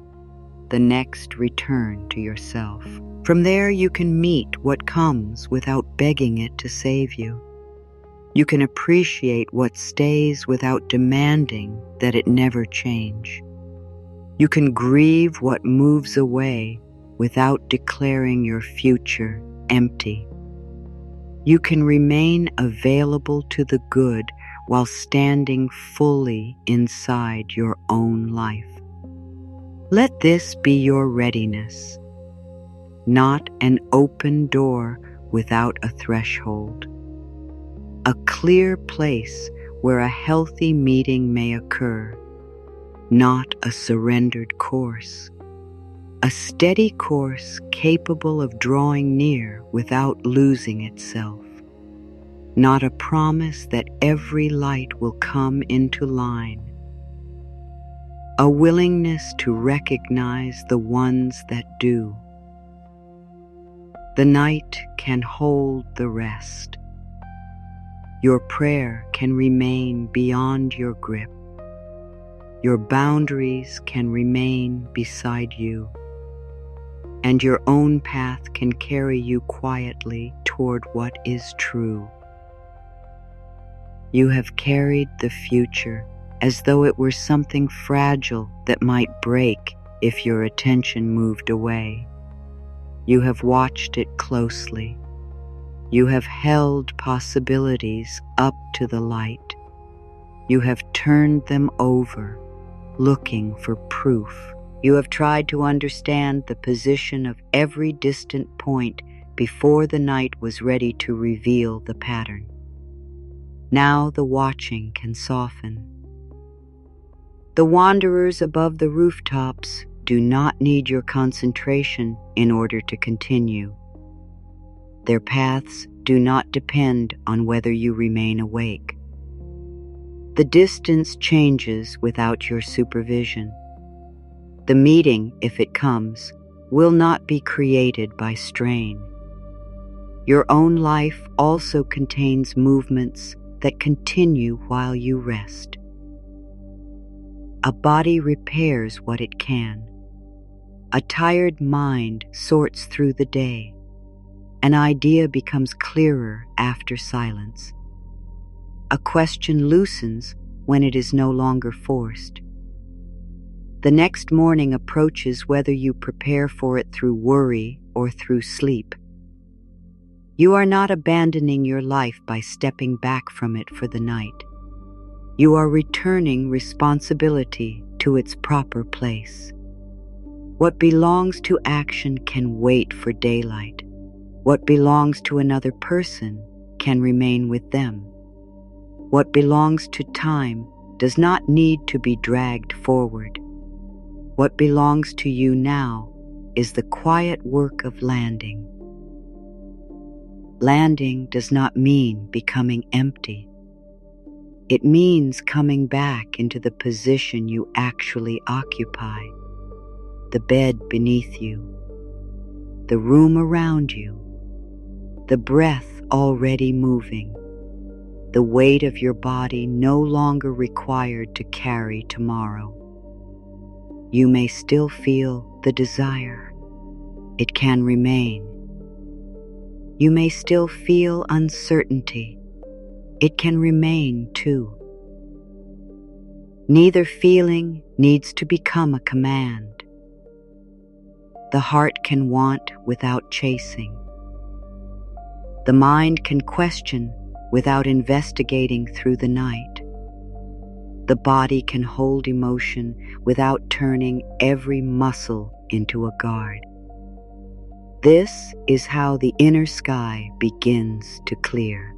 the next return to yourself. From there, you can meet what comes without begging it to save you. You can appreciate what stays without demanding that it never change. You can grieve what moves away without declaring your future empty. You can remain available to the good while standing fully inside your own life. Let this be your readiness, not an open door without a threshold, a clear place where a healthy meeting may occur, not a surrendered course, a steady course capable of drawing near without losing itself, not a promise that every light will come into line, a willingness to recognize the ones that do. The night can hold the rest. Your prayer can remain beyond your grip. Your boundaries can remain beside you, and your own path can carry you quietly toward what is true. You have carried the future as though it were something fragile that might break if your attention moved away. You have watched it closely. You have held possibilities up to the light. You have turned them over, looking for proof. You have tried to understand the position of every distant point before the night was ready to reveal the pattern. Now the watching can soften. The wanderers above the rooftops do not need your concentration in order to continue. Their paths do not depend on whether you remain awake. The distance changes without your supervision. The meeting, if it comes, will not be created by strain. Your own life also contains movements that continue while you rest. A body repairs what it can. A tired mind sorts through the day. An idea becomes clearer after silence. A question loosens when it is no longer forced. The next morning approaches whether you prepare for it through worry or through sleep. You are not abandoning your life by stepping back from it for the night. You are returning responsibility to its proper place. What belongs to action can wait for daylight. What belongs to another person can remain with them. What belongs to time does not need to be dragged forward. What belongs to you now is the quiet work of landing. Landing does not mean becoming empty. It means coming back into the position you actually occupy. The bed beneath you, the room around you, the breath already moving, the weight of your body no longer required to carry tomorrow. You may still feel the desire. It can remain. You may still feel uncertainty. It can remain too. Neither feeling needs to become a command. The heart can want without chasing. The mind can question without investigating through the night. The body can hold emotion without turning every muscle into a guard. This is how the inner sky begins to clear.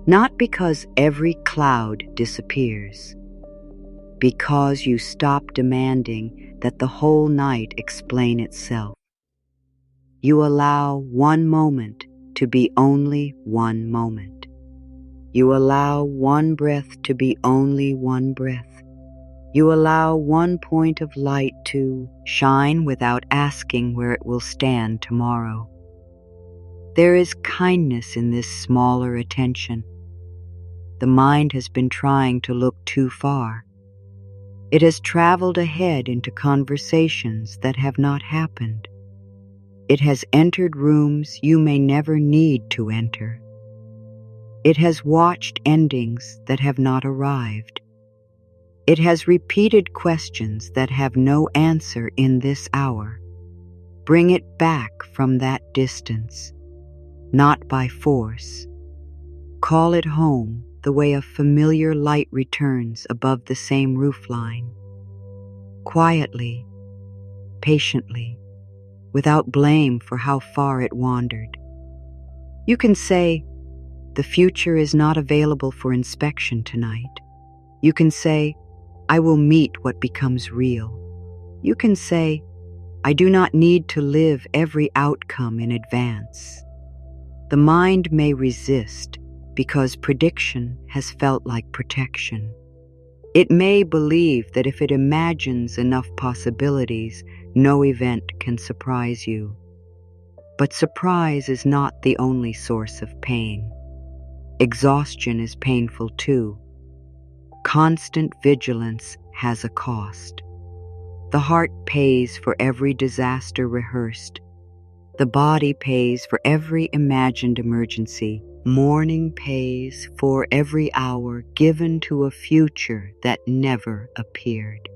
Not because every cloud disappears, because you stop demanding that the whole night explain itself. You allow one moment to be only one moment. You allow one breath to be only one breath. You allow one point of light to shine without asking where it will stand tomorrow. There is kindness in this smaller attention. The mind has been trying to look too far. It has traveled ahead into conversations that have not happened. It has entered rooms you may never need to enter. It has watched endings that have not arrived. It has repeated questions that have no answer in this hour. Bring it back from that distance, not by force. Call it home the way a familiar light returns above the same roofline. Quietly, patiently, without blame for how far it wandered. You can say, "The future is not available for inspection tonight." You can say, "I will meet what becomes real." You can say, "I do not need to live every outcome in advance." The mind may resist because prediction has felt like protection. It may believe that if it imagines enough possibilities, no event can surprise you. But surprise is not the only source of pain. Exhaustion is painful too. Constant vigilance has a cost. The heart pays for every disaster rehearsed. The body pays for every imagined emergency. Mourning pays for every hour given to a future that never appeared.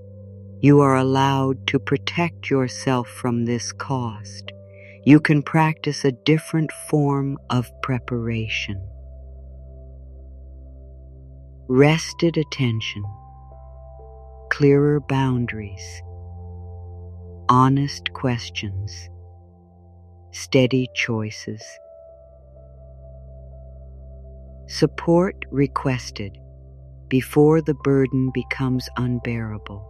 You are allowed to protect yourself from this cost. You can practice a different form of preparation. Rested attention, clearer boundaries, honest questions, steady choices. Support requested before the burden becomes unbearable.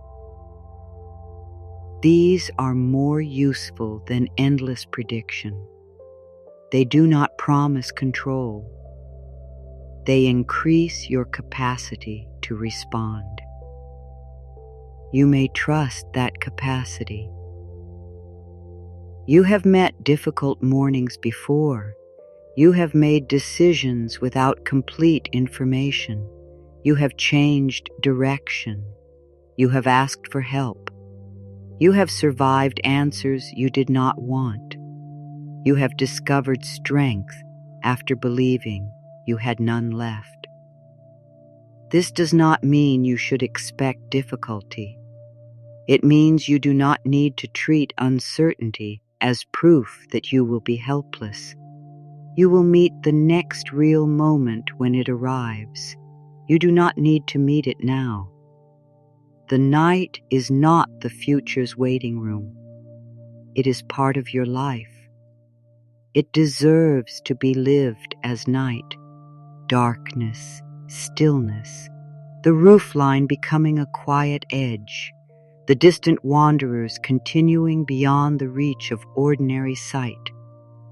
These are more useful than endless prediction. They do not promise control. They increase your capacity to respond. You may trust that capacity. You have met difficult mornings before. You have made decisions without complete information. You have changed direction. You have asked for help. You have survived answers you did not want. You have discovered strength after believing you had none left. This does not mean you should expect difficulty. It means you do not need to treat uncertainty as proof that you will be helpless. You will meet the next real moment when it arrives. You do not need to meet it now. The night is not the future's waiting room. It is part of your life. It deserves to be lived as night, darkness, stillness, the roofline becoming a quiet edge, the distant wanderers continuing beyond the reach of ordinary sight.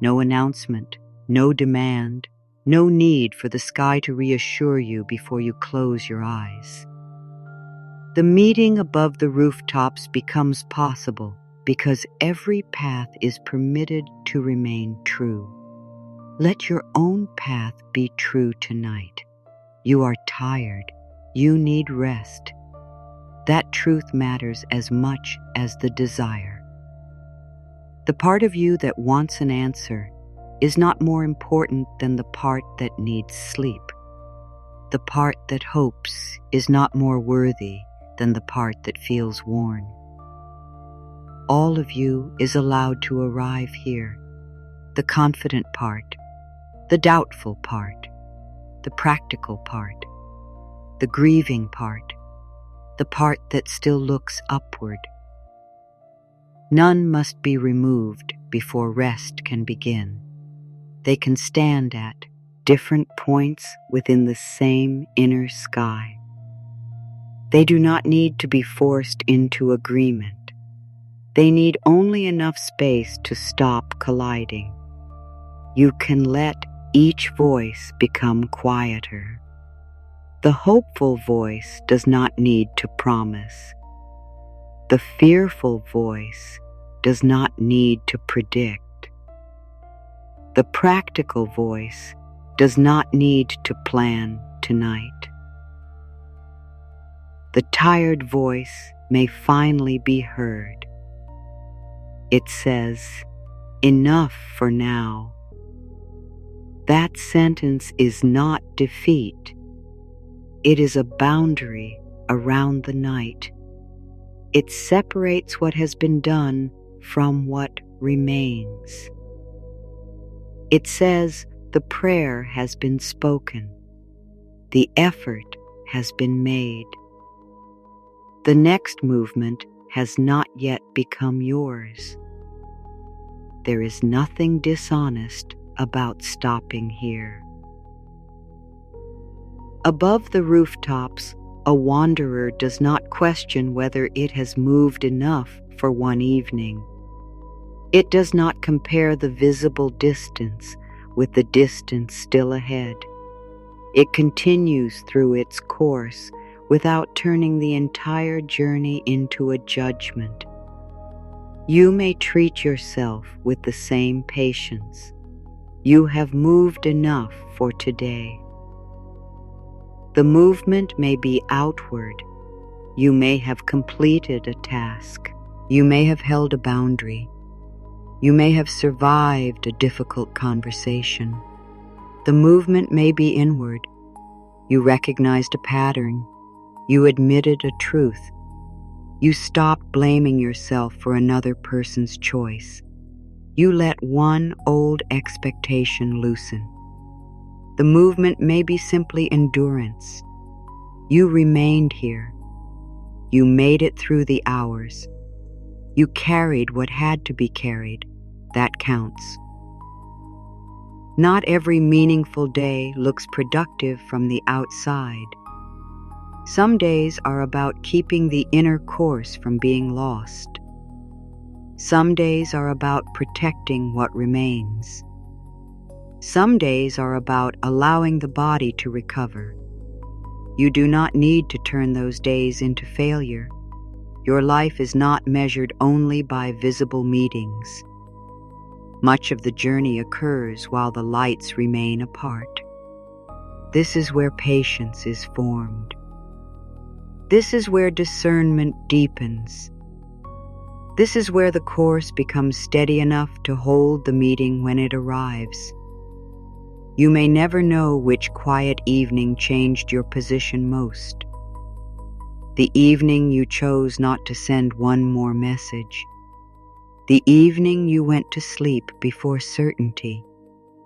No announcement, no demand, no need for the sky to reassure you before you close your eyes. The meeting above the rooftops becomes possible because every path is permitted to remain true. Let your own path be true tonight. You are tired. You need rest. That truth matters as much as the desire. The part of you that wants an answer is not more important than the part that needs sleep. The part that hopes is not more worthy than the part that feels worn. All of you is allowed to arrive here. The confident part, the doubtful part, the practical part, the grieving part, the part that still looks upward. None must be removed before rest can begin. They can stand at different points within the same inner sky. They do not need to be forced into agreement. They need only enough space to stop colliding. You can let each voice become quieter. The hopeful voice does not need to promise. The fearful voice does not need to predict. The practical voice does not need to plan tonight. The tired voice may finally be heard. It says, "Enough for now." That sentence is not defeat. It is a boundary around the night. It separates what has been done from what remains. It says the prayer has been spoken. The effort has been made. The next movement has not yet become yours. There is nothing dishonest about stopping here. Above the rooftops, a wanderer does not question whether it has moved enough for one evening. It does not compare the visible distance with the distance still ahead. It continues through its course without turning the entire journey into a judgment. You may treat yourself with the same patience. You have moved enough for today. The movement may be outward. You may have completed a task. You may have held a boundary. You may have survived a difficult conversation. The movement may be inward. You recognized a pattern. You admitted a truth. You stopped blaming yourself for another person's choice. You let one old expectation loosen. The movement may be simply endurance. You remained here. You made it through the hours. You carried what had to be carried. That counts. Not every meaningful day looks productive from the outside. Some days are about keeping the inner course from being lost. Some days are about protecting what remains. Some days are about allowing the body to recover. You do not need to turn those days into failure. Your life is not measured only by visible meetings. Much of the journey occurs while the lights remain apart. This is where patience is formed. This is where discernment deepens. This is where the course becomes steady enough to hold the meeting when it arrives. You may never know which quiet evening changed your position most. The evening you chose not to send one more message. The evening you went to sleep before certainty.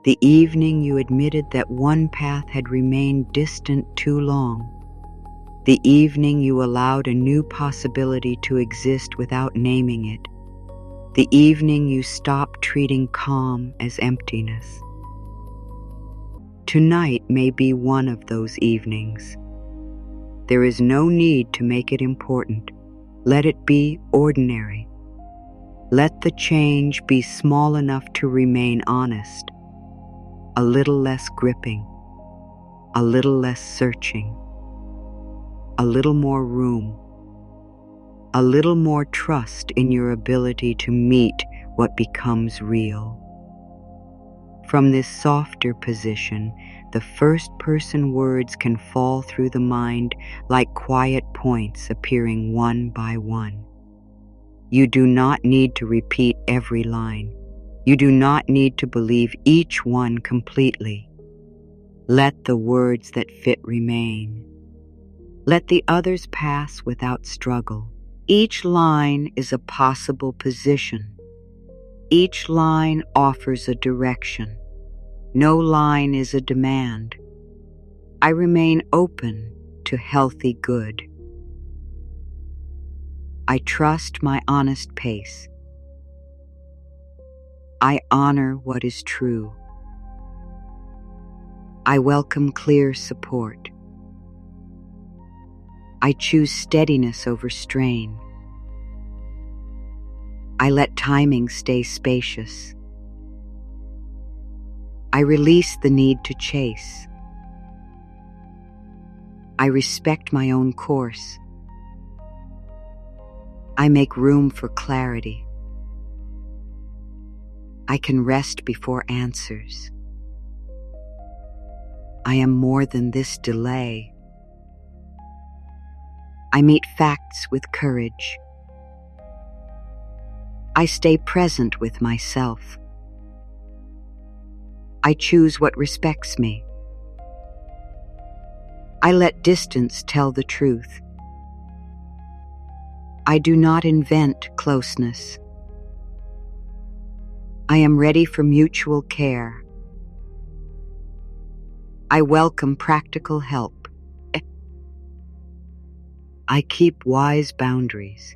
The evening you admitted that one path had remained distant too long. The evening you allowed a new possibility to exist without naming it. The evening you stopped treating calm as emptiness. Tonight may be one of those evenings. There is no need to make it important. Let it be ordinary. Let the change be small enough to remain honest, a little less gripping, a little less searching, a little more room, a little more trust in your ability to meet what becomes real. From this softer position, the first-person words can fall through the mind like quiet points appearing one by one. You do not need to repeat every line. You do not need to believe each one completely. Let the words that fit remain. Let the others pass without struggle. Each line is a possible position. Each line offers a direction. No line is a demand. I remain open to healthy good. I trust my honest pace. I honor what is true. I welcome clear support. I choose steadiness over strain. I let timing stay spacious. I release the need to chase. I respect my own course. I make room for clarity. I can rest before answers. I am more than this delay. I meet facts with courage. I stay present with myself. I choose what respects me. I let distance tell the truth. I do not invent closeness. I am ready for mutual care. I welcome practical help. I keep wise boundaries.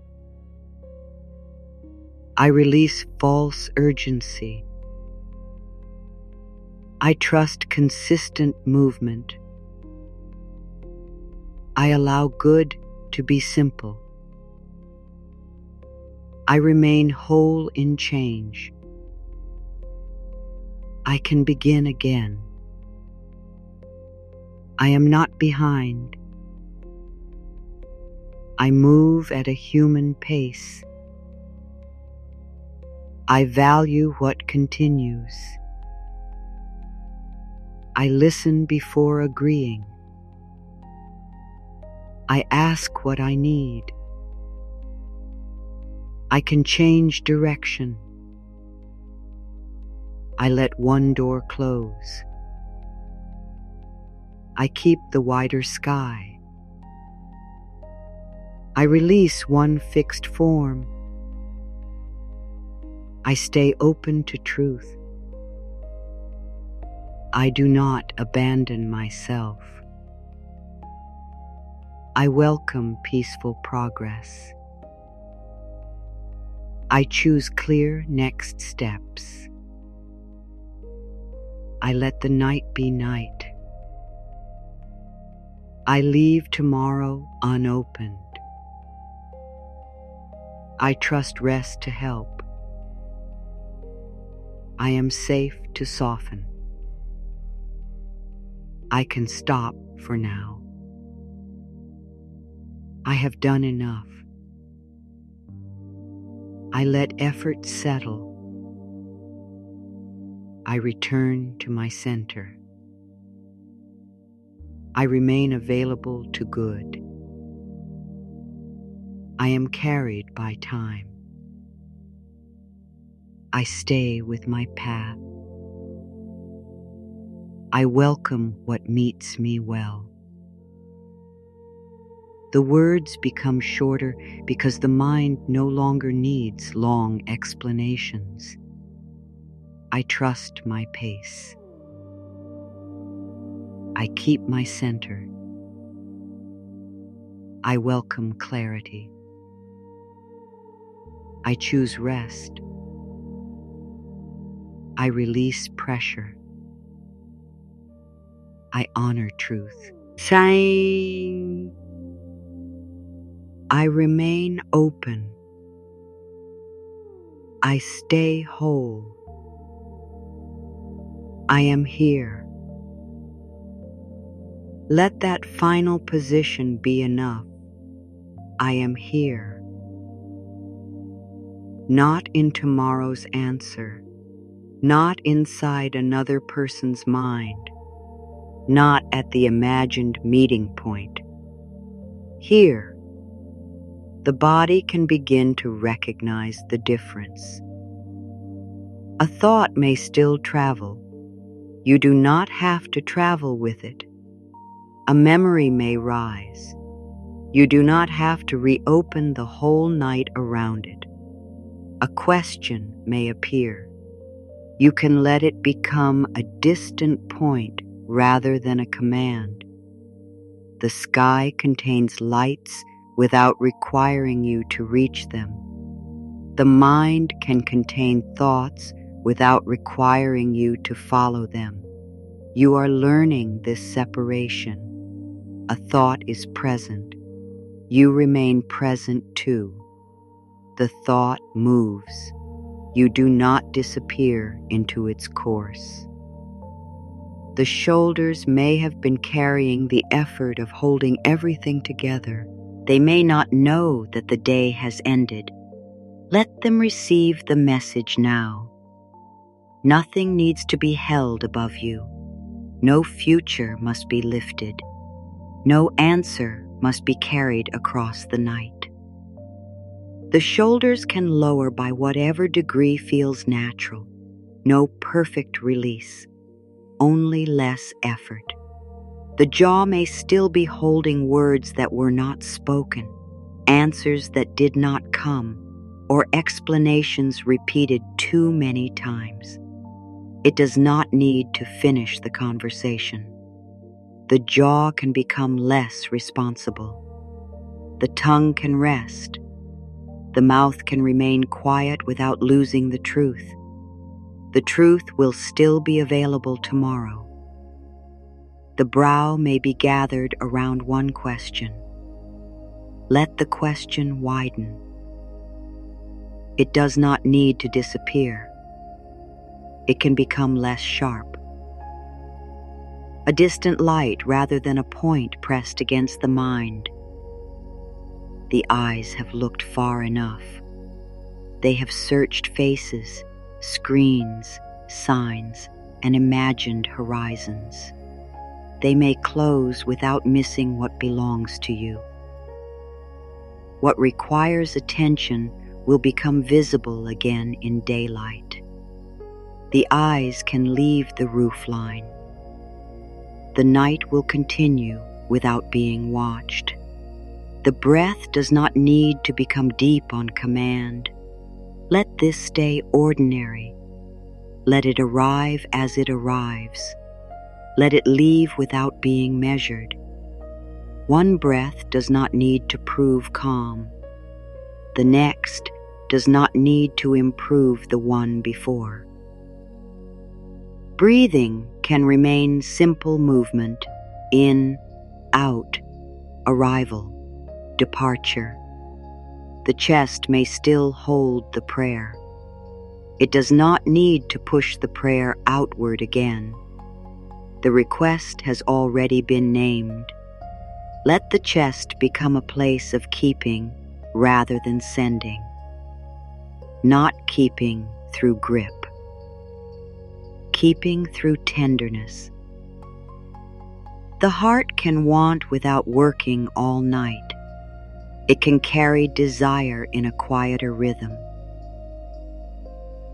I release false urgency. I trust consistent movement. I allow good to be simple. I remain whole in change. I can begin again. I am not behind. I move at a human pace. I value what continues. I listen before agreeing. I ask what I need. I can change direction. I let one door close. I keep the wider sky. I release one fixed form. I stay open to truth. I do not abandon myself. I welcome peaceful progress. I choose clear next steps. I let the night be night. I leave tomorrow unopened. I trust rest to help. I am safe to soften. I can stop for now. I have done enough. I let effort settle. I return to my center. I remain available to good. I am carried by time. I stay with my path. I welcome what meets me well. The words become shorter because the mind no longer needs long explanations. I trust my pace. I keep my center. I welcome clarity. I choose rest. I release pressure. I honor truth. Saying, I remain open. I stay whole. I am here. Let that final position be enough. I am here. Not in tomorrow's answer, not inside another person's mind, not at the imagined meeting point. Here, the body can begin to recognize the difference. A thought may still travel. You do not have to travel with it. A memory may rise. You do not have to reopen the whole night around it. A question may appear. You can let it become a distant point rather than a command. The sky contains lights without requiring you to reach them. The mind can contain thoughts without requiring you to follow them. You are learning this separation. A thought is present. You remain present too. The thought moves. You do not disappear into its course. The shoulders may have been carrying the effort of holding everything together. They may not know that the day has ended. Let them receive the message now. Nothing needs to be held above you. No future must be lifted. No answer must be carried across the night. The shoulders can lower by whatever degree feels natural. No perfect release, only less effort. The jaw may still be holding words that were not spoken, answers that did not come, or explanations repeated too many times. It does not need to finish the conversation. The jaw can become less responsible. The tongue can rest. The mouth can remain quiet without losing the truth. The truth will still be available tomorrow. The brow may be gathered around one question. Let the question widen. It does not need to disappear. It can become less sharp. A distant light rather than a point pressed against the mind. The eyes have looked far enough. They have searched faces, screens, signs, and imagined horizons. They may close without missing what belongs to you. What requires attention will become visible again in daylight. The eyes can leave the roofline. The night will continue without being watched. The breath does not need to become deep on command. Let this stay ordinary. Let it arrive as it arrives. Let it leave without being measured. One breath does not need to prove calm. The next does not need to improve the one before. Breathing can remain simple movement, in, out, arrival, departure. The chest may still hold the prayer. It does not need to push the prayer outward again. The request has already been named. Let the chest become a place of keeping rather than sending. Not keeping through grip. Keeping through tenderness. The heart can want without working all night. It can carry desire in a quieter rhythm.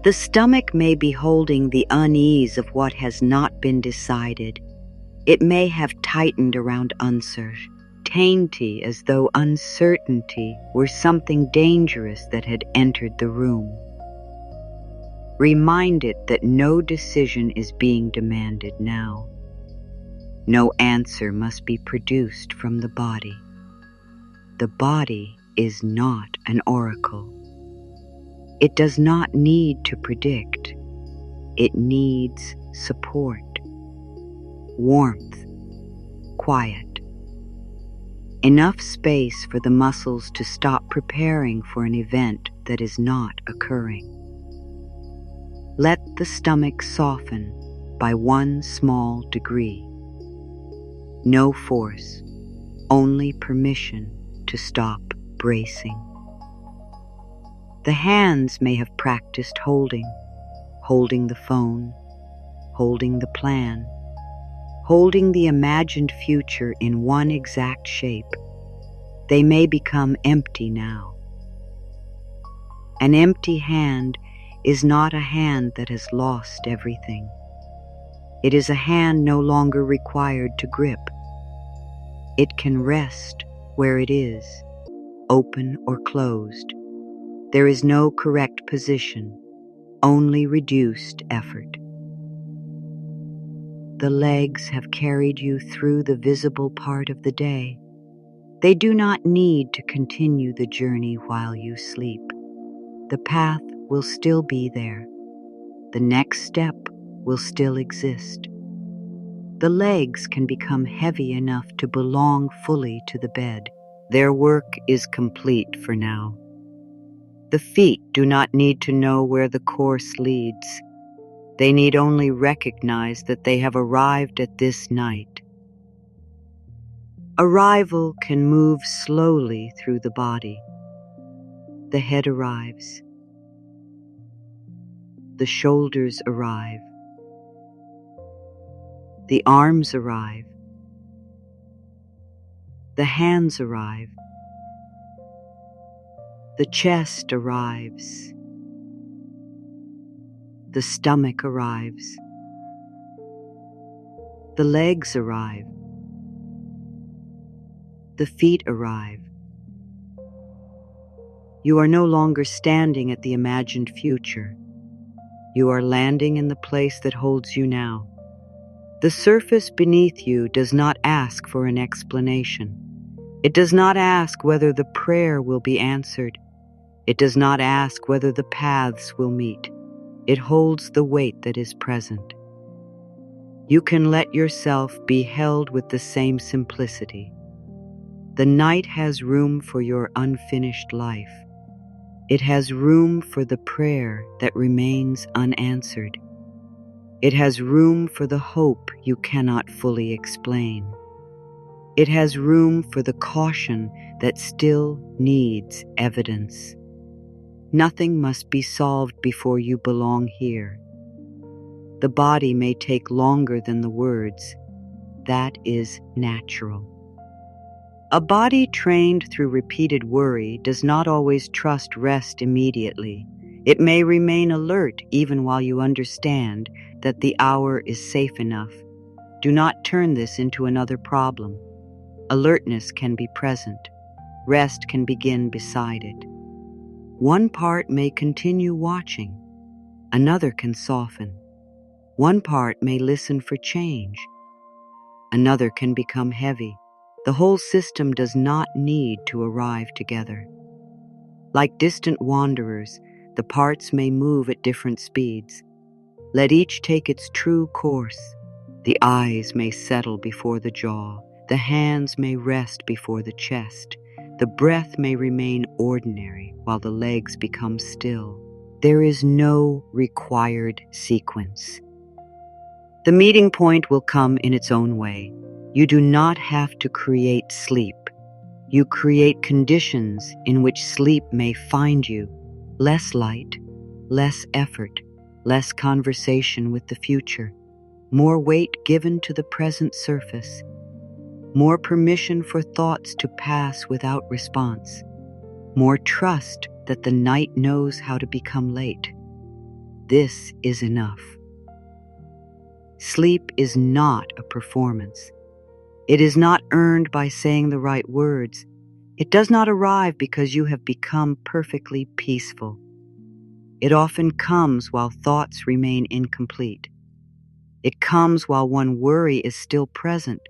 The stomach may be holding the unease of what has not been decided. It may have tightened around uncertainty, as though uncertainty were something dangerous that had entered the room. Remind it that no decision is being demanded now. No answer must be produced from the body. The body is not an oracle. It does not need to predict. It needs support, warmth, quiet. Enough space for the muscles to stop preparing for an event that is not occurring. Let the stomach soften by one small degree. No force, only permission to stop bracing. The hands may have practiced holding the phone, holding the plan, holding the imagined future in one exact shape. They may become empty now. An empty hand is not a hand that has lost everything. It is a hand no longer required to grip. It can rest where it is, open or closed. There is no correct position, only reduced effort. The legs have carried you through the visible part of the day. They do not need to continue the journey while you sleep. The path will still be there. The next step will still exist. The legs can become heavy enough to belong fully to the bed. Their work is complete for now. The feet do not need to know where the course leads. They need only recognize that they have arrived at this night. Arrival can move slowly through the body. The head arrives. The shoulders arrive. The arms arrive. The hands arrive. The chest arrives. The stomach arrives. The legs arrive. The feet arrive. You are no longer standing at the imagined future. You are landing in the place that holds you now. The surface beneath you does not ask for an explanation. It does not ask whether the prayer will be answered. It does not ask whether the paths will meet. It holds the weight that is present. You can let yourself be held with the same simplicity. The night has room for your unfinished life. It has room for the prayer that remains unanswered. It has room for the hope you cannot fully explain. It has room for the caution that still needs evidence. Nothing must be solved before you belong here. The body may take longer than the words. That is natural. A body trained through repeated worry does not always trust rest immediately. It may remain alert even while you understand that the hour is safe enough. Do not turn this into another problem. Alertness can be present. Rest can begin beside it. One part may continue watching. Another can soften. One part may listen for change. Another can become heavy. The whole system does not need to arrive together. Like distant wanderers, the parts may move at different speeds. Let each take its true course. The eyes may settle before the jaw. The hands may rest before the chest. The breath may remain ordinary while the legs become still. There is no required sequence. The meeting point will come in its own way. You do not have to create sleep. You create conditions in which sleep may find you. Less light, less effort, less conversation with the future, more weight given to the present surface, more permission for thoughts to pass without response, more trust that the night knows how to become late. This is enough. Sleep is not a performance. It is not earned by saying the right words. It does not arrive because you have become perfectly peaceful. It often comes while thoughts remain incomplete. It comes while one worry is still present.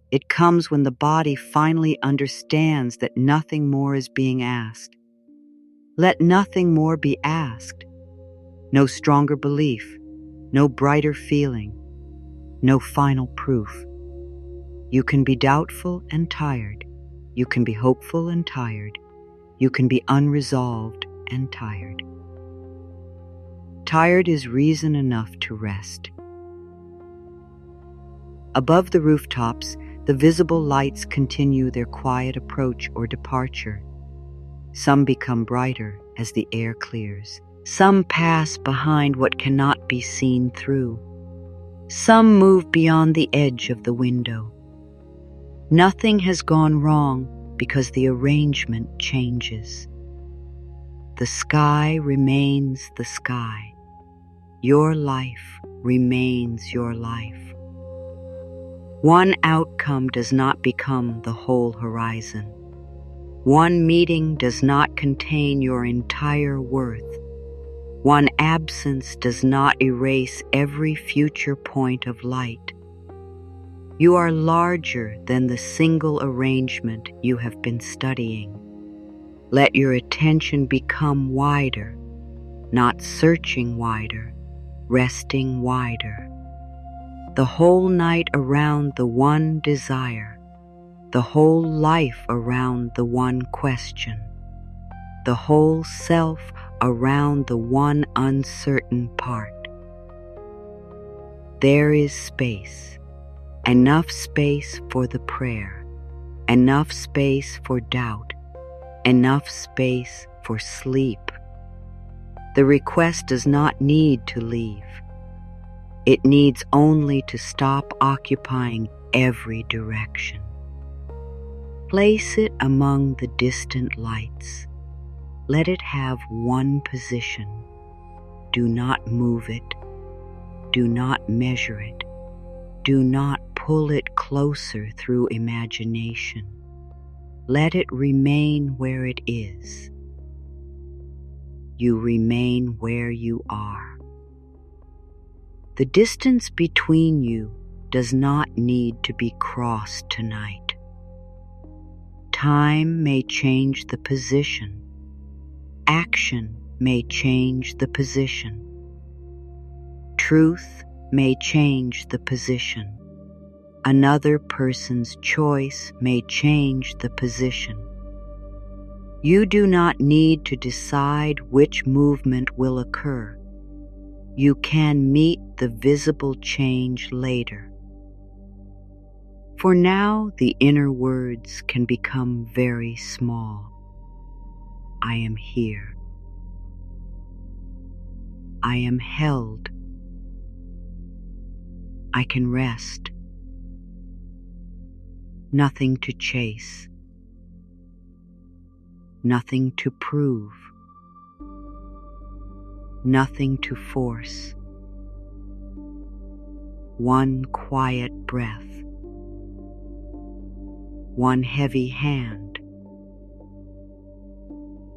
It comes when the body finally understands that nothing more is being asked. Let nothing more be asked. No stronger belief, no brighter feeling, no final proof. You can be doubtful and tired. You can be hopeful and tired. You can be unresolved and tired. Tired is reason enough to rest. Above the rooftops, the visible lights continue their quiet approach or departure. Some become brighter as the air clears. Some pass behind what cannot be seen through. Some move beyond the edge of the window. Nothing has gone wrong because the arrangement changes. The sky remains the sky. Your life remains your life. One outcome does not become the whole horizon. One meeting does not contain your entire worth. One absence does not erase every future point of light. You are larger than the single arrangement you have been studying. Let your attention become wider, not searching wider, resting wider. The whole night around the one desire, the whole life around the one question, the whole self around the one uncertain part. There is space, enough space for the prayer, enough space for doubt, enough space for sleep. The request does not need to leave. It needs only to stop occupying every direction. Place it among the distant lights. Let it have one position. Do not move it. Do not measure it. Do not pull it closer through imagination. Let it remain where it is. You remain where you are. The distance between you does not need to be crossed tonight. Time may change the position. Action may change the position. Truth may change the position. Another person's choice may change the position. You do not need to decide which movement will occur. You can meet the visible change later. For now, the inner words can become very small. I am here. I am held. I can rest. Nothing to chase. Nothing to prove. Nothing to force. One quiet breath. One heavy hand.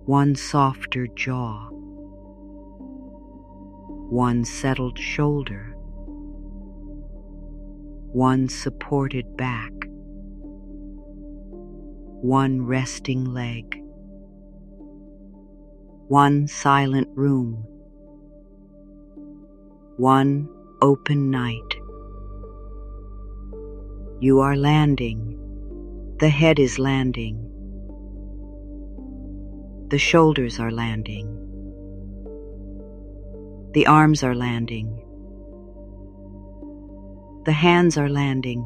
One softer jaw. One settled shoulder. One supported back. One resting leg. One silent room. One open night. You are landing. The head is landing. The shoulders are landing. The arms are landing. The hands are landing.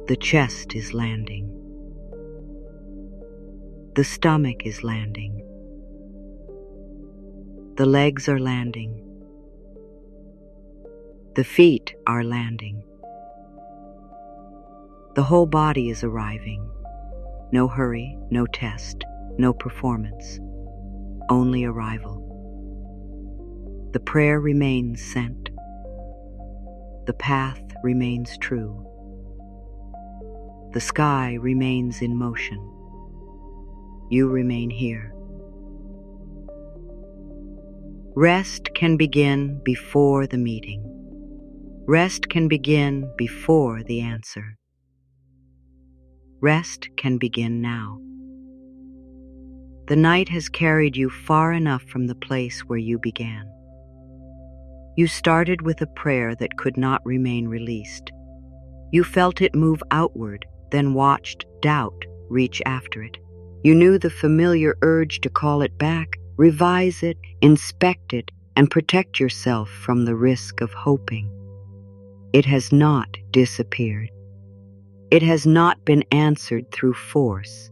The chest is landing. The stomach is landing. The legs are landing. The feet are landing. The whole body is arriving. No hurry, no test, no performance. Only arrival. The prayer remains sent. The path remains true. The sky remains in motion. You remain here. Rest can begin before the meeting. Rest can begin before the answer. Rest can begin now. The night has carried you far enough from the place where you began. You started with a prayer that could not remain released. You felt it move outward, then watched doubt reach after it. You knew the familiar urge to call it back, revise it, inspect it, and protect yourself from the risk of hoping. It has not disappeared. It has not been answered through force.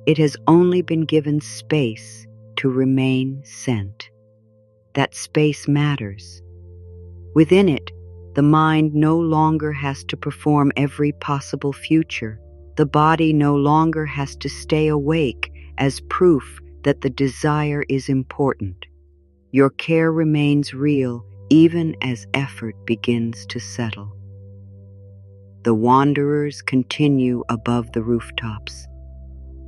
It has only been given space to remain sent. That space matters. Within it, the mind no longer has to perform every possible future. The body no longer has to stay awake as proof that the desire is important. Your care remains real even as effort begins to settle. The wanderers continue above the rooftops.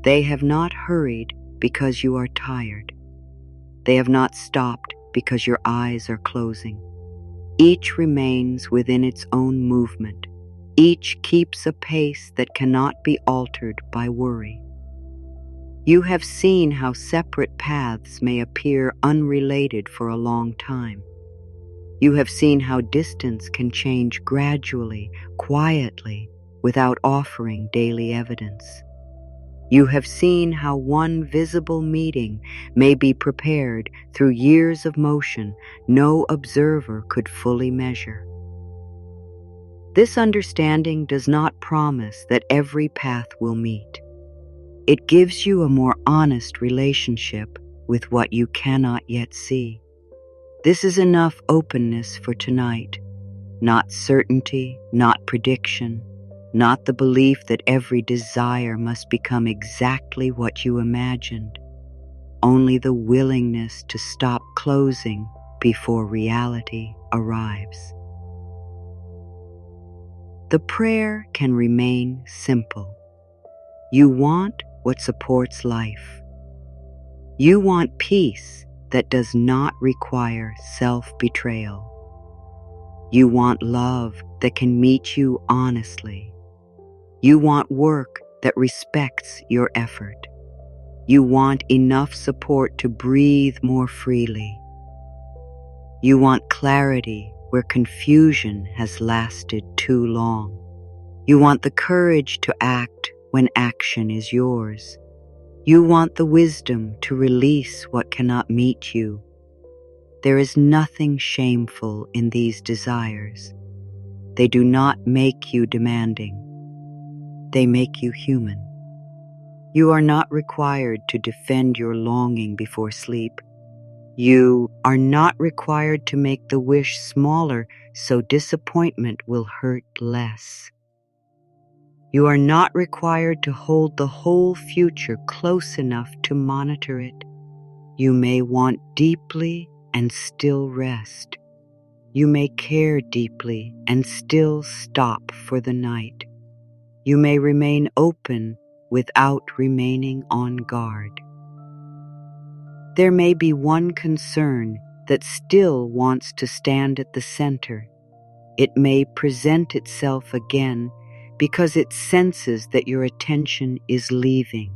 They have not hurried because you are tired. They have not stopped because your eyes are closing. Each remains within its own movement. Each keeps a pace that cannot be altered by worry. You have seen how separate paths may appear unrelated for a long time. You have seen how distance can change gradually, quietly, without offering daily evidence. You have seen how one visible meeting may be prepared through years of motion no observer could fully measure. This understanding does not promise that every path will meet. It gives you a more honest relationship with what you cannot yet see. This is enough openness for tonight. Not certainty, not prediction, not the belief that every desire must become exactly what you imagined. Only the willingness to stop closing before reality arrives. The prayer can remain simple. You want what supports life. You want peace that does not require self-betrayal. You want love that can meet you honestly. You want work that respects your effort. You want enough support to breathe more freely. You want clarity where confusion has lasted too long. You want the courage to act when action is yours. You want the wisdom to release what cannot meet you. There is nothing shameful in these desires. They do not make you demanding. They make you human. You are not required to defend your longing before sleep. You are not required to make the wish smaller so disappointment will hurt less. You are not required to hold the whole future close enough to monitor it. You may want deeply and still rest. You may care deeply and still stop for the night. You may remain open without remaining on guard. There may be one concern that still wants to stand at the center. It may present itself again because it senses that your attention is leaving.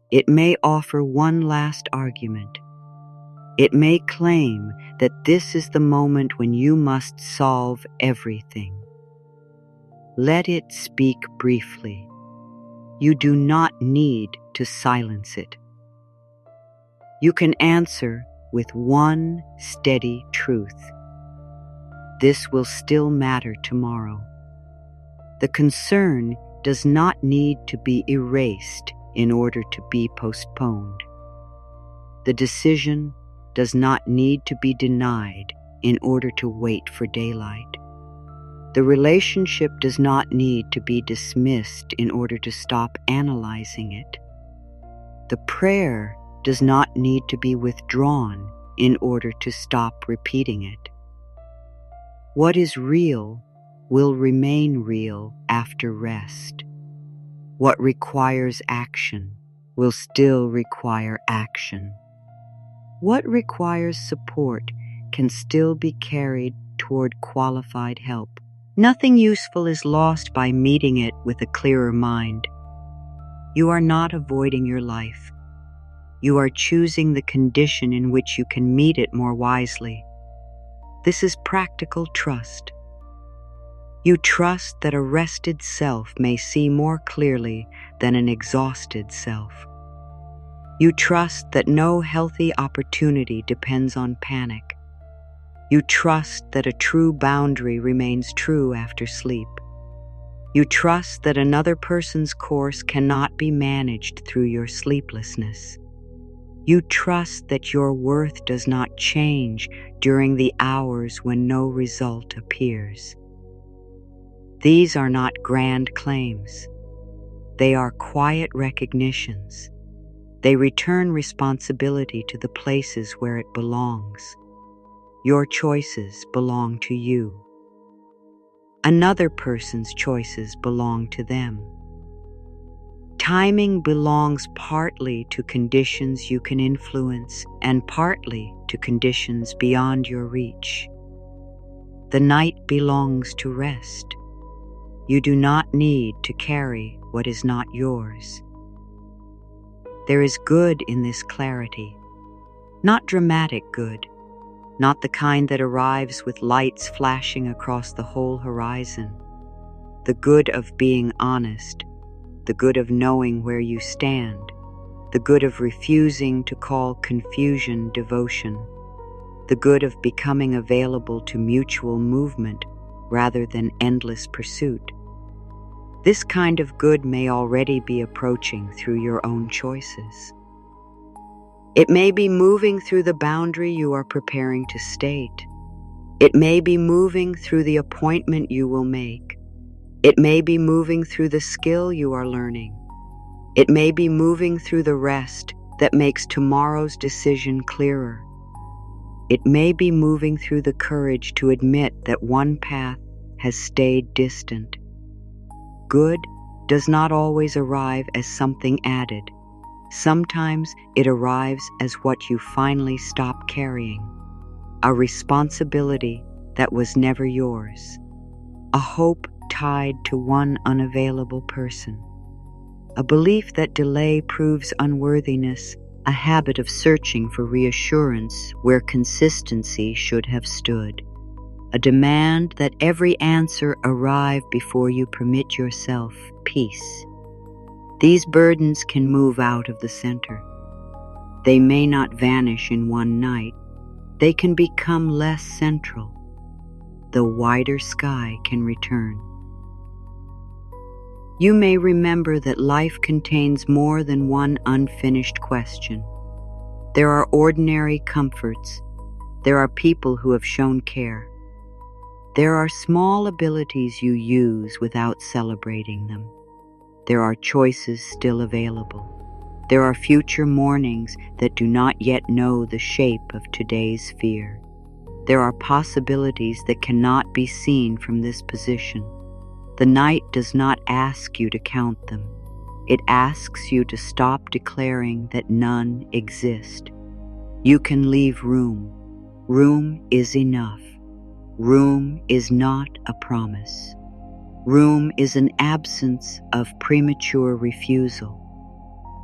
It may offer one last argument. It may claim that this is the moment when you must solve everything. Let it speak briefly. You do not need to silence it. You can answer with one steady truth. This will still matter tomorrow. The concern does not need to be erased in order to be postponed. The decision does not need to be denied in order to wait for daylight. The relationship does not need to be dismissed in order to stop analyzing it. The prayer does not need to be withdrawn in order to stop repeating it. What is real will remain real after rest. What requires action will still require action. What requires support can still be carried toward qualified help. Nothing useful is lost by meeting it with a clearer mind. You are not avoiding your life. You are choosing the condition in which you can meet it more wisely. This is practical trust. You trust that a rested self may see more clearly than an exhausted self. You trust that no healthy opportunity depends on panic. You trust that a true boundary remains true after sleep. You trust that another person's course cannot be managed through your sleeplessness. You trust that your worth does not change during the hours when no result appears. These are not grand claims. They are quiet recognitions. They return responsibility to the places where it belongs. Your choices belong to you. Another person's choices belong to them. Timing belongs partly to conditions you can influence and partly to conditions beyond your reach. The night belongs to rest. You do not need to carry what is not yours. There is good in this clarity, not dramatic good, not the kind that arrives with lights flashing across the whole horizon. The good of being honest, the good of knowing where you stand, the good of refusing to call confusion devotion, the good of becoming available to mutual movement rather than endless pursuit. This kind of good may already be approaching through your own choices. It may be moving through the boundary you are preparing to state. It may be moving through the appointment you will make. It may be moving through the skill you are learning. It may be moving through the rest that makes tomorrow's decision clearer. It may be moving through the courage to admit that one path has stayed distant. Good does not always arrive as something added. Sometimes it arrives as what you finally stop carrying, a responsibility that was never yours, a hope tied to one unavailable person, a belief that delay proves unworthiness, a habit of searching for reassurance where consistency should have stood, a demand that every answer arrive before you permit yourself peace. These burdens can move out of the center. They may not vanish in one night. They can become less central. The wider sky can return. You may remember that life contains more than one unfinished question. There are ordinary comforts. There are people who have shown care. There are small abilities you use without celebrating them. There are choices still available. There are future mornings that do not yet know the shape of today's fear. There are possibilities that cannot be seen from this position. The night does not ask you to count them. It asks you to stop declaring that none exist. You can leave room. Room is enough. Room is not a promise. Room is an absence of premature refusal.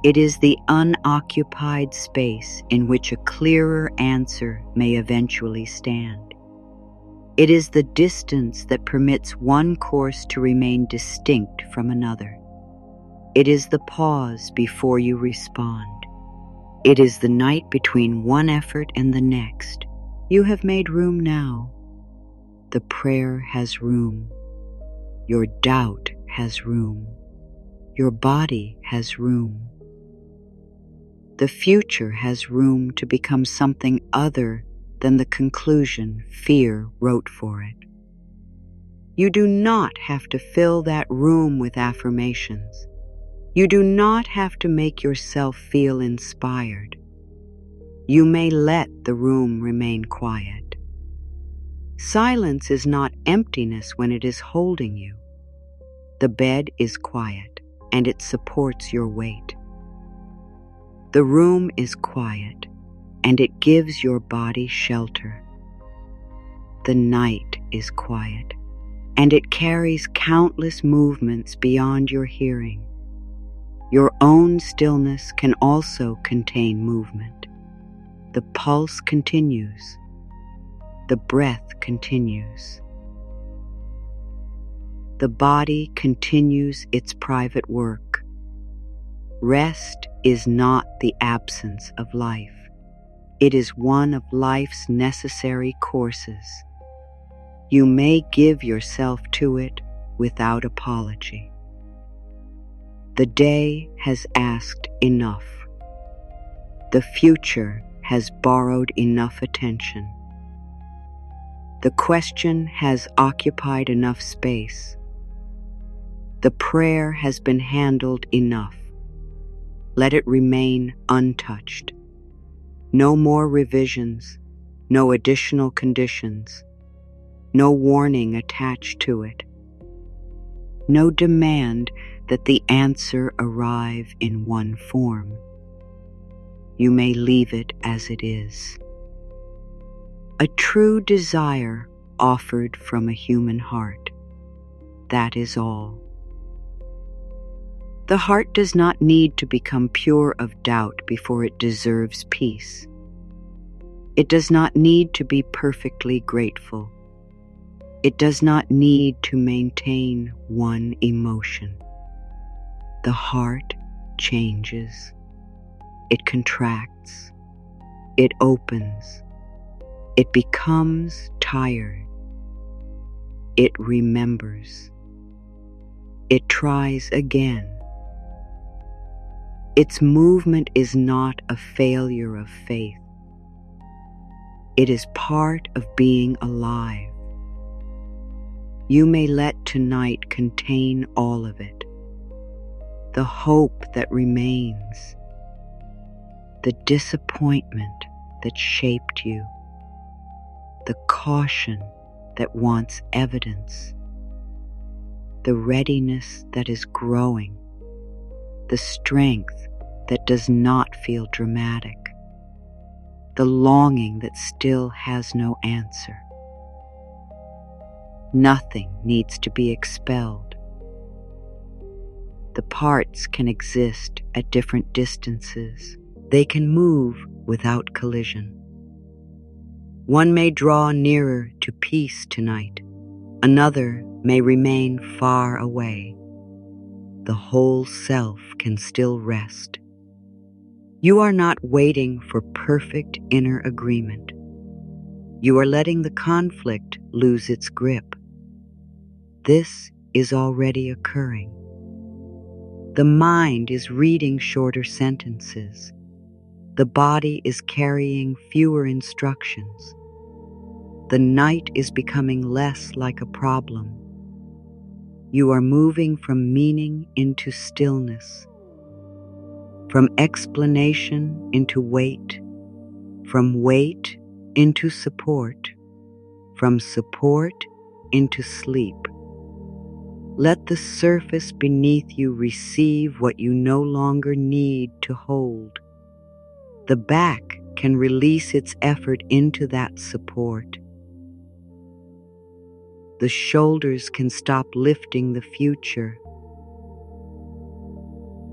It is the unoccupied space in which a clearer answer may eventually stand. It is the distance that permits one course to remain distinct from another. It is the pause before you respond. It is the night between one effort and the next. You have made room now. The prayer has room. Your doubt has room. Your body has room. The future has room to become something other than the conclusion fear wrote for it. You do not have to fill that room with affirmations. You do not have to make yourself feel inspired. You may let the room remain quiet. Silence is not emptiness when it is holding you. The bed is quiet, and it supports your weight. The room is quiet, and it gives your body shelter. The night is quiet, and it carries countless movements beyond your hearing. Your own stillness can also contain movement. The pulse continues. The breath continues. The body continues its private work. Rest is not the absence of life. It is one of life's necessary courses. You may give yourself to it without apology. The day has asked enough. The future has borrowed enough attention. The question has occupied enough space. The prayer has been handled enough. Let it remain untouched. No more revisions, no additional conditions, no warning attached to it. No demand that the answer arrive in one form. You may leave it as it is. A true desire offered from a human heart. That is all. The heart does not need to become pure of doubt before it deserves peace. It does not need to be perfectly grateful. It does not need to maintain one emotion. The heart changes. It contracts. It opens. It becomes tired. It remembers. It tries again. Its movement is not a failure of faith. It is part of being alive. You may let tonight contain all of it. The hope that remains. The disappointment that shaped you. The caution that wants evidence. The readiness that is growing. The strength that does not feel dramatic. The longing that still has no answer. Nothing needs to be expelled. The parts can exist at different distances. They can move without collision. One may draw nearer to peace tonight. Another may remain far away. The whole self can still rest. You are not waiting for perfect inner agreement. You are letting the conflict lose its grip. This is already occurring. The mind is reading shorter sentences. The body is carrying fewer instructions. The night is becoming less like a problem. You are moving from meaning into stillness, from explanation into weight, from weight into support, from support into sleep. Let the surface beneath you receive what you no longer need to hold. The back can release its effort into that support. The shoulders can stop lifting the future.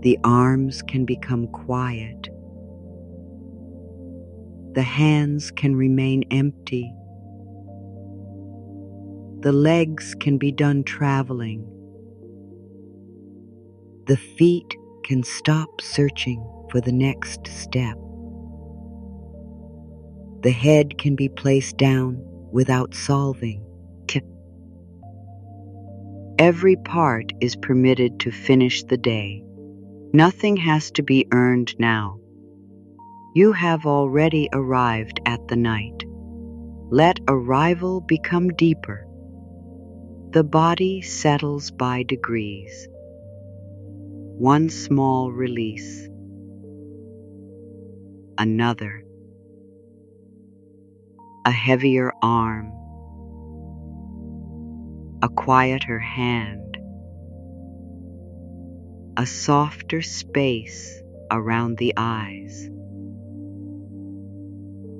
The arms can become quiet. The hands can remain empty. The legs can be done traveling. The feet can stop searching for the next step. The head can be placed down without solving. Every part is permitted to finish the day. Nothing has to be earned now. You have already arrived at the night. Let arrival become deeper. The body settles by degrees. One small release. Another. A heavier arm. A quieter hand. A softer space around the eyes.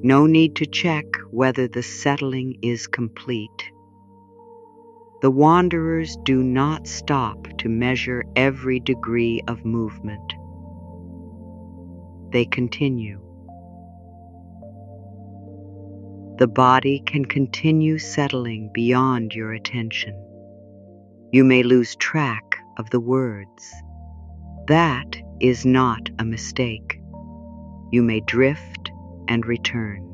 No need to check whether the settling is complete. The wanderers do not stop to measure every degree of movement. They continue. The body can continue settling beyond your attention. You may lose track of the words. That is not a mistake. You may drift and return.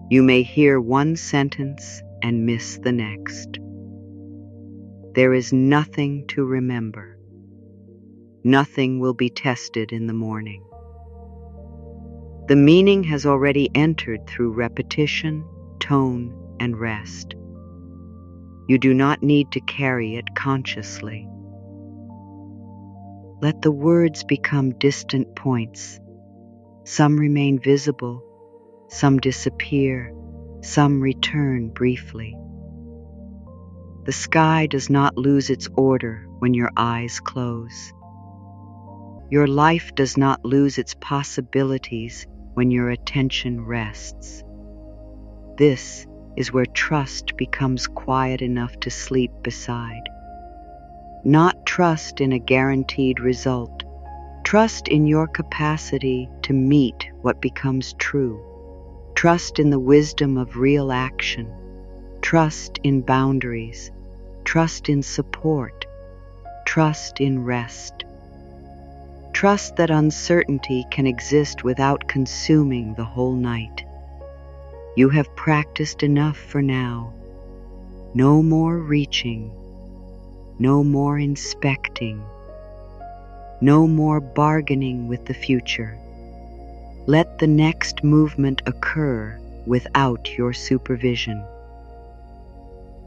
You may hear one sentence and miss the next. There is nothing to remember. Nothing will be tested in the morning. The meaning has already entered through repetition, tone, and rest. You do not need to carry it consciously. Let the words become distant points. Some remain visible, some disappear, some return briefly. The sky does not lose its order when your eyes close. Your life does not lose its possibilities when your attention rests. This is where trust becomes quiet enough to sleep beside. Not trust in a guaranteed result. Trust in your capacity to meet what becomes true. Trust in the wisdom of real action. Trust in boundaries. Trust in support. Trust in rest. Trust that uncertainty can exist without consuming the whole night. You have practiced enough for now. No more reaching. No more inspecting. No more bargaining with the future. Let the next movement occur without your supervision.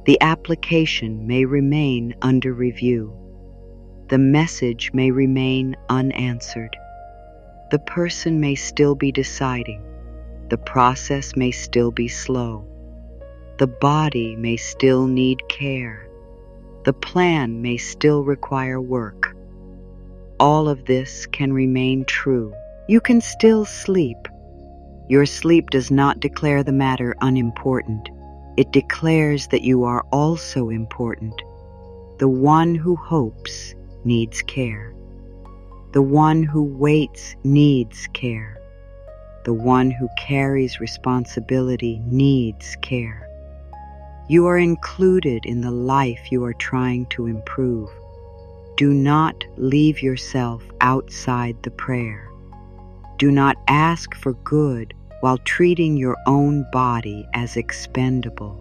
The application may remain under review. The message may remain unanswered. The person may still be deciding. The process may still be slow. The body may still need care. The plan may still require work. All of this can remain true. You can still sleep. Your sleep does not declare the matter unimportant. It declares that you are also important. The one who hopes needs care. The one who waits needs care. The one who carries responsibility needs care. You are included in the life you are trying to improve. Do not leave yourself outside the prayer. Do not ask for good while treating your own body as expendable.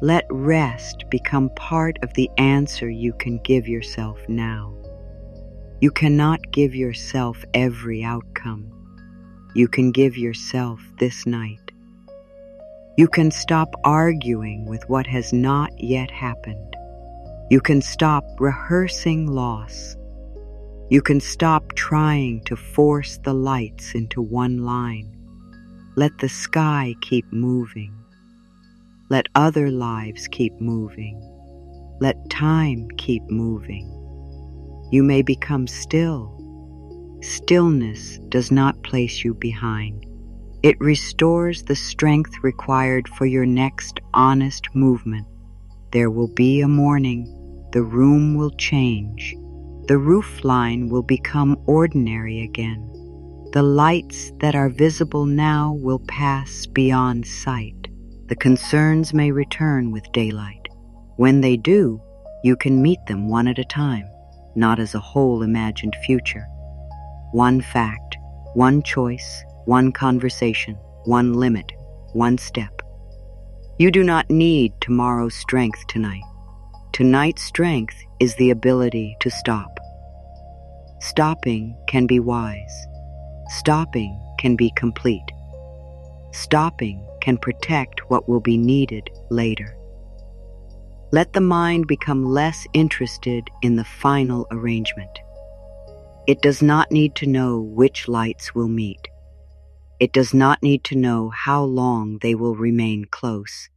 Let rest become part of the answer you can give yourself now. You cannot give yourself every outcome. You can give yourself this night. You can stop arguing with what has not yet happened. You can stop rehearsing loss. You can stop trying to force the lights into one line. Let the sky keep moving. Let other lives keep moving. Let time keep moving. You may become still. Stillness does not place you behind. It restores the strength required for your next honest movement. There will be a morning. The room will change. The roofline will become ordinary again. The lights that are visible now will pass beyond sight. The concerns may return with daylight. When they do, you can meet them one at a time, not as a whole imagined future. One fact, one choice, one conversation, one limit, one step. You do not need tomorrow's strength tonight. Tonight's strength is the ability to stop. Stopping can be wise. Stopping can be complete. Stopping can protect what will be needed later. Let the mind become less interested in the final arrangement. It does not need to know which lights will meet. It does not need to know how long they will remain close.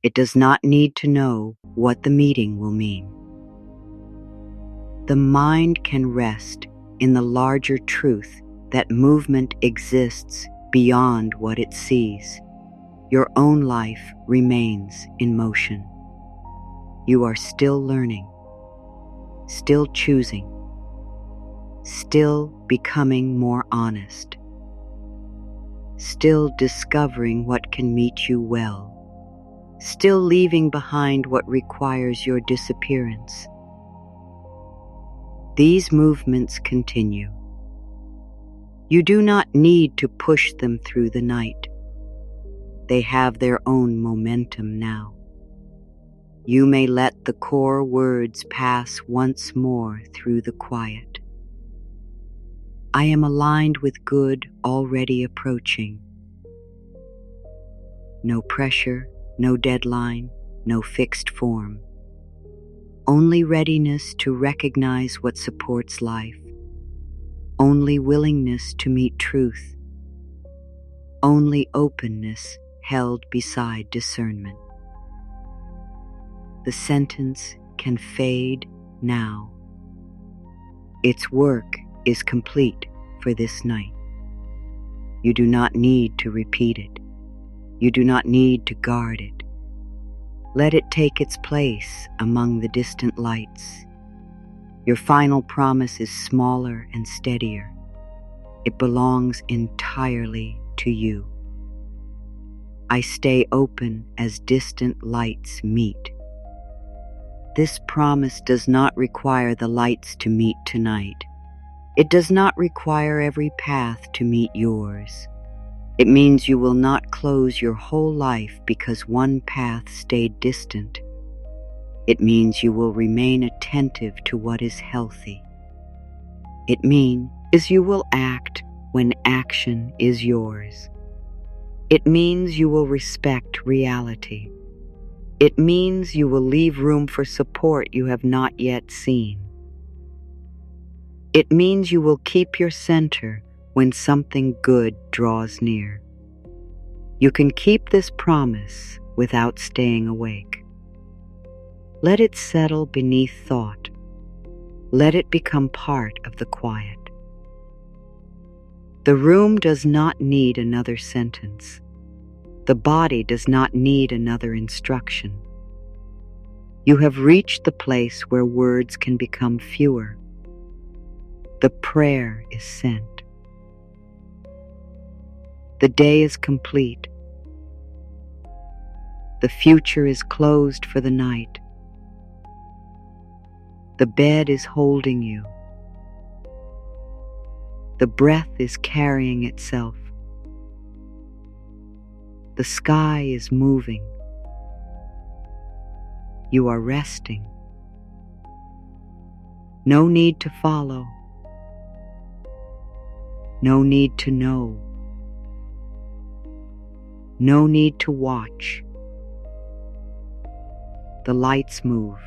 It does not need to know what the meeting will mean. The mind can rest in the larger truth that movement exists beyond what it sees. Your own life remains in motion. You are still learning, still choosing, still becoming more honest, still discovering what can meet you well, still leaving behind what requires your disappearance. These movements continue. You do not need to push them through the night. They have their own momentum now. You may let the core words pass once more through the quiet. I am aligned with good already approaching. No pressure, no deadline, no fixed form. Only readiness to recognize what supports life. Only willingness to meet truth. Only openness held beside discernment. The sentence can fade now. Its work is complete for this night. You do not need to repeat it. You do not need to guard it. Let it take its place among the distant lights. Your final promise is smaller and steadier. It belongs entirely to you. I stay open as distant lights meet. This promise does not require the lights to meet tonight. It does not require every path to meet yours. It means you will not close your whole life because one path stayed distant. It means you will remain attentive to what is healthy. It means you will act when action is yours. It means you will respect reality. It means you will leave room for support you have not yet seen. It means you will keep your center when something good draws near. You can keep this promise without staying awake. Let it settle beneath thought. Let it become part of the quiet. The room does not need another sentence. The body does not need another instruction. You have reached the place where words can become fewer. The prayer is sent. The day is complete. The future is closed for the night. The bed is holding you. The breath is carrying itself. The sky is moving. You are resting. No need to follow. No need to know. No need to watch. The lights move.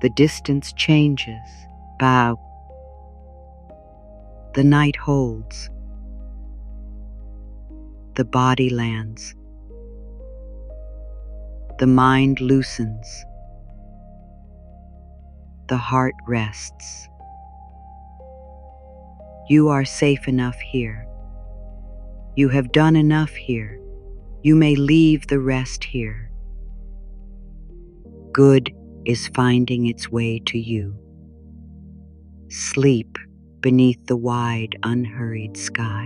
The distance changes. Bow. The night holds. The body lands. The mind loosens. The heart rests. You are safe enough here. You have done enough here. You may leave the rest here. Good is finding its way to you. Sleep beneath the wide, unhurried sky.